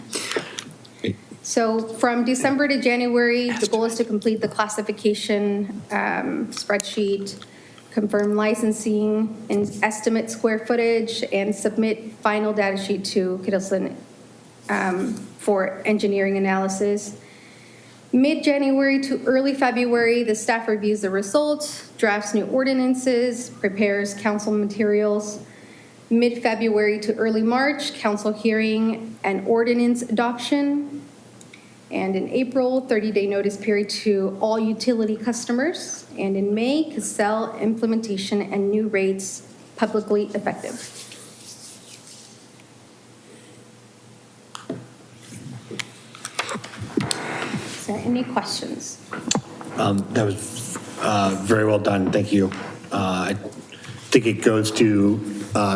So from December to January, the goal is to complete the classification spreadsheet, confirm licensing, and estimate square footage, and submit final data sheet to Kittleson for engineering analysis. Mid-January to early February, the staff reviews the results, drafts new ordinances, prepares council materials. Mid-February to early March, council hearing and ordinance adoption. And in April, 30-day notice period to all utility customers. And in May, Cassell implementation and new rates publicly effective. Is there any questions? That was very well done. Thank you. I think it goes to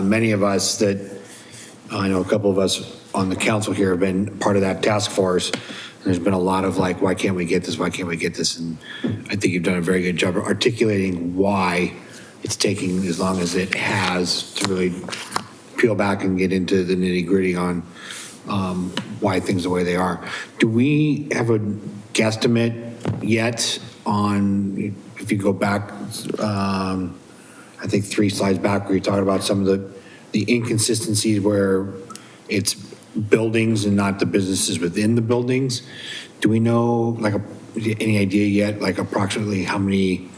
many of us that I know a couple of us on the council here have been part of that task force. There's been a lot of like, why can't we get this? Why can't we get this? And I think you've done a very good job of articulating why it's taking as long as it has to really peel back and get into the nitty gritty on why things are the way they are. Do we have a guesstimate yet on, if you go back, I think 3 slides back where you're talking about some of the inconsistencies where it's buildings and not the businesses within the buildings. Do we know, like, any idea yet, like approximately how many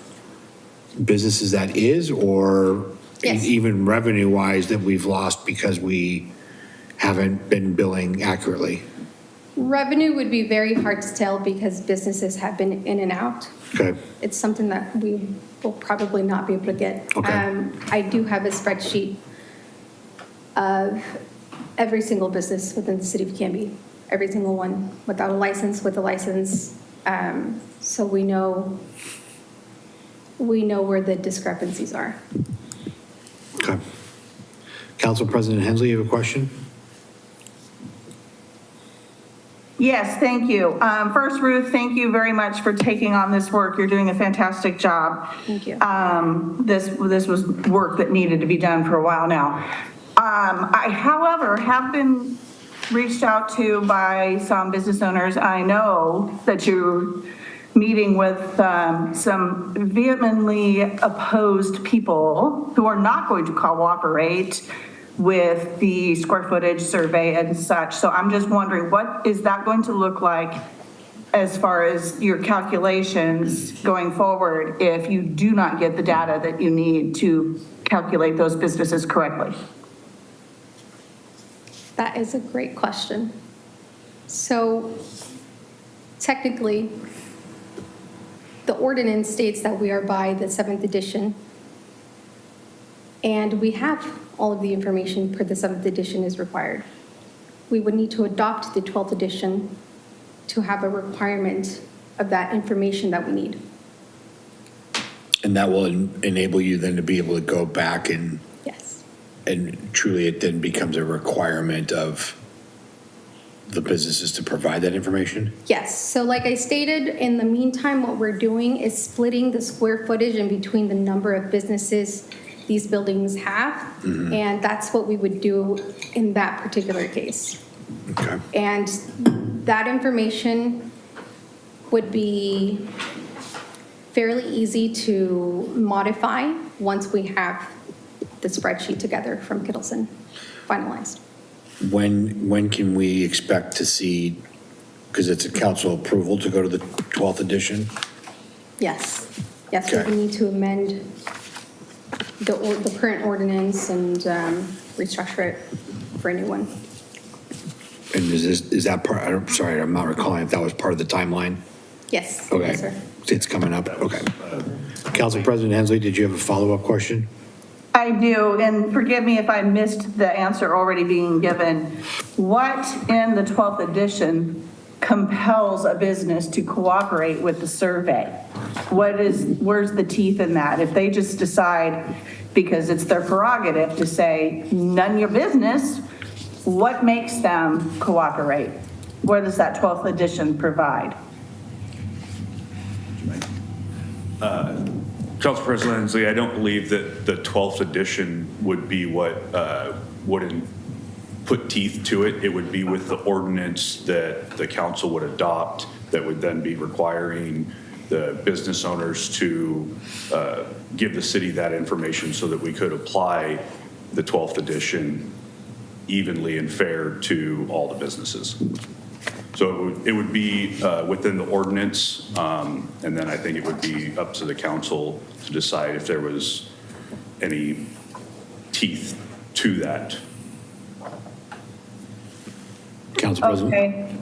businesses that is, or Yes. even revenue-wise that we've lost because we haven't been billing accurately? Revenue would be very hard to tell because businesses have been in and out. Okay. It's something that we will probably not be able to get. Okay. I do have a spreadsheet of every single business within the city of Canby, every single one, without a license, with a license. So we know where the discrepancies are. Okay. Council President Hensley, you have a question? Yes, thank you. First, Ruth, thank you very much for taking on this work. You're doing a fantastic job. Thank you. This was work that needed to be done for a while now. I, however, have been reached out to by some business owners. I know that you're meeting with some vehemently opposed people who are not going to cooperate with the square footage survey and such. So I'm just wondering, what is that going to look like as far as your calculations going forward if you do not get the data that you need to calculate those businesses correctly? That is a great question. So technically, the ordinance states that we are by the 7th edition, and we have all of the information per the 7th edition is required. We would need to adopt the 12th edition to have a requirement of that information that we need. And that will enable you then to be able to go back and. Yes. And truly it then becomes a requirement of the businesses to provide that information? Yes, so like I stated, in the meantime, what we're doing is splitting the square footage in between the number of businesses these buildings have, and that's what we would do in that particular case. Okay. And that information would be fairly easy to modify once we have the spreadsheet together from Kittleson finalized. When can we expect to see, because it's a council approval to go to the 12th edition? Yes, yes, Okay. we need to amend the current ordinance and restructure it for a new one. And is that part, I'm sorry, I'm not recalling if that was part of the timeline? Yes. Okay. Yes, sir. It's coming up, okay. Council President Hensley, did you have a follow-up question? I do, and forgive me if I missed the answer already being given. What in the 12th edition compels a business to cooperate with the survey? Where's the teeth in that? If they just decide, because it's their prerogative to say, none of your business, what makes them cooperate? What does that 12th edition provide? Council President Hensley, I don't believe that the 12th edition would be what would put teeth to it. It would be with the ordinance that the council would adopt that would then be requiring the business owners to give the city that information so that we could apply the 12th edition evenly and fair to all the businesses. So it would be within the ordinance, and then I think it would be up to the council to decide if there was any teeth to that. Council President. Okay.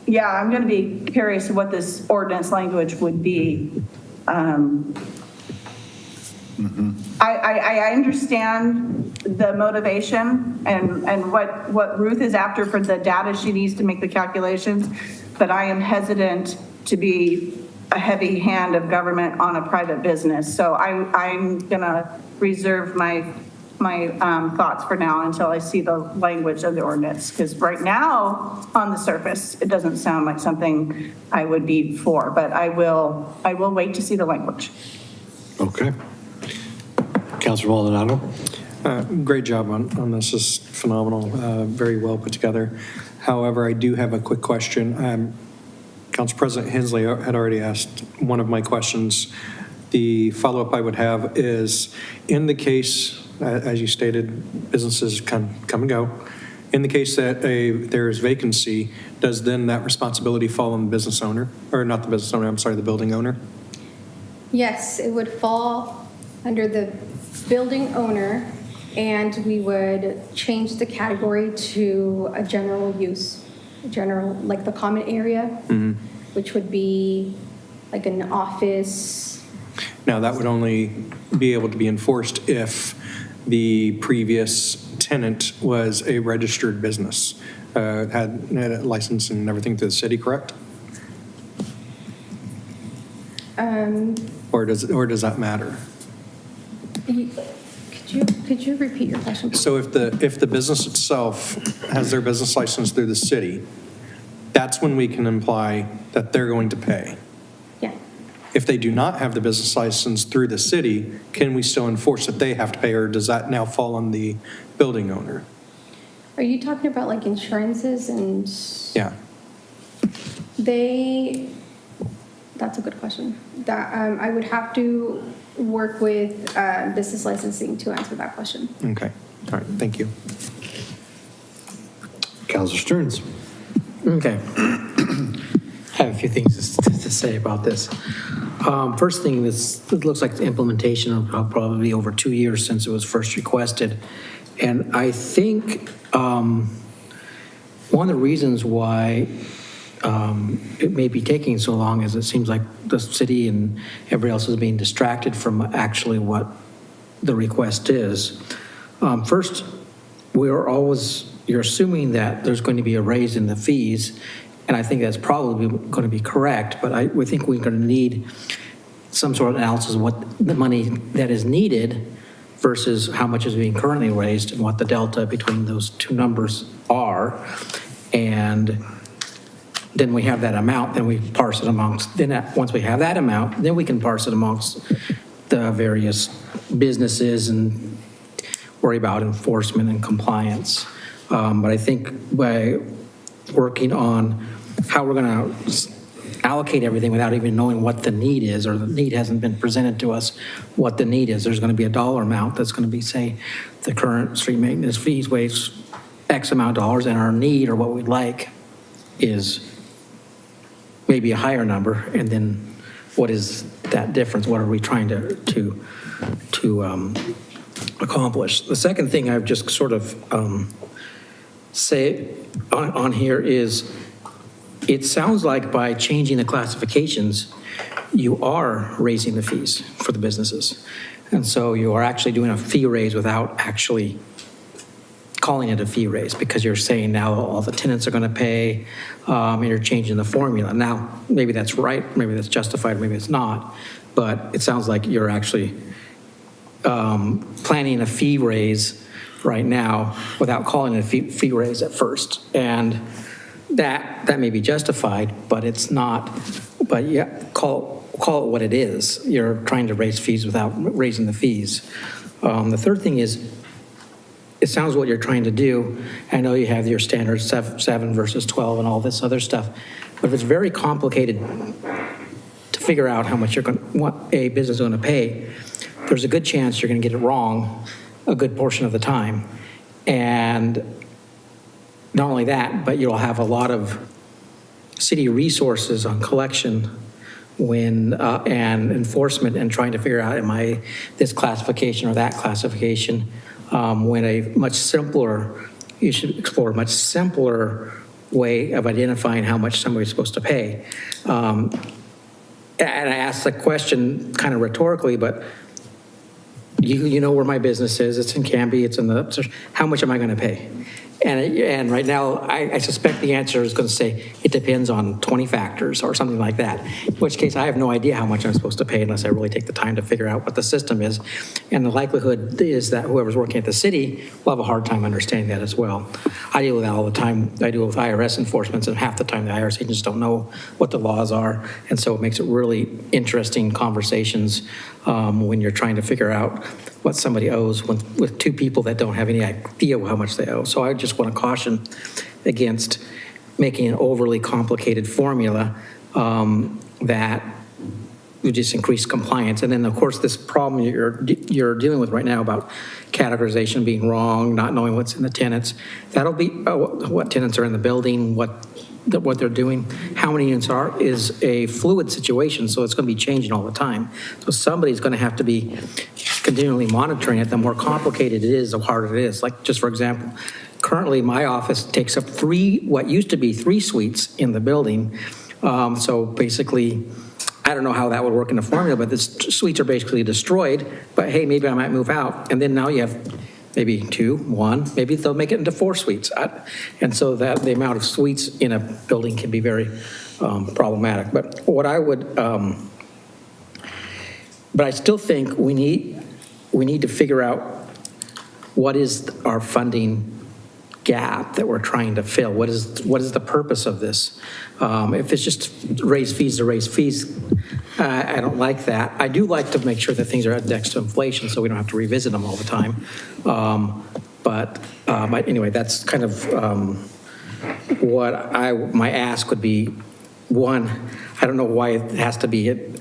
Yeah, I'm going to be curious what this ordinance language would be. I understand the motivation and what Ruth is after for the data she needs to make the calculations, but I am hesitant to be a heavy hand of government on a private business. So I'm going to reserve my thoughts for now until I see the language of the ordinance, because right now on the surface it doesn't sound like something I would be for, but I will wait to see the language. Okay. Councilor Maldonado. Great job on this. This is phenomenal. Very well put together. However, I do have a quick question. Council President Hensley had already asked one of my questions. The follow-up I would have is, in the case, as you stated, businesses come and go. In the case that there is vacancy, does then that responsibility fall on the business owner, or not the business owner, I'm sorry, the building owner? Yes, it would fall under the building owner, and we would change the category to a general use, like the common area, which would be like an office. Now, that would only be able to be enforced if the previous tenant was a registered business, had a license and everything to the city, correct? Or does that matter? Could you repeat your question? So if the business itself has their business license through the city, that's when we can imply that they're going to pay. Yeah. If they do not have the business license through the city, can we still enforce that they have to pay, or does that now fall on the building owner? Are you talking about like insurances and? Yeah. That's a good question. That I would have to work with business licensing to answer that question. Okay. All right. Thank you. Counselor Stearns. Okay. I have a few things to say about this. First thing, it looks like the implementation will probably be over 2 years since it was first requested. And I think one of the reasons why it may be taking so long is it seems like the city and everybody else is being distracted from actually what the request is. First, you're assuming that there's going to be a raise in the fees, and I think that's probably going to be correct, but we think we're going to need some sort of analysis of what the money that is needed versus how much is being currently raised and what the delta between those two numbers are. And then we have that amount, then we parse it amongst, once we have that amount, then we can parse it amongst the various businesses and worry about enforcement and compliance. But I think by working on how we're going to allocate everything without even knowing what the need is, or the need hasn't been presented to us what the need is, there's going to be a dollar amount that's going to be, say, the current street maintenance fees weighs X amount of dollars, and our need or what we'd like is maybe a higher number, and then what is that difference? What are we trying to accomplish? The second thing I've just sort of say on here is, it sounds like by changing the classifications, you are raising the fees for the businesses. And so you are actually doing a fee raise without actually calling it a fee raise, because you're saying now all the tenants are going to pay, and you're changing the formula. Now, maybe that's right, maybe that's justified, maybe it's not, but it sounds like you're actually planning a fee raise right now without calling it a fee raise at first. And that may be justified, but it's not, but yeah, call it what it is. You're trying to raise fees without raising the fees. The third thing is, it sounds what you're trying to do. I know you have your standard 7 versus 12 and all this other stuff, but if it's very complicated to figure out how much what a business is going to pay, there's a good chance you're going to get it wrong a good portion of the time. And not only that, but you'll have a lot of city resources on collection and enforcement and trying to figure out, am I this classification or that classification? When you should explore a much simpler way of identifying how much somebody's supposed to pay. And I asked the question kind of rhetorically, but you know where my business is. It's in Canby. It's in how much am I going to pay? And right now, I suspect the answer is going to say it depends on 20 factors or something like that, in which case I have no idea how much I'm supposed to pay unless I really take the time to figure out what the system is. And the likelihood is that whoever's working at the city will have a hard time understanding that as well. I deal with that all the time. I deal with IRS enforcements, and half the time the IRS agents don't know what the laws are. And so it makes it really interesting conversations when you're trying to figure out what somebody owes with two people that don't have any idea how much they owe. So I just want to caution against making an overly complicated formula that would just increase compliance. And then, of course, this problem you're dealing with right now about categorization being wrong, not knowing what's in the tenants, that'll be what tenants are in the building, what they're doing, how many units is a fluid situation, so it's going to be changing all the time. So somebody's going to have to be continually monitoring it. The more complicated it is, the harder it is. Like, just for example, currently my office takes up what used to be 3 suites in the building. So basically, I I don't know how that would work in the formula, but the suites are basically destroyed, but hey, maybe I might move out. And then now you have maybe 2, 1, maybe they'll make it into 4 suites. And so that the amount of suites in a building can be very problematic. But what I would, but I still think we need to figure out what is our funding gap that we're trying to fill. What is the purpose of this? If it's just raise fees to raise fees, I don't like that. I do like to make sure that things are indexed to inflation so we don't have to revisit them all the time. But anyway, that's kind of what my ask would be. One, I don't know why it has to be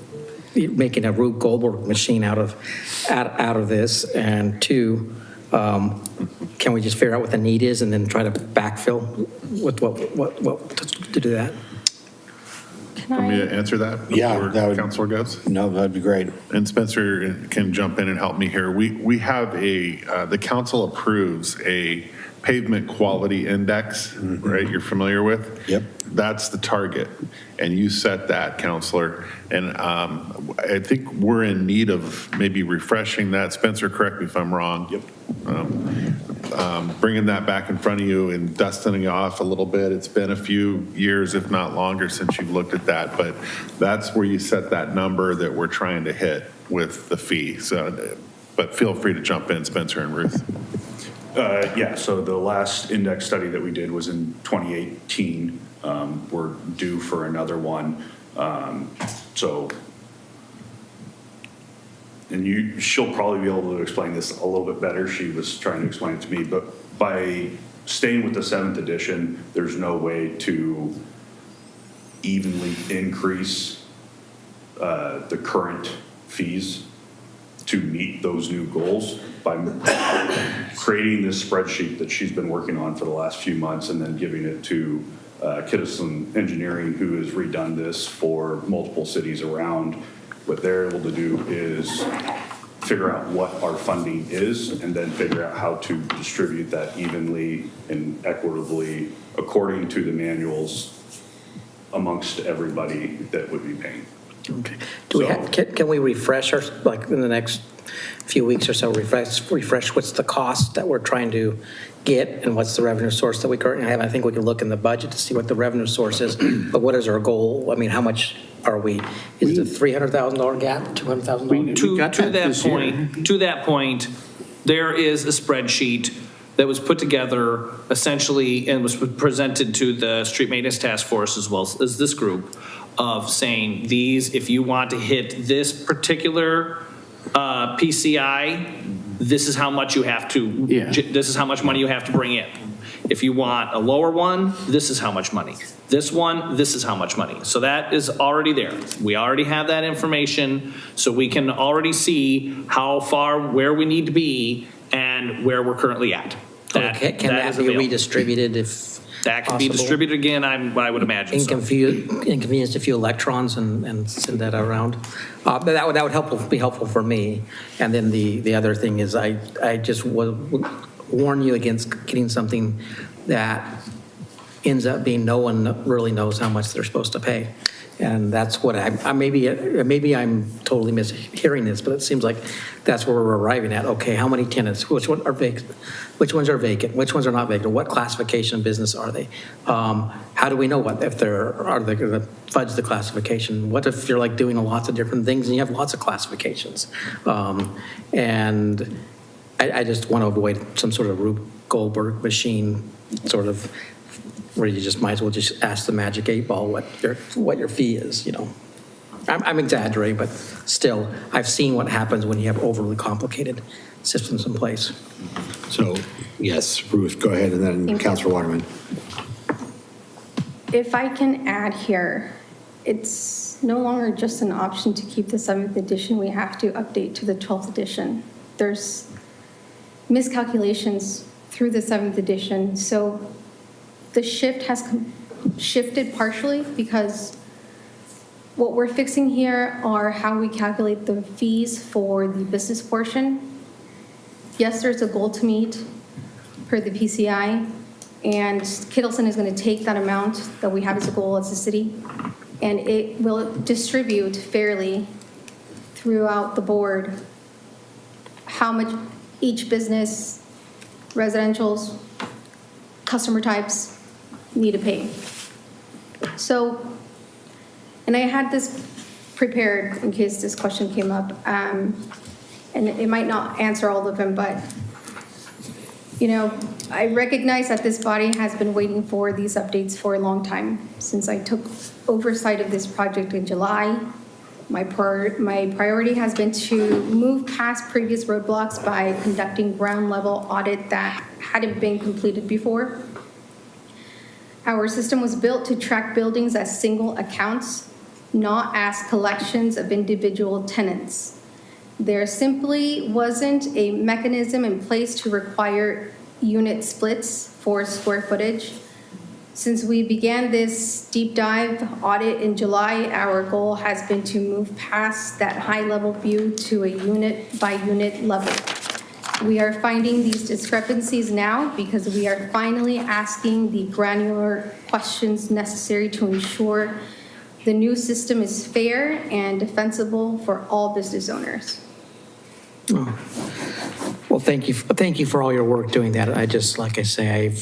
making a Rube Goldberg machine out of this, and 2, can we just figure out what the need is and then try to backfill with what to do that? Want me to answer that? Yeah, before Counselor goes? No, that'd be great. And Spencer can jump in and help me here. We have the council approves a pavement quality index, right? You're familiar with? Yep. That's the target. And you set that, Counselor. And I think we're in need of maybe refreshing that. Spencer, correct me if I'm wrong. Yep. Bringing that back in front of you and dusting it off a little bit. It's been a few years, if not longer, since you've looked at that. But that's where you set that number that we're trying to hit with the fee. So, but feel free to jump in, Spencer and Ruth. Yeah, so the last index study that we did was in 2018. We're due for another one. And she'll probably be able to explain this a little bit better. She was trying to explain it to me, but by staying with the 7th edition, there's no way to evenly increase the current fees to meet those new goals by creating this spreadsheet that she's been working on for the last few months and then giving it to Kittison Engineering, who has redone this for multiple cities around. What they're able to do is figure out what our funding is and then figure out how to distribute that evenly and equitably according to the manuals amongst everybody that would be paying. Okay. Can we refresh our, like in the next few weeks or so, refresh what's the cost that we're trying to get and what's the revenue source that we currently have? I think we can look in the budget to see what the revenue source is, but what is our goal? I mean, how much are we? Is it a $300,000 gap, $200,000? To that point, there is a spreadsheet that was put together essentially and was presented to the Street Maintenance Task Force as well as this group of saying these, if you want to hit this particular PCI, this is how much you have to, this is how much money you have to bring in. If you want a lower one, this is how much money. This one, this is how much money. So that is already there. We already have that information, so we can already see how far, where we need to be and where we're currently at. Can that be redistributed if that can be distributed again, I would imagine inconvenienced a few electrons and send that around. But that would be helpful for me. And then the other thing is I just would warn you against getting something that ends up being no one really knows how much they're supposed to pay. And that's what maybe I'm totally mishearing this, but it seems like that's where we're arriving at. Okay, how many tenants? Which ones are vacant? Which ones are vacant? Which ones are not vacant? What classification of business are they? How do we know are they going to fudge the classification? What if you're like doing lots of different things and you have lots of classifications? And I just want to avoid some sort of Rube Goldberg machine sort of where you just might as well just ask the magic 8-ball what your fee is, you know. I'm exaggerating, but still, I've seen what happens when you have overly complicated systems in place. So, yes, Ruth, go ahead, and then Councilor Waterman. If I can add here, it's no longer just an option to keep the 7th edition. We have to update to the 12th edition. There's miscalculations through the 7th edition, so the shift has shifted partially because what we're fixing here are how we calculate the fees for the business portion. Yes, there's a goal to meet per the PCI, and Kittleson is going to take that amount that we have as a goal as a city and it will distribute fairly throughout the board how much each business, residential's, customer types need to pay. So, and I had this prepared in case this question came up, and it might not answer all of them, but you know, I recognize that this body has been waiting for these updates for a long time. Since I took oversight of this project in July, my priority has been to move past previous roadblocks by conducting ground level audit that hadn't been completed before. Our system was built to track buildings as single accounts, not as collections of individual tenants. There simply wasn't a mechanism in place to require unit splits for square footage. Since we began this deep dive audit in July, our goal has been to move past that high level view to a unit by unit level. We are finding these discrepancies now because we are finally asking the granular questions necessary to ensure the new system is fair and defensible for all business owners. Well, thank you for all your work doing that. I just, like I say,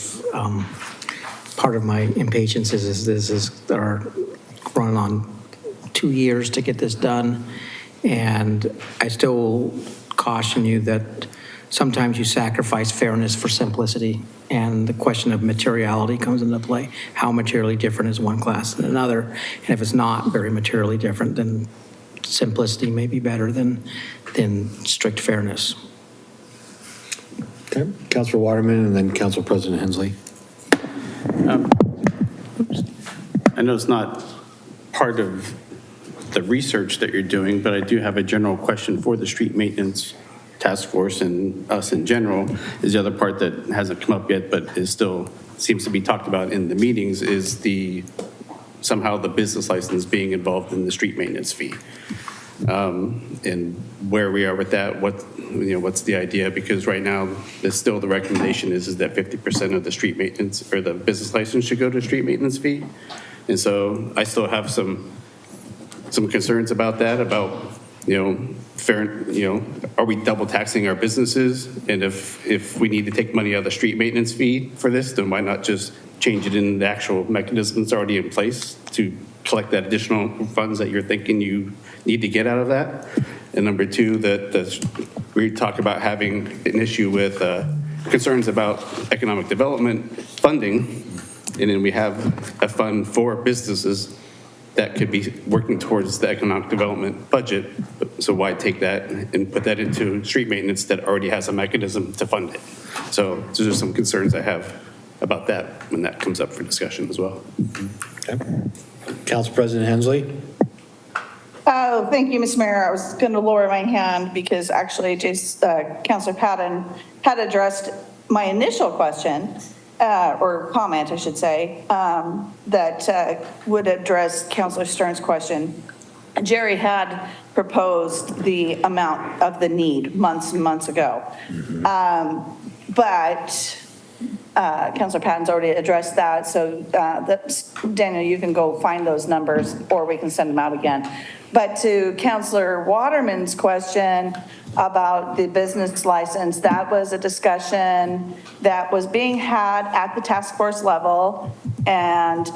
part of my impatience is this is our running on 2 years to get this done, and I still caution you that sometimes you sacrifice fairness for simplicity, and the question of materiality comes into play. How materially different is one class than another? And if it's not very materially different, then simplicity may be better than strict fairness. Okay, Councilor Waterman and then Council President Hensley. I know it's not part of the research that you're doing, but I do have a general question for the street maintenance task force and us in general. Is the other part that hasn't come up yet, but is still seems to be talked about in the meetings, is somehow the business license being involved in the street maintenance fee. And where we are with that, what's the idea? Because right now, there's still the recommendation is that 50% of the street maintenance or the business license should go to street maintenance fee. And so I still have some concerns about that, about, fair, are we double taxing our businesses? And if we need to take money out of the street maintenance fee for this, then why not just change it in the actual mechanisms already in place to collect that additional funds that you're thinking you need to get out of that? And number two, we talk about having an issue with concerns about economic development funding, and then we have a fund for businesses that could be working towards the economic development budget. So why take that and put that into street maintenance that already has a mechanism to fund it? So those are some concerns I have about that when that comes up for discussion as well. Okay. Council President Hensley. Oh, thank you, Mr. Mayor. I was going to lower my hand because actually Councilor Patton had addressed my initial question, or comment, I should say, that would address Councilor Stern's question. Jerry had proposed the amount of the need months and months ago. But Councilor Patton's already addressed that, so Daniel, you can go find those numbers or we can send them out again. But to Councilor Waterman's question about the business license, that was a discussion that was being had at the task force level, and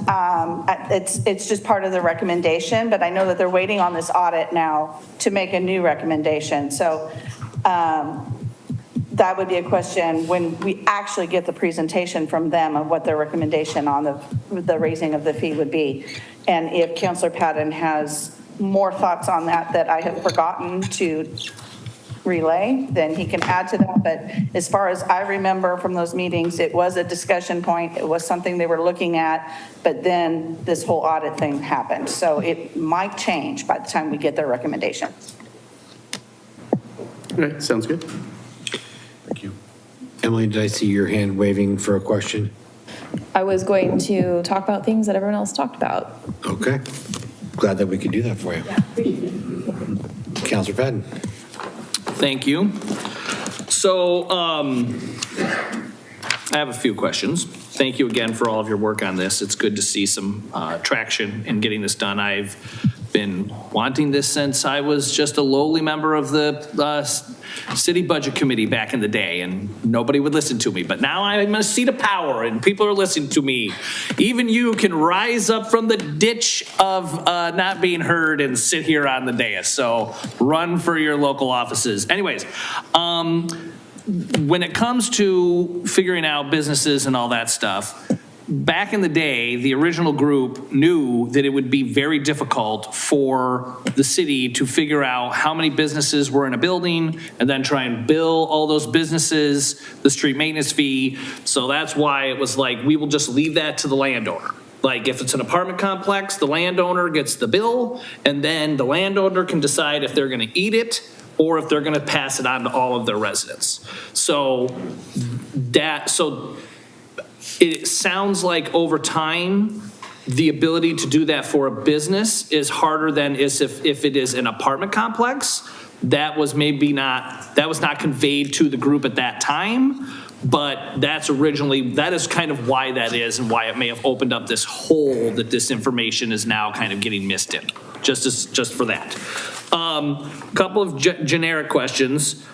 it's just part of the recommendation, but I know that they're waiting on this audit now to make a new recommendation. So that would be a question when we actually get the presentation from them of what their recommendation on the raising of the fee would be. And if Councilor Patton has more thoughts on that I have forgotten to relay, then he can add to that. But as far as I remember from those meetings, it was a discussion point. It was something they were looking at, but then this whole audit thing happened. So it might change by the time we get their recommendation. Okay, sounds good. Thank you. Emily, did I see your hand waving for a question? I was going to talk about things that everyone else talked about. Okay. Glad that we could do that for you. Yeah. Councilor Patton. Thank you. So I have a few questions. Thank you again for all of your work on this. It's good to see some traction in getting this done. I've been wanting this since I was just a lowly member of the city budget committee back in the day, and nobody would listen to me. But now I'm in a seat of power, and people are listening to me. Even you can rise up from the ditch of not being heard and sit here on the dais. So run for your local offices. Anyways, when it comes to figuring out businesses and all that stuff, back in the day, the original group knew that it would be very difficult for the city to figure out how many businesses were in a building and then try and bill all those businesses the street maintenance fee. So that's why it was like, we will just leave that to the landowner. Like if it's an apartment complex, the landowner gets the bill, and then the landowner can decide if they're gonna eat it or if they're gonna pass it on to all of their residents. So it sounds like over time, the ability to do that for a business is harder than if it is an apartment complex. That was not conveyed to the group at that time, but that is kind of why that is and why it may have opened up this hole that this information is now kind of getting missed in, just for that. Couple of generic questions.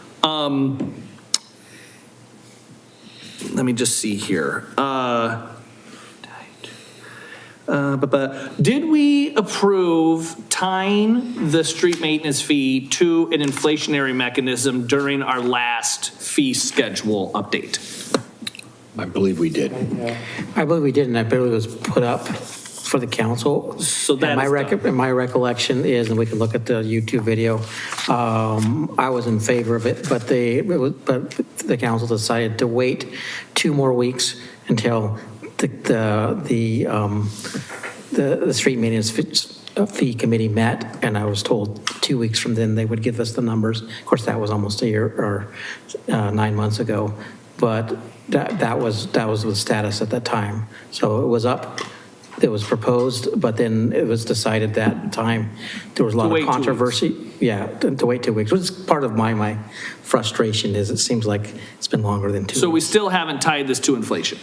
Let me just see here. Did we approve tying the street maintenance fee to an inflationary mechanism during our last fee schedule update? I believe we did. I believe we did, and I believe it was put up for the council. So that my recollection is, and we can look at the YouTube video, I was in favor of it, but the council decided to wait 2 more weeks until the street maintenance fee committee met, and I was told 2 weeks from then they would give us the numbers. Of course, that was almost a year or 9 months ago, but that was the status at that time. So it was up. It was proposed, but then it was decided that time there was a lot of controversy. Yeah, to wait 2 weeks, which is part of my frustration is it seems like it's been longer than 2 weeks. So we still haven't tied this to inflation.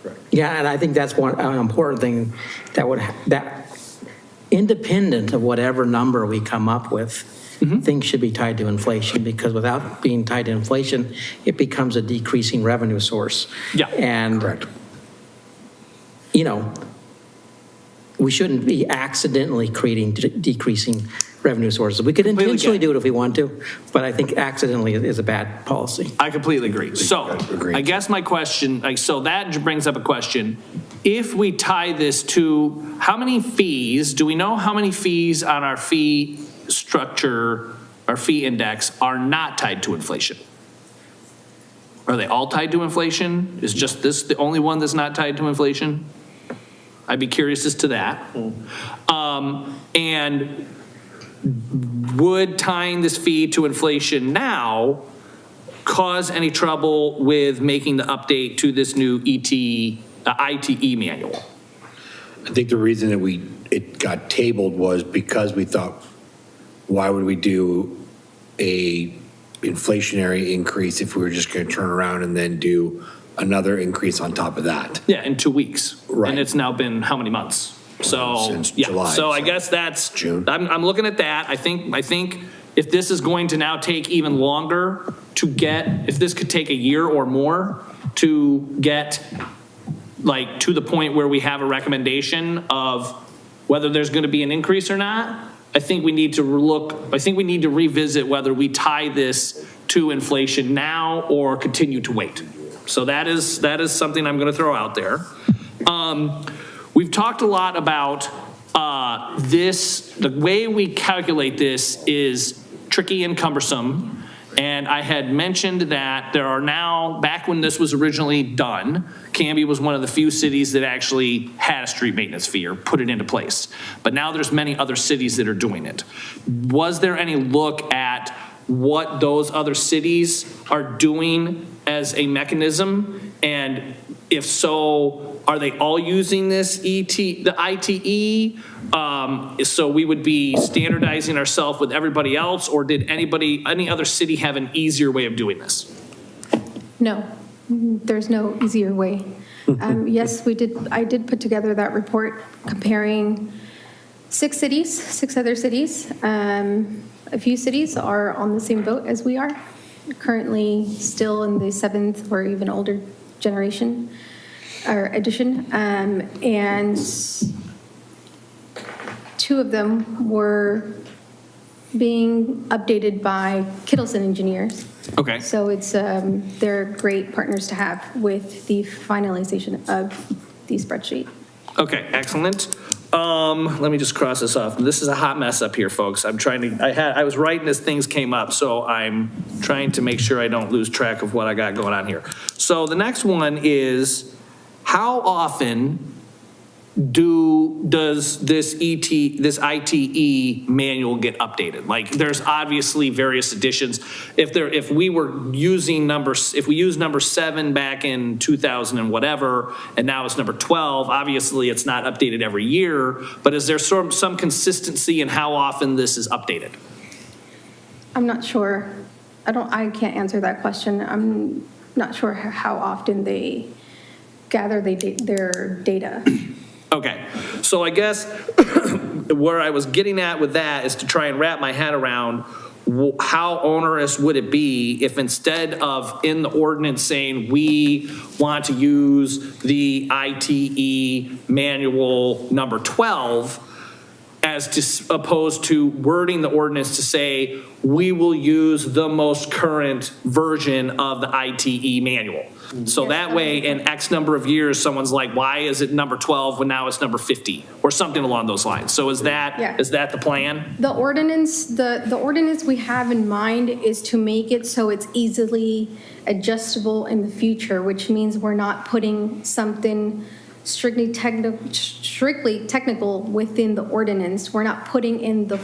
Right. Yeah, and I think that's an important thing that independent of whatever number we come up with, things should be tied to inflation, because without being tied to inflation, it becomes a decreasing revenue source. Yeah, and correct. You know, we shouldn't be accidentally creating decreasing revenue sources. We could intentionally do it if we want to, but I think accidentally is a bad policy. I completely agree. So I guess my question, so that brings up a question. If we tie this to how many fees, do we know how many fees on our fee structure, our fee index are not tied to inflation? Are they all tied to inflation? Is just this the only one that's not tied to inflation? I'd be curious as to that. And would tying this fee to inflation now cause any trouble with making the update to this new ITE manual? I think the reason that it got tabled was because we thought, why would we do a inflationary increase if we were just going to turn around and then do another increase on top of that? Yeah, in 2 weeks. Right. And it's now been how many months? So since yeah, July, so I guess that's June. I'm looking at that. I think if this is going to now take even longer to get, if this could take a year or more to get like to the point where we have a recommendation of whether there's going to be an increase or not, I think we need to revisit whether we tie this to inflation now or continue to wait. So that is something I'm going to throw out there. We've talked a lot about the way we calculate this is tricky and cumbersome. And I had mentioned that there are now, back when this was originally done, Canby was one of the few cities that actually had a street maintenance fee or put it into place. But now there's many other cities that are doing it. Was there any look at what those other cities are doing as a mechanism? And if so, are they all using this the ITE? So we would be standardizing ourselves with everybody else, or did any other city have an easier way of doing this? No. There's no easier way. Yes, I did put together that report comparing 6 other cities. A few cities are on the same boat as we are, currently still in the 7th or even older generation or edition. And 2 of them were being updated by Kittleson engineers. Okay. So it's, they're great partners to have with the finalization of the spreadsheet. Okay, excellent. Let me just cross this off. This is a hot mess up here, folks. I'm trying to, I was writing as things came up, so I'm trying to make sure I don't lose track of what I got going on here. So the next one is, how often does this ITE manual get updated? Like, there's obviously various editions. If we use number 7 back in 2000 and whatever, and now it's number 12, obviously it's not updated every year, but is there some consistency in how often this is updated? I'm not sure. I can't answer that question. I'm not sure how often they gather their data. Okay, so I guess where I was getting at with that is to try and wrap my head around how onerous would it be if instead of in the ordinance saying we want to use the ITE manual number 12 as opposed to wording the ordinance to say we will use the most current version of the ITE manual. So that way in X number of years, someone's like, why is it number 12 when now it's number 50 or something along those lines? So is that the plan? The ordinance, the ordinance we have in mind is to make it so it's easily adjustable in the future, which means we're not putting something strictly technical within the ordinance. We're not putting in the,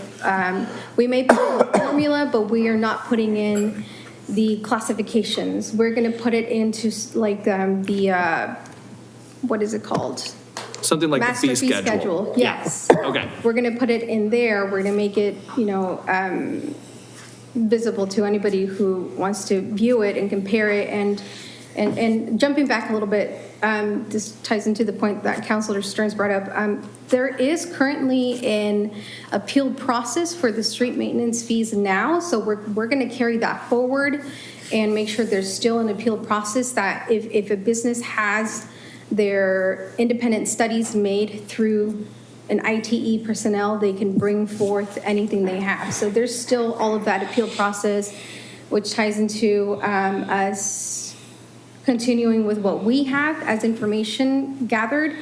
we may put in the formula, but we are not putting in the classifications. We're going to put it into like what is it called? Something like Master the fee schedule. Yes. Yeah. Okay. We're going to put it in there. We're going to make it, visible to anybody who wants to view it and compare it. And jumping back a little bit, this ties into the point that Councilor Stearns brought up. There is currently an appeal process for the street maintenance fees now, so we're going to carry that forward and make sure there's still an appeal process that if a business has their independent studies made through an ITE personnel, they can bring forth anything they have. So there's still all of that appeal process, which ties into us continuing with what we have as information gathered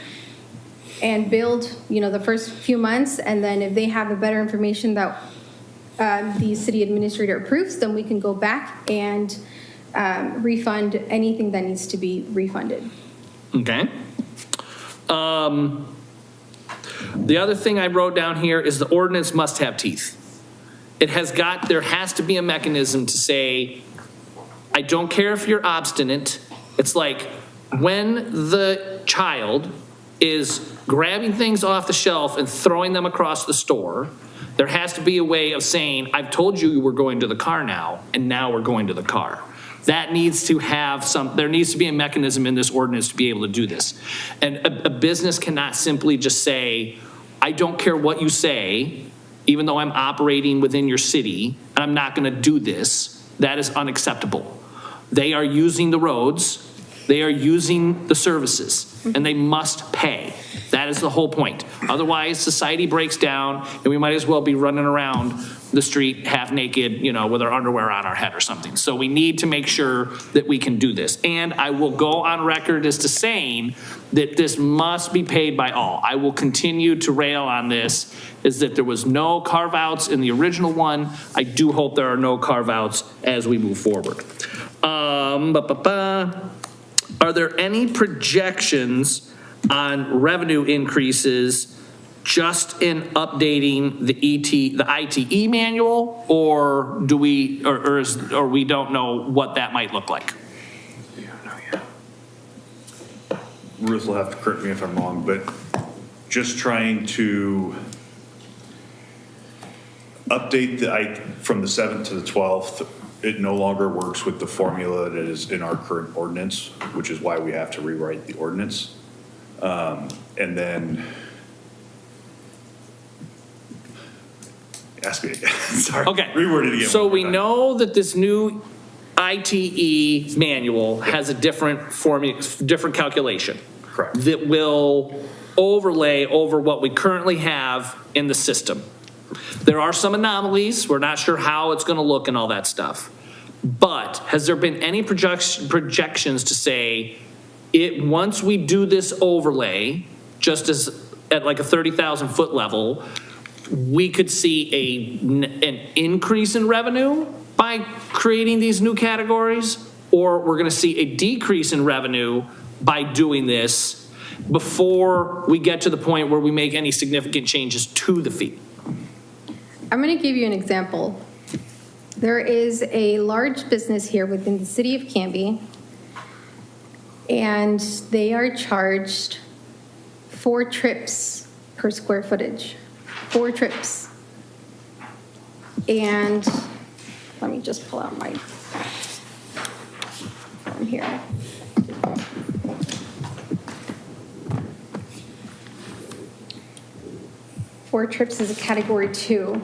and build, the first few months. And then if they have a better information that the city administrator approves, then we can go back and refund anything that needs to be refunded. Okay. The other thing I wrote down here is the ordinance must have teeth. There has to be a mechanism to say, I don't care if you're obstinate. It's like when the child is grabbing things off the shelf and throwing them across the store, there has to be a way of saying, I've told you we're going to the car now, and now we're going to the car. That needs to have there needs to be a mechanism in this ordinance to be able to do this. And a business cannot simply just say, I don't care what you say, even though I'm operating within your city, and I'm not gonna do this. That is unacceptable. They are using the roads, they are using the services, and they must pay. That is the whole point. Otherwise, society breaks down, and we might as well be running around the street half naked, with our underwear on our head or something. So we need to make sure that we can do this. And I will go on record as to saying that this must be paid by all. I will continue to rail on this, is that there was no carve-outs in the original one. I do hope there are no carve-outs as we move forward. Are there any projections on revenue increases just in updating the ITE manual, or do we, or we don't know what that might look like? Ruth will have to correct me if I'm wrong, but just trying to update from the 7th to the 12th it no longer works with the formula that is in our current ordinance, which is why we have to rewrite the ordinance. And then, ask me again, sorry. Okay. Reword it again. So we know that this new ITE manual has a different formula, different calculation. Correct. That will overlay over what we currently have in the system. There are some anomalies. We're not sure how it's going to look and all that stuff. But has there been any projections to say once we do this overlay, just as at like a 30,000 foot level, we could see an increase in revenue by creating these new categories, or we're going to see a decrease in revenue by doing this before we get to the point where we make any significant changes to the fee? I'm going to give you an example. There is a large business here within the city of Canby, and they are charged 4 trips per square footage. 4 trips. And let me just pull out my phone here. Four trips is a category 2.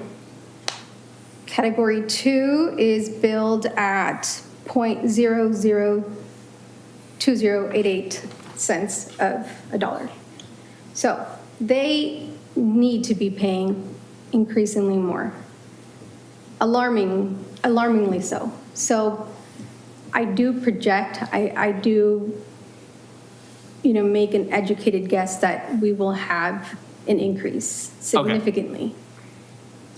Category 2 is billed at 0.002088 cents of a dollar. So they need to be paying increasingly more, alarmingly so. So I do project, I do, make an educated guess that we will have an increase significantly.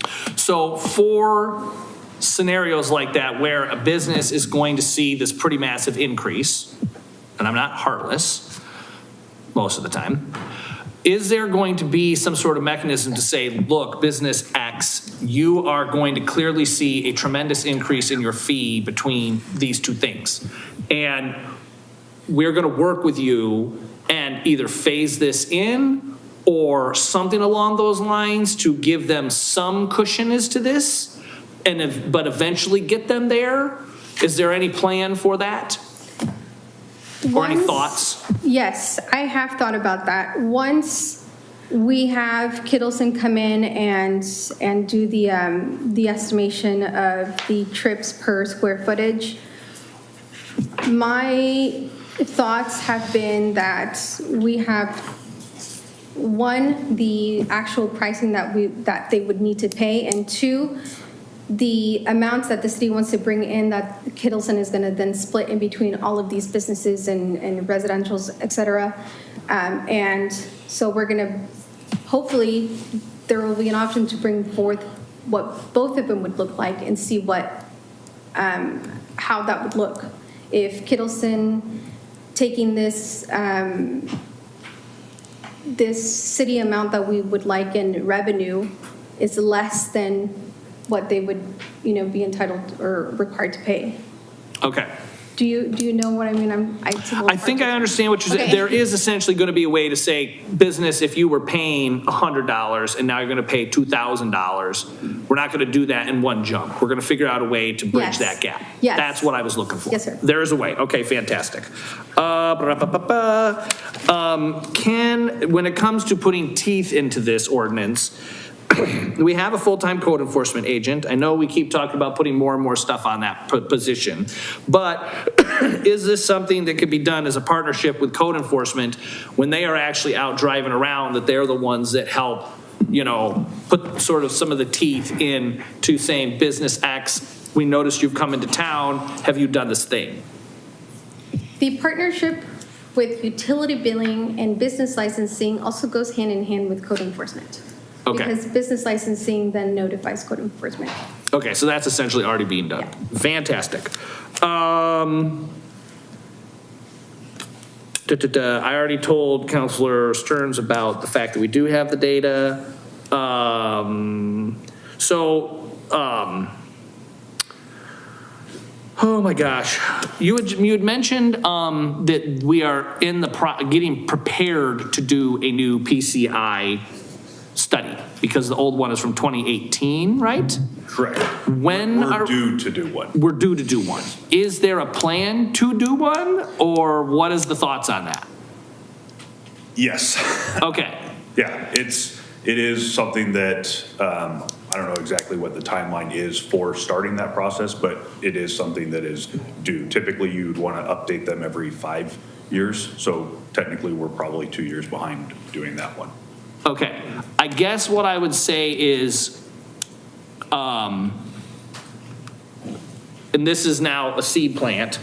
Okay. So for scenarios like that where a business is going to see this pretty massive increase, and I'm not heartless most of the time, is there going to be some sort of mechanism to say, look, business X, you are going to clearly see a tremendous increase in your fee between these two things, and we're going to work with you and either phase this in or something along those lines to give them some cushion as to this, but eventually get them there? Is there any plan for that? Or any thoughts? Yes, I have thought about that. Once we have Kittleson come in and do the estimation of the trips per square footage, my thoughts have been that we have, one, the actual pricing that they would need to pay, and 2, the amounts that the city wants to bring in that Kittleson is going to then split in between all of these businesses and residentials, et cetera. And so we're going to, hopefully, there will be an option to bring forth what both of them would look like and see what, how that would look. If Kittleson taking this, this city amount that we would like in revenue is less than what they would, be entitled or required to pay. Okay. Do you know what I mean? I think I understand what you're saying. Okay. There is essentially going to be a way to say, business, if you were paying $100 and now you're going to pay $2,000, we're not going to do that in one jump. We're going to figure out a way to bridge that gap. Yes. That's what I was looking for. Yes, sir. There is a way. Okay, fantastic. When it comes to putting teeth into this ordinance, we have a full-time code enforcement agent. I know we keep talking about putting more and more stuff on that position, but is this something that could be done as a partnership with code enforcement when they are actually out driving around, that they're the ones that help, put sort of some of the teeth in to saying, business X, we noticed you've come into town, have you done this thing? The partnership with utility billing and business licensing also goes hand in hand with code enforcement. Okay. Because business licensing then notifies code enforcement. Okay, so that's essentially already being done. Yeah. Fantastic. I already told Councilor Stearns about the fact that we do have the data. Oh my gosh, you had mentioned that we are in the getting prepared to do a new PCI study. because the old one is from 2018, right? Correct. When We're due to do one. We're due to do one. Is there a plan to do one, or what is the thoughts on that? Yes. Okay. Yeah, it is something that, I don't know exactly what the timeline is for starting that process, but it is something that is due. Typically, you'd want to update them every 5 years, so technically, we're probably 2 years behind doing that one. Okay, I guess what I would say is, and this is now a seed plant,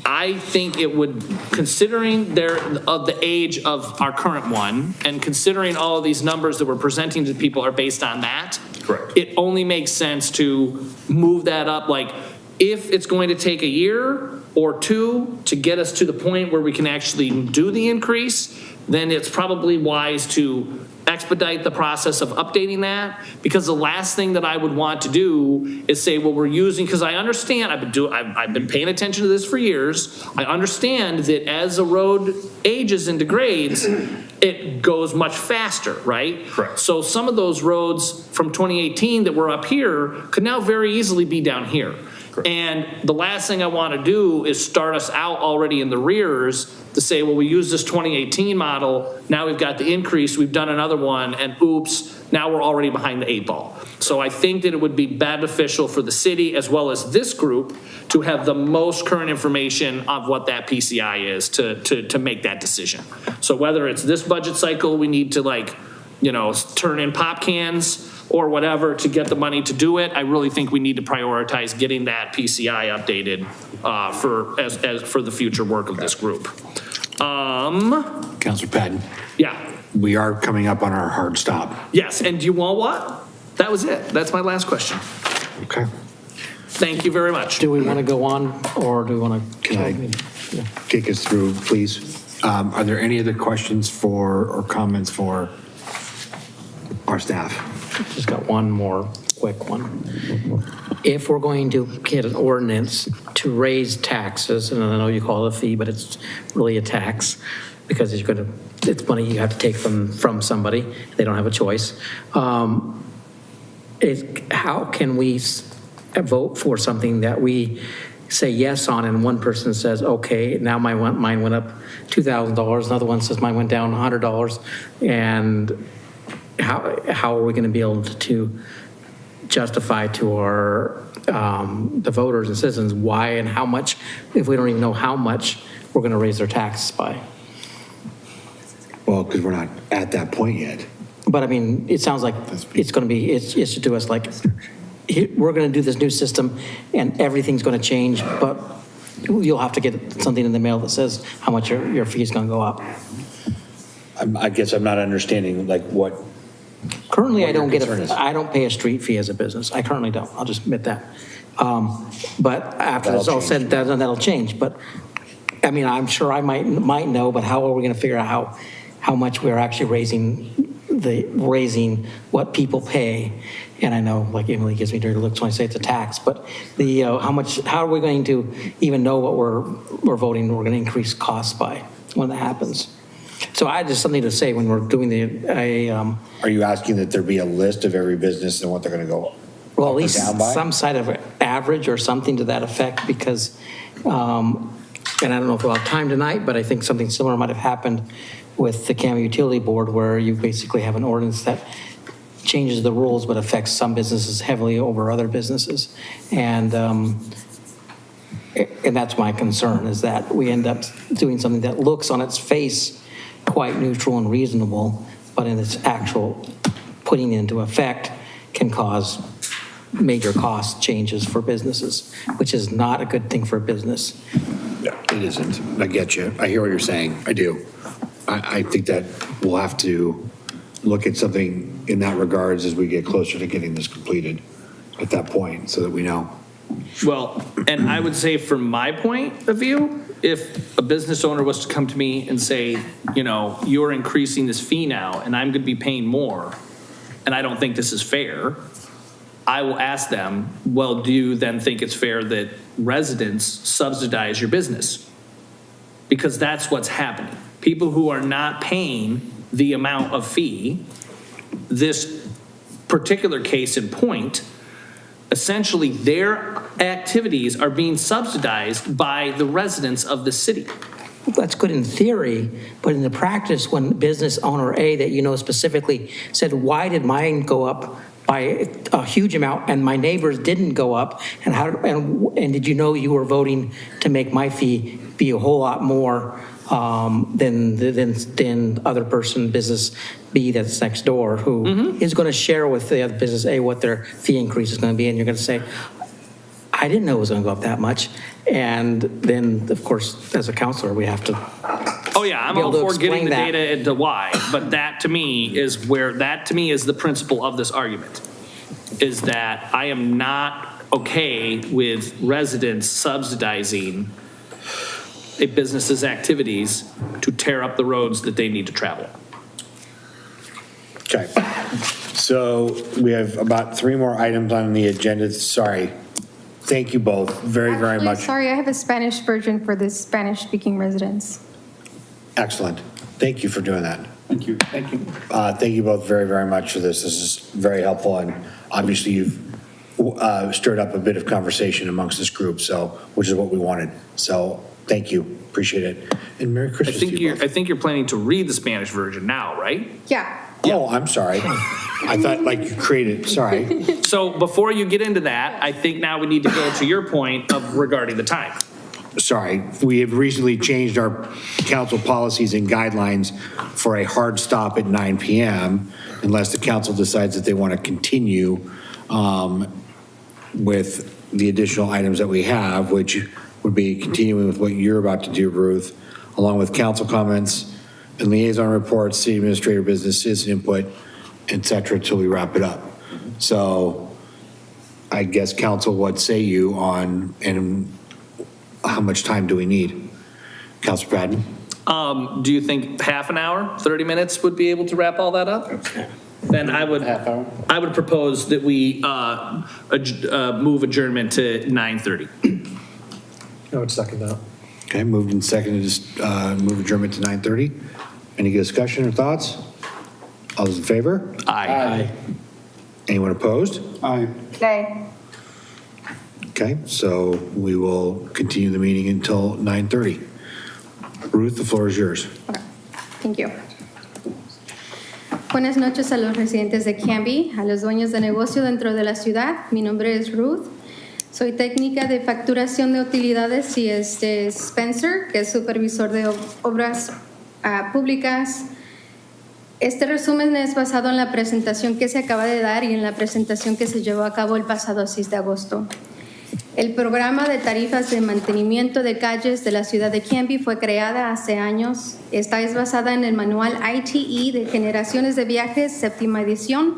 I think it would, considering the age of our current one, and considering all of these numbers that we're presenting to people are based on that. Correct. It only makes sense to move that up, like, if it's going to take a year or two to get us to the point where we can actually do the increase, then it's probably wise to expedite the process of updating that, because the last thing that I would want to do is say, well, we're using, because I understand, I've been paying attention to this for years. I understand that as a road ages and degrades, it goes much faster, right? Correct. So some of those roads from 2018 that were up here could now very easily be down here. Correct. And the last thing I want to do is start us out already in the rears to say, well, we use this 2018 model, now we've got the increase, we've done another one, and oops, now we're already behind the 8 ball. So I think that it would be beneficial for the city as well as this group to have the most current information of what that PCI is to make that decision. So whether it's this budget cycle, we need to turn in pop cans or whatever to get the money to do it, I really think we need to prioritize getting that PCI updated for the future work of this group. Councilor Patton, Yeah. we are coming up on our hard stop. Yes, and do you want what? That was it. That's my last question. Okay. Thank you very much. Do we want to go on, or do we want to? Can I take us through, please? Are there any other questions or comments for our staff? Just got one more quick one. If we're going to get an ordinance to raise taxes, and I know you call it a fee, but it's really a tax, because it's money you have to take from somebody. They don't have a choice. How can we vote for something that we say yes on, and one person says, okay, now mine went up $2,000, another one says mine went down $100, and how are we going to be able to justify to our the voters and citizens why and how much, if we don't even know how much we're going to raise their taxes by? Well, because we're not at that point yet. But I mean, it sounds like it's going to be, it's to us like, we're going to do this new system and everything's going to change, but you'll have to get something in the mail that says how much your fee is going to go up. I guess I'm not understanding what. Currently, I don't concern is. I don't pay a street fee as a business. I currently don't. I'll just admit that. But after it's all said and done, that'll change. But I mean, I'm sure I might know, but how are we going to figure out how much we're actually raising what people pay? And I know, like Emily gives me dirty looks when I say it's a tax, but how are we going to even know what we're voting? We're going to increase costs by when that happens. So I just something to say when we're doing Are you asking that there be a list of every business and what they're going to go? Well, at least some side of average or something to that effect, because, and I don't know if we'll have time tonight, but I think something similar might have happened with the Canby Utility Board, where you basically have an ordinance that changes the rules but affects some businesses heavily over other businesses. And that's my concern, is that we end up doing something that looks on its face quite neutral and reasonable, but in its actual putting into effect can cause major cost changes for businesses, which is not a good thing for a business. Yeah, it isn't. I get you. I hear what you're saying. I do. I think that we'll have to look at something in that regards as we get closer to getting this completed at that point, so that we know. Well, and I would say from my point of view, if a business owner was to come to me and say, you're increasing this fee now and I'm going to be paying more and I don't think this is fair, I will ask them, well, do you then think it's fair that residents subsidize your business? Because that's what's happening. People who are not paying the amount of fee, this particular case in point, essentially their activities are being subsidized by the residents of the city. That's good in theory, but in the practice, when business owner A that you know specifically said, why did mine go up by a huge amount and my neighbors didn't go up? And how? And did you know you were voting to make my fee be a whole lot more than other person, business B that's next door, who is going to share with the other business A what their fee increase is going to be, and you're going to say, I didn't know it was going to go up that much. And then, of course, as a counselor, we have to. Oh yeah, I'm all for getting the data into why, but that to me is the principle of this argument, is that I am not okay with residents subsidizing a business's activities to tear up the roads that they need to travel. Okay. So we have about 3 more items on the agenda. Sorry. Thank you both very much. Sorry, I have a Spanish version for the Spanish-speaking residents. Excellent. Thank you for doing that. Thank you. Thank you. Thank you both very much for this. This is very helpful, and obviously you've stirred up a bit of conversation amongst this group, so which is what we wanted. So thank you. Appreciate it. And Merry Christmas to you both. I think you're planning to read the Spanish version now, right? Yeah. Oh, I'm sorry. I thought like you created, sorry. So before you get into that, I think now we need to go to your point of regarding the time. Sorry, we have recently changed our council policies and guidelines for a hard stop at 9 p.m. unless the council decides that they want to continue with the additional items that we have, which would be continuing with what you're about to do, Ruth, along with council comments and liaison reports, city administrator business, citizen input, et cetera, until we wrap it up. So I guess council, what say you on, and how much time do we need? Councilor Patton? Do you think half an hour, 30 minutes would be able to wrap all that up? Then I would propose that we move adjournment to 9:30. I would second that. Okay, moved and seconded to just move adjournment to 9:30. Any discussion or thoughts? All those in favor? Aye. Anyone opposed? Aye. Okay. Okay, so we will continue the meeting until 9:30. Ruth, the floor is yours. Okay. Thank you. Buenas noches a los residentes de Canby, a los dueños de negocio dentro de la ciudad. Mi nombre es Ruth. Soy técnica de facturación de utilidades y Spencer, que es supervisor de obras públicas. Este resumen es basado en la presentación que se acaba de dar y en la presentación que se llevó a cabo el pasado 6 de agosto. El programa de tarifas de mantenimiento de calles de la ciudad de Canby fue creada hace años. Esta es basada en el manual ITE de generaciones de viajes, 7ª edición.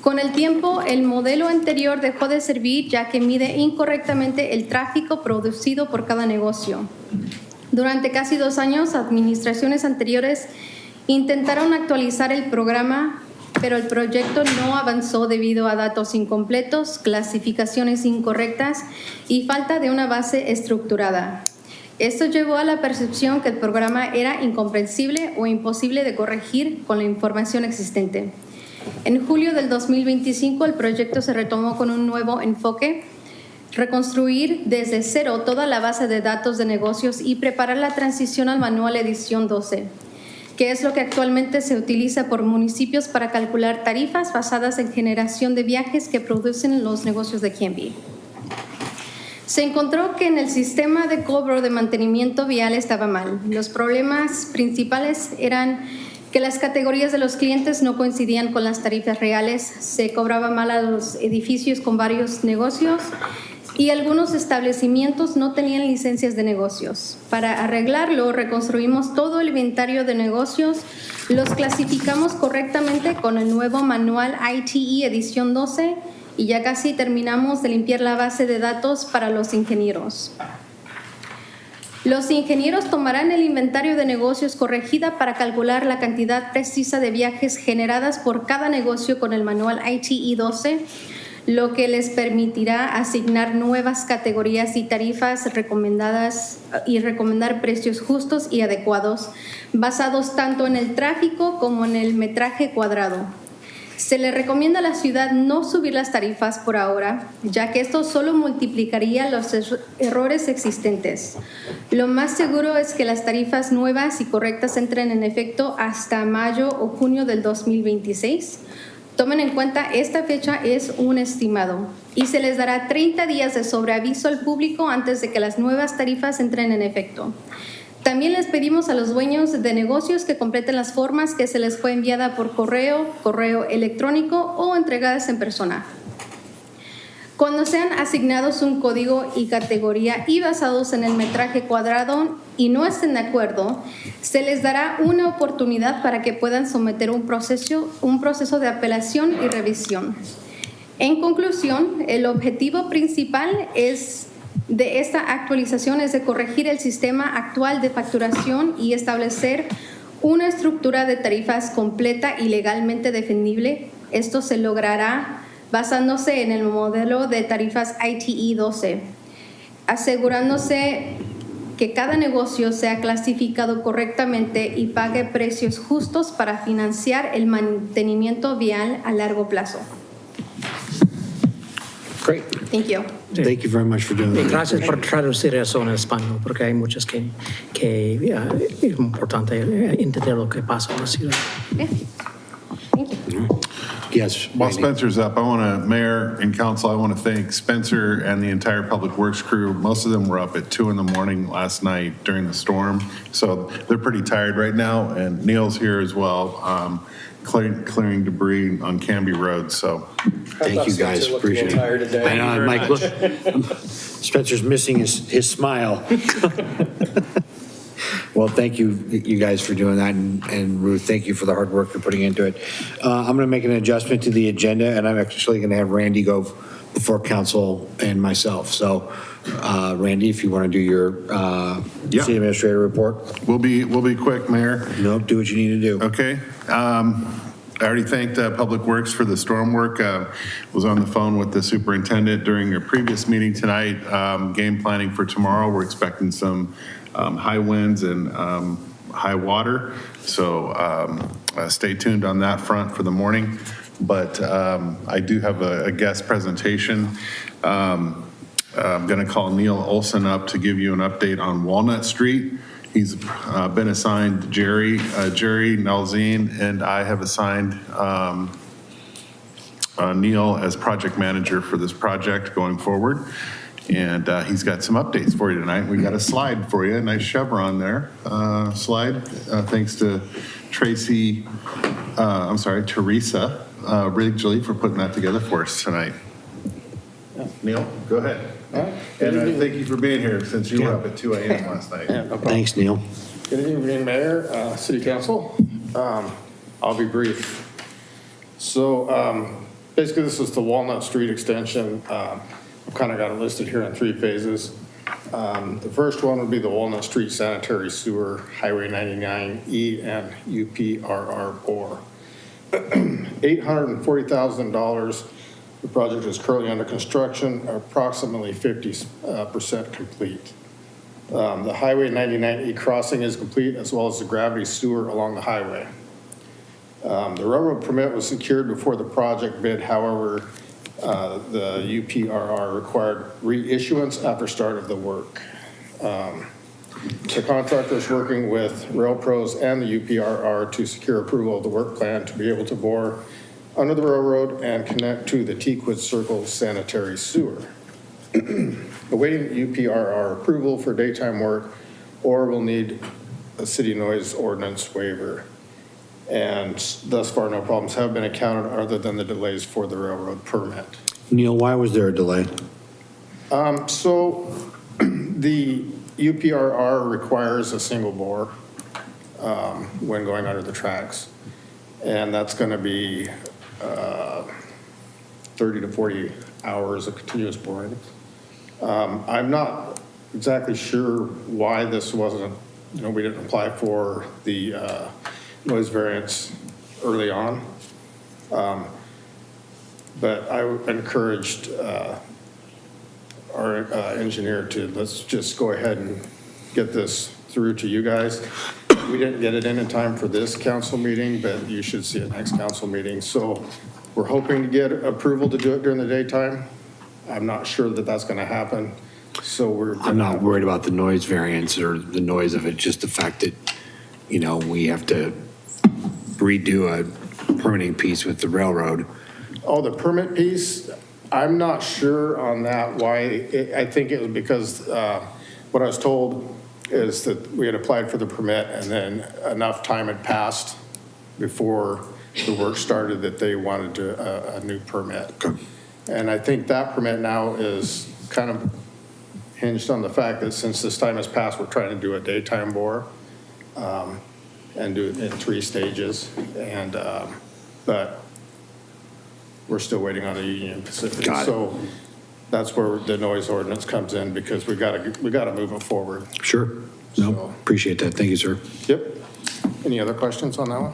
Con el tiempo, el modelo anterior dejó de servir ya que mide incorrectamente el tráfico producido por cada negocio. Durante casi 2 años, administraciones anteriores intentaron actualizar el programa, pero el proyecto no avanzó debido a datos incompletos, clasificaciones incorrectas y falta de una base estructurada. Esto llevó a la percepción que el programa era incomprensible o imposible de corregir con la información existente. En julio del 2025, el proyecto se retomó con un nuevo enfoque: reconstruir desde cero toda la base de datos de negocios y preparar la transición al manual edición 12, que es lo que actualmente se utiliza por municipios para calcular tarifas basadas en generación de viajes que producen los negocios de Canby. Se encontró que en el sistema de cobro de mantenimiento vial estaba mal. Los problemas principales eran que las categorías de los clientes no coincidían con las tarifas reales, se cobraba mal a los edificios con varios negocios y algunos establecimientos no tenían licencias de negocios. Para arreglarlo, reconstruimos todo el inventario de negocios, los clasificamos correctamente con el nuevo manual ITE edición 12 y ya casi terminamos de limpiar la base de datos para los ingenieros. Los ingenieros tomarán el inventario de negocios corregida para calcular la cantidad precisa de viajes generadas por cada negocio con el manual ITE 12, lo que les permitirá asignar nuevas categorías y tarifas recomendadas y recomendar precios justos y adecuados, basados tanto en el tráfico como en el metraje cuadrado. Se le recomienda a la ciudad no subir las tarifas por ahora, ya que esto solo multiplicaría los errores existentes. Lo más seguro es que las tarifas nuevas y correctas entren en efecto hasta mayo o junio del 2026. Tomen en cuenta, esta fecha es un estimado y se les dará 30 días de sobreaviso al público antes de que las nuevas tarifas entren en efecto. También les pedimos a los dueños de negocios que completen las formas que se les fue enviada por correo, correo electrónico o entregadas en persona. Cuando sean asignados un código y categoría y basados en el metraje cuadrado y no estén de acuerdo, se les dará una oportunidad para que puedan someter un proceso de apelación y revisión. En conclusión, el objetivo principal de esta actualización es de corregir el sistema actual de facturación y establecer una estructura de tarifas completa y legalmente defendible. Esto se logrará basándose en el modelo de tarifas ITE 12, asegurándose que cada negocio sea clasificado correctamente y pague precios justos para financiar el mantenimiento vial a largo plazo. Great. Thank you. Thank you very much for doing that. Gracias por traducir eso en español, porque hay muchas que es importante entender lo que pasa en la ciudad. Yes. While Spencer's up, Mayor and Council, I want to thank Spencer and the entire Public Works crew. Most of them were up at 2 in the morning last night during the storm, so they're pretty tired right now. And Neil's here as well, clearing debris on Canby Road. So, thank you guys. Appreciate it. I know, Mike. Look, Spencer's missing his smile. Well, thank you guys for doing that, and Ruth, thank you for the hard work you're putting into it. I'm going to make an adjustment to the agenda, and I'm actually going to have Randy go before council and myself. So, Randy, if you want to do your city administrator report. We'll be quick, Mayor. No, do what you need to do. Okay. I already thanked Public Works for the storm work. Was on the phone with the superintendent during your previous meeting tonight. Game planning for tomorrow. We're expecting some high winds and high water. So stay tuned on that front for the morning. But I do have a guest presentation. I'm going to call Neil Olson up to give you an update on Walnut Street. He's been assigned Jerry Nalzine, and I have assigned Neil as project manager for this project going forward. And he's got some updates for you tonight. We got a slide for you, a nice chevron there. Slide, thanks to Teresa Ridgley for putting that together for us tonight. Neil, go ahead. All right. And thank you for being here since you were up at 2 a.m. last night. Yeah, no problem. Thanks, Neil. Good evening, Mayor, City Council. I'll be brief. So basically, this is the Walnut Street extension. I've kind of got it listed here in 3 phases. The first one would be the Walnut Street Sanitary Sewer, Highway 99E and UPRR bore. $840,000. The project is currently under construction, approximately 50% complete. The Highway 99E crossing is complete, as well as the gravity sewer along the highway. The railroad permit was secured before the project bid. However, the UPRR required reissuance after start of the work. The contractor is working with Rail Pros and the UPRR to secure approval of the work plan to be able to bore under the railroad and connect to the Teakwood Circle sanitary sewer. Awaiting UPRR approval for daytime work, or will need a city noise ordinance waiver. And thus far, no problems have been encountered other than the delays for the railroad permit. Neil, why was there a delay? So the UPRR requires a single bore when going under the tracks. And that's going to be 30 to 40 hours of continuous boring. I'm not exactly sure why this wasn't, we didn't apply for the noise variance early on. But I encouraged our engineer to let's just go ahead and get this through to you guys. We didn't get it in time for this council meeting, but you should see it next council meeting. So we're hoping to get approval to do it during the daytime. I'm not sure that that's going to happen. So I'm not worried about the noise variance or the noise of it, just the fact that, you know, we have to redo a permitting piece with the railroad. Oh, the permit piece, I'm not sure on that, why. I think it was because what I was told is that we had applied for the permit and then enough time had passed before the work started that they wanted a new permit. And I think that permit now is kind of hinged on the fact that since this time has passed, we're trying to do a daytime bore and do it in 3 stages. And but we're still waiting on the Union Pacific. So that's where the noise ordinance comes in, because we got to move it forward. Sure. No, appreciate that. Thank you, sir. Yep. Any other questions on that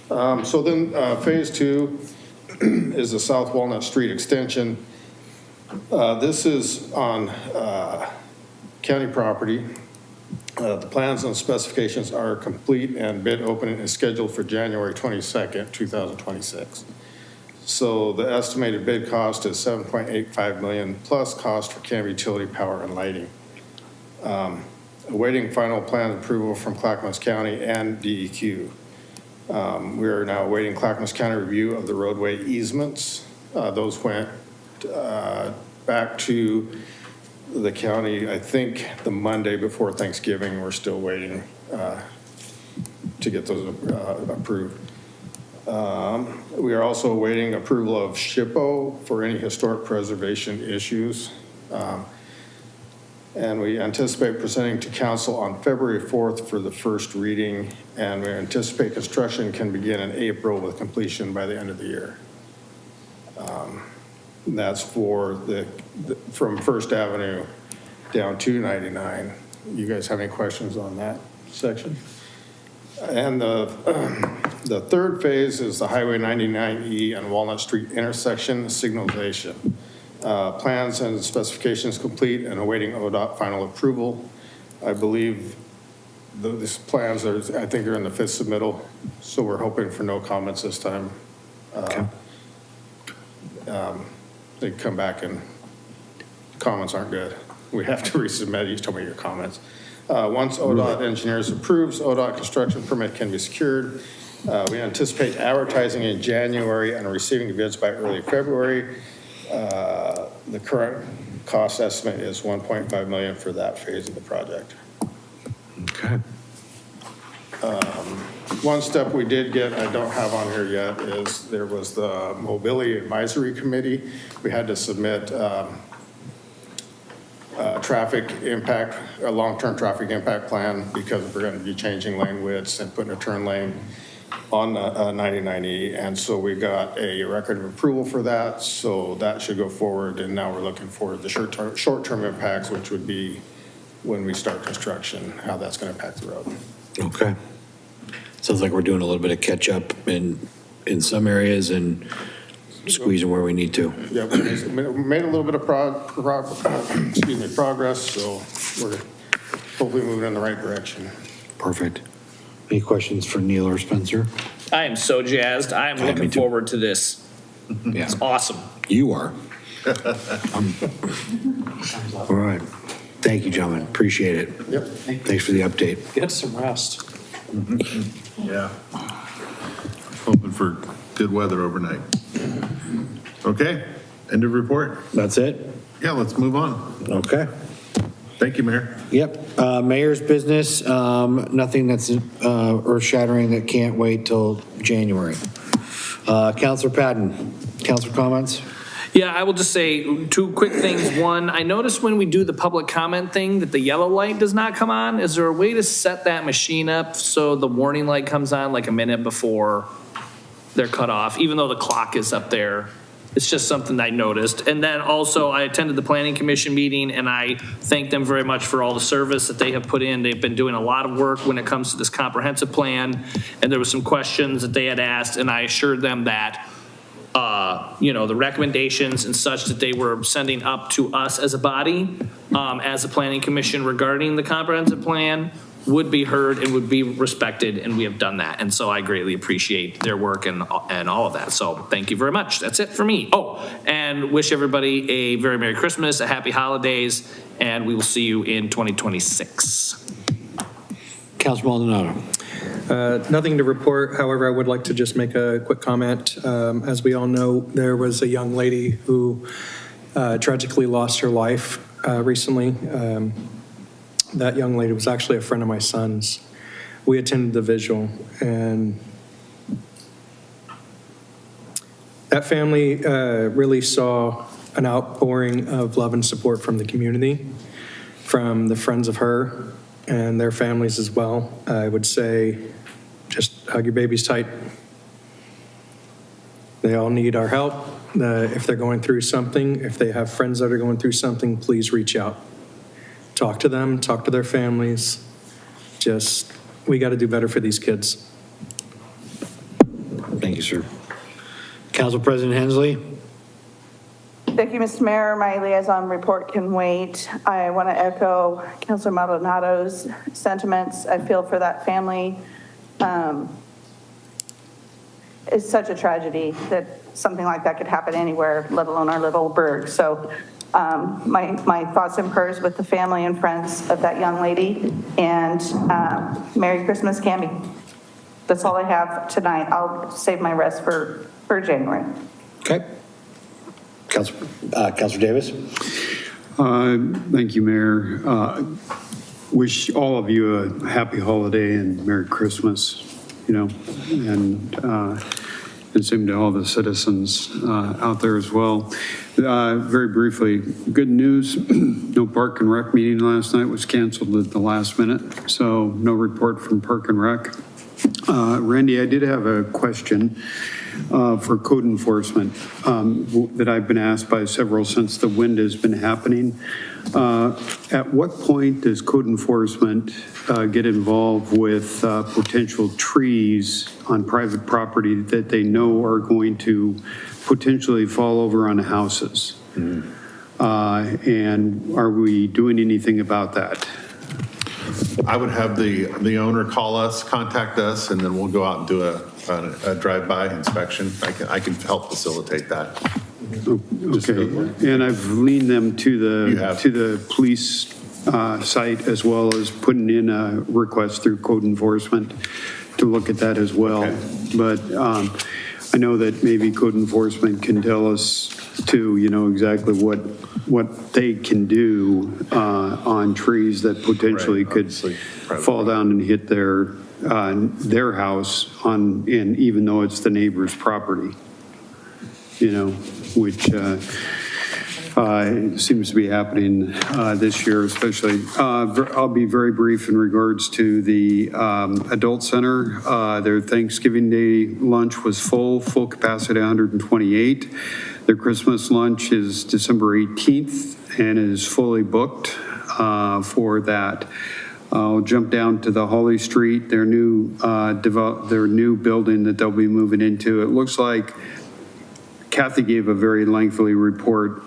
one? So then phase 2 is the South Walnut Street extension. This is on county property. The plans and specifications are complete and bid opening is scheduled for January 22nd, 2026. So the estimated bid cost is $7.85 million plus cost for Canby utility power and lighting. Awaiting final plan approval from Clackamas County and DEQ. We are now awaiting Clackamas County review of the roadway easements. Those went back to the county, I think, the Monday before Thanksgiving. We're still waiting to get those approved. We are also awaiting approval of SHPO for any historic preservation issues. And we anticipate presenting to council on February 4th for the first reading. And we anticipate construction can begin in April with completion by the end of the year. That's for from First Avenue down to 99. You guys have any questions on that section? And the third phase is the Highway 99E and Walnut Street intersection signalization. Plans and specifications complete and awaiting ODOT final approval. I believe these plans are, I think, are in the 5th submittal, so we're hoping for no comments this time. They come back and comments aren't good. We have to resubmit. You told me your comments. Once ODOT engineers approves, ODOT construction permit can be secured. We anticipate advertising in January and receiving bids by early February. The current cost estimate is $1.5 million for that phase of the project. Okay. One step we did get, I don't have on here yet, is there was the Mobility Advisory Committee. We had to submit traffic impact, a long-term traffic impact plan, because we're going to be changing lane widths and putting a turn lane on 99E. And so we got a record of approval for that. So that should go forward. And now we're looking for the short-term impacts, which would be when we start construction, how that's going to impact the road. Okay. Sounds like we're doing a little bit of catch up in some areas and squeezing where we need to. Yeah, we made a little bit of progress, so we're hopefully moving in the right direction. Perfect. Any questions for Neil or Spencer? I am so jazzed. I am looking forward to this. Yeah. It's awesome. You are. All right. Thank you, gentlemen. Appreciate it. Yep. Thanks for the update. Get some rest. Yeah. Hoping for good weather overnight. Okay, end of report. That's it? Yeah, let's move on. Okay. Thank you, Mayor. Yep. Mayor's business, nothing that's earth-shattering that can't wait till January. Councilor Patton, councilor comments? Yeah, I will just say 2 quick things. One, I noticed when we do the public comment thing that the yellow light does not come on. Is there a way to set that machine up so the warning light comes on like a minute before they're cut off, even though the clock is up there? It's just something I noticed. And then also I attended the Planning Commission meeting and I thank them very much for all the service that they have put in. They've been doing a lot of work when it comes to this comprehensive plan. And there were some questions that they had asked and I assured them that the recommendations and such that they were sending up to us as a body, as a planning commission regarding the comprehensive plan would be heard and would be respected, and we have done that. And so I greatly appreciate their work and all of that. So thank you very much. That's it for me. Oh, and wish everybody a very Merry Christmas, a happy holidays, and we will see you in 2026. Councilor Maldonado. Nothing to report. However, I would like to just make a quick comment. As we all know, there was a young lady who tragically lost her life recently. That young lady was actually a friend of my son's. We attended the vigil, and that family really saw an outpouring of love and support from the community, from the friends of her and their families as well. I would say just hug your babies tight. They all need our help. If they're going through something, if they have friends that are going through something, please reach out. Talk to them, talk to their families. We got to do better for these kids. Thank you, sir. Council President Hensley. Thank you, Mr. Mayor. My liaison report can wait. I want to echo Councilor Maldonado's sentiments. I feel for that family. It's such a tragedy that something like that could happen anywhere, let alone our little burg. So my thoughts and prayers with the family and friends of that young lady, and Merry Christmas, Canby. That's all I have tonight. I'll save my rest for January. Okay. Councilor Davis. Thank you, Mayor. Wish all of you a happy holiday and Merry Christmas, and same to all the citizens out there as well. Very briefly, good news, no Park and Rec meeting last night, was canceled at the last minute, so no report from Park and Rec. Randy, I did have a question for code enforcement that I've been asked by several since the wind has been happening. At what point does code enforcement get involved with potential trees on private property that they know are going to potentially fall over on houses? And are we doing anything about that? I would have the owner call us, contact us, and then we'll go out and do a drive-by inspection. I can help facilitate that. Okay, and I've leaned them to the police site, as well as putting in a request through code enforcement to look at that as well. Okay. But I know that maybe code enforcement can tell us too, exactly what they can do on trees that potentially could fall down and hit their house and even though it's the neighbor's property, which seems to be happening this year, especially. I'll be very brief in regards to the adult center. Their Thanksgiving Day lunch was full capacity 128. Their Christmas lunch is December 18th and is fully booked for that. I'll jump down to the Holly Street, their new building that they'll be moving into. It looks like Kathy gave a very lengthy report,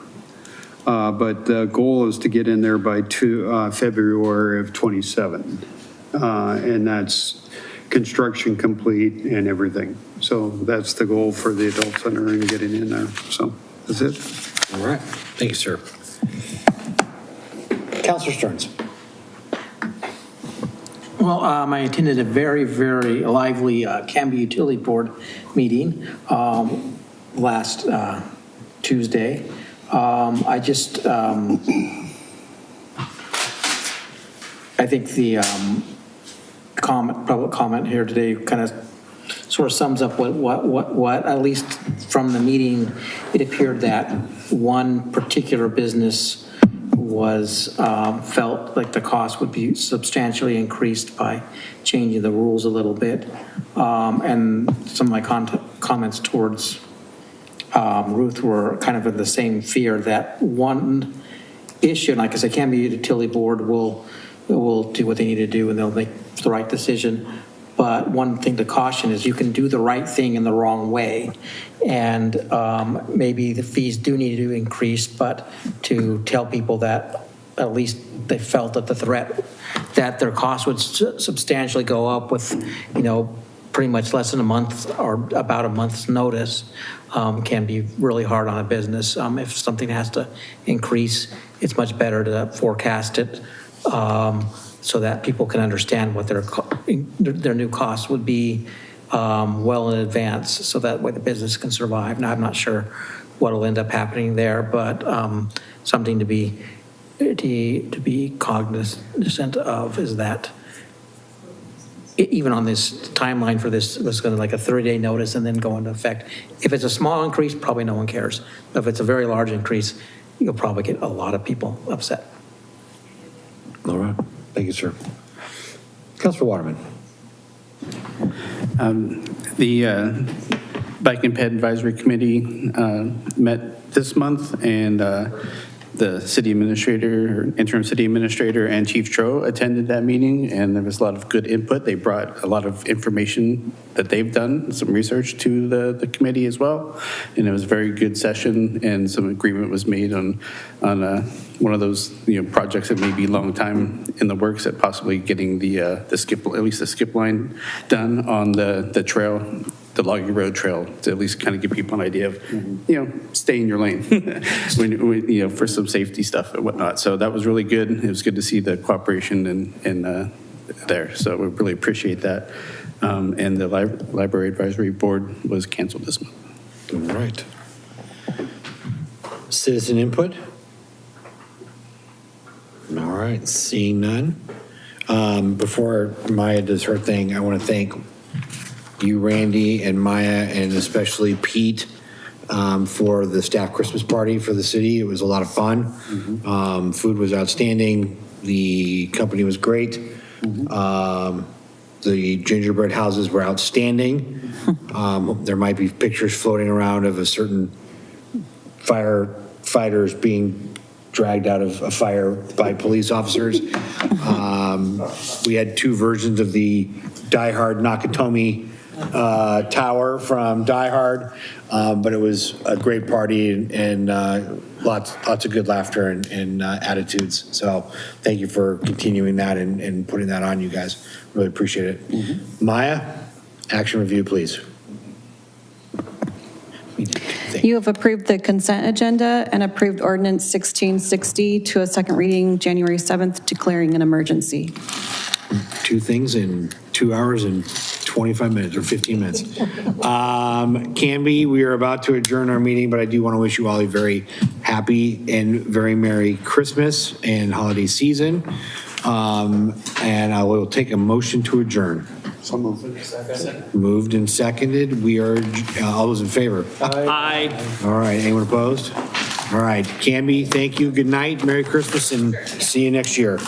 but the goal is to get in there by February of 27. And that's construction complete and everything. So that's the goal for the adult center and getting in there. So that's it. All right. Thank you, sir. Councilor Stearns. Well, I attended a very, very lively Canby Utility Board meeting last Tuesday. I think the public comment here today kind of sort of sums up what at least from the meeting, it appeared that one particular business was felt like the cost would be substantially increased by changing the rules a little bit. And some of my comments towards Ruth were kind of in the same fear that one issue, and like I said, Canby Utility Board will do what they need to do and they'll make the right decision. But one thing to caution is you can do the right thing in the wrong way. And maybe the fees do need to increase, but to tell people that at least they felt that the threat that their costs would substantially go up with, pretty much less than a month or about a month's notice, can be really hard on a business. If something has to increase, it's much better to forecast it so that people can understand what their new costs would be well in advance, so that way the business can survive. Now, I'm not sure what will end up happening there, but something to be cognizant of is that even on this timeline for this, was going to like a 30-day notice and then go into effect. If it's a small increase, probably no one cares. But if it's a very large increase, you'll probably get a lot of people upset. All right. Thank you, sir. Councilor Waterman. The Bike and Ped Advisory Committee met this month, and the city administrator, or interim city administrator, and Chief Tro attended that meeting, and there was a lot of good input. They brought a lot of information that they've done, some research to the committee as well, and it was a very good session, and some agreement was made on one of those projects that may be a long time in the works, at possibly getting the skip, at least the skip line done on the trail, the Loggy Road Trail, to at least kind of give people an idea of, stay in your lane when, for some safety stuff and whatnot. So that was really good. It was good to see the cooperation and there. So we really appreciate that. And the Library Advisory Board was canceled this month. All right. Citizen input? All right, seeing none. Before Maya does her thing, I want to thank you, Randy, and Maya, and especially Pete, for the staff Christmas party for the city. It was a lot of fun. Food was outstanding. The company was great. The gingerbread houses were outstanding. There might be pictures floating around of a certain firefighters being dragged out of a fire by police officers. We had two versions of the Die Hard Nakatomi tower from Die Hard, but it was a great party and lots of good laughter and attitudes. So thank you for continuing that and putting that on, you guys. Really appreciate it. Maya, action review, please. You have approved the consent agenda and approved ordinance 1660 to a second reading January 7th, declaring an emergency. Two things in 2 hours and 25 minutes or 15 minutes. Canby, we are about to adjourn our meeting, but I do want to wish you all a very happy and very Merry Christmas and holiday season. And I will take a motion to adjourn. So moved. Moved and seconded. We are, all those in favor? Aye. All right, anyone opposed? All right, Canby, thank you. Good night, Merry Christmas, and see you next year.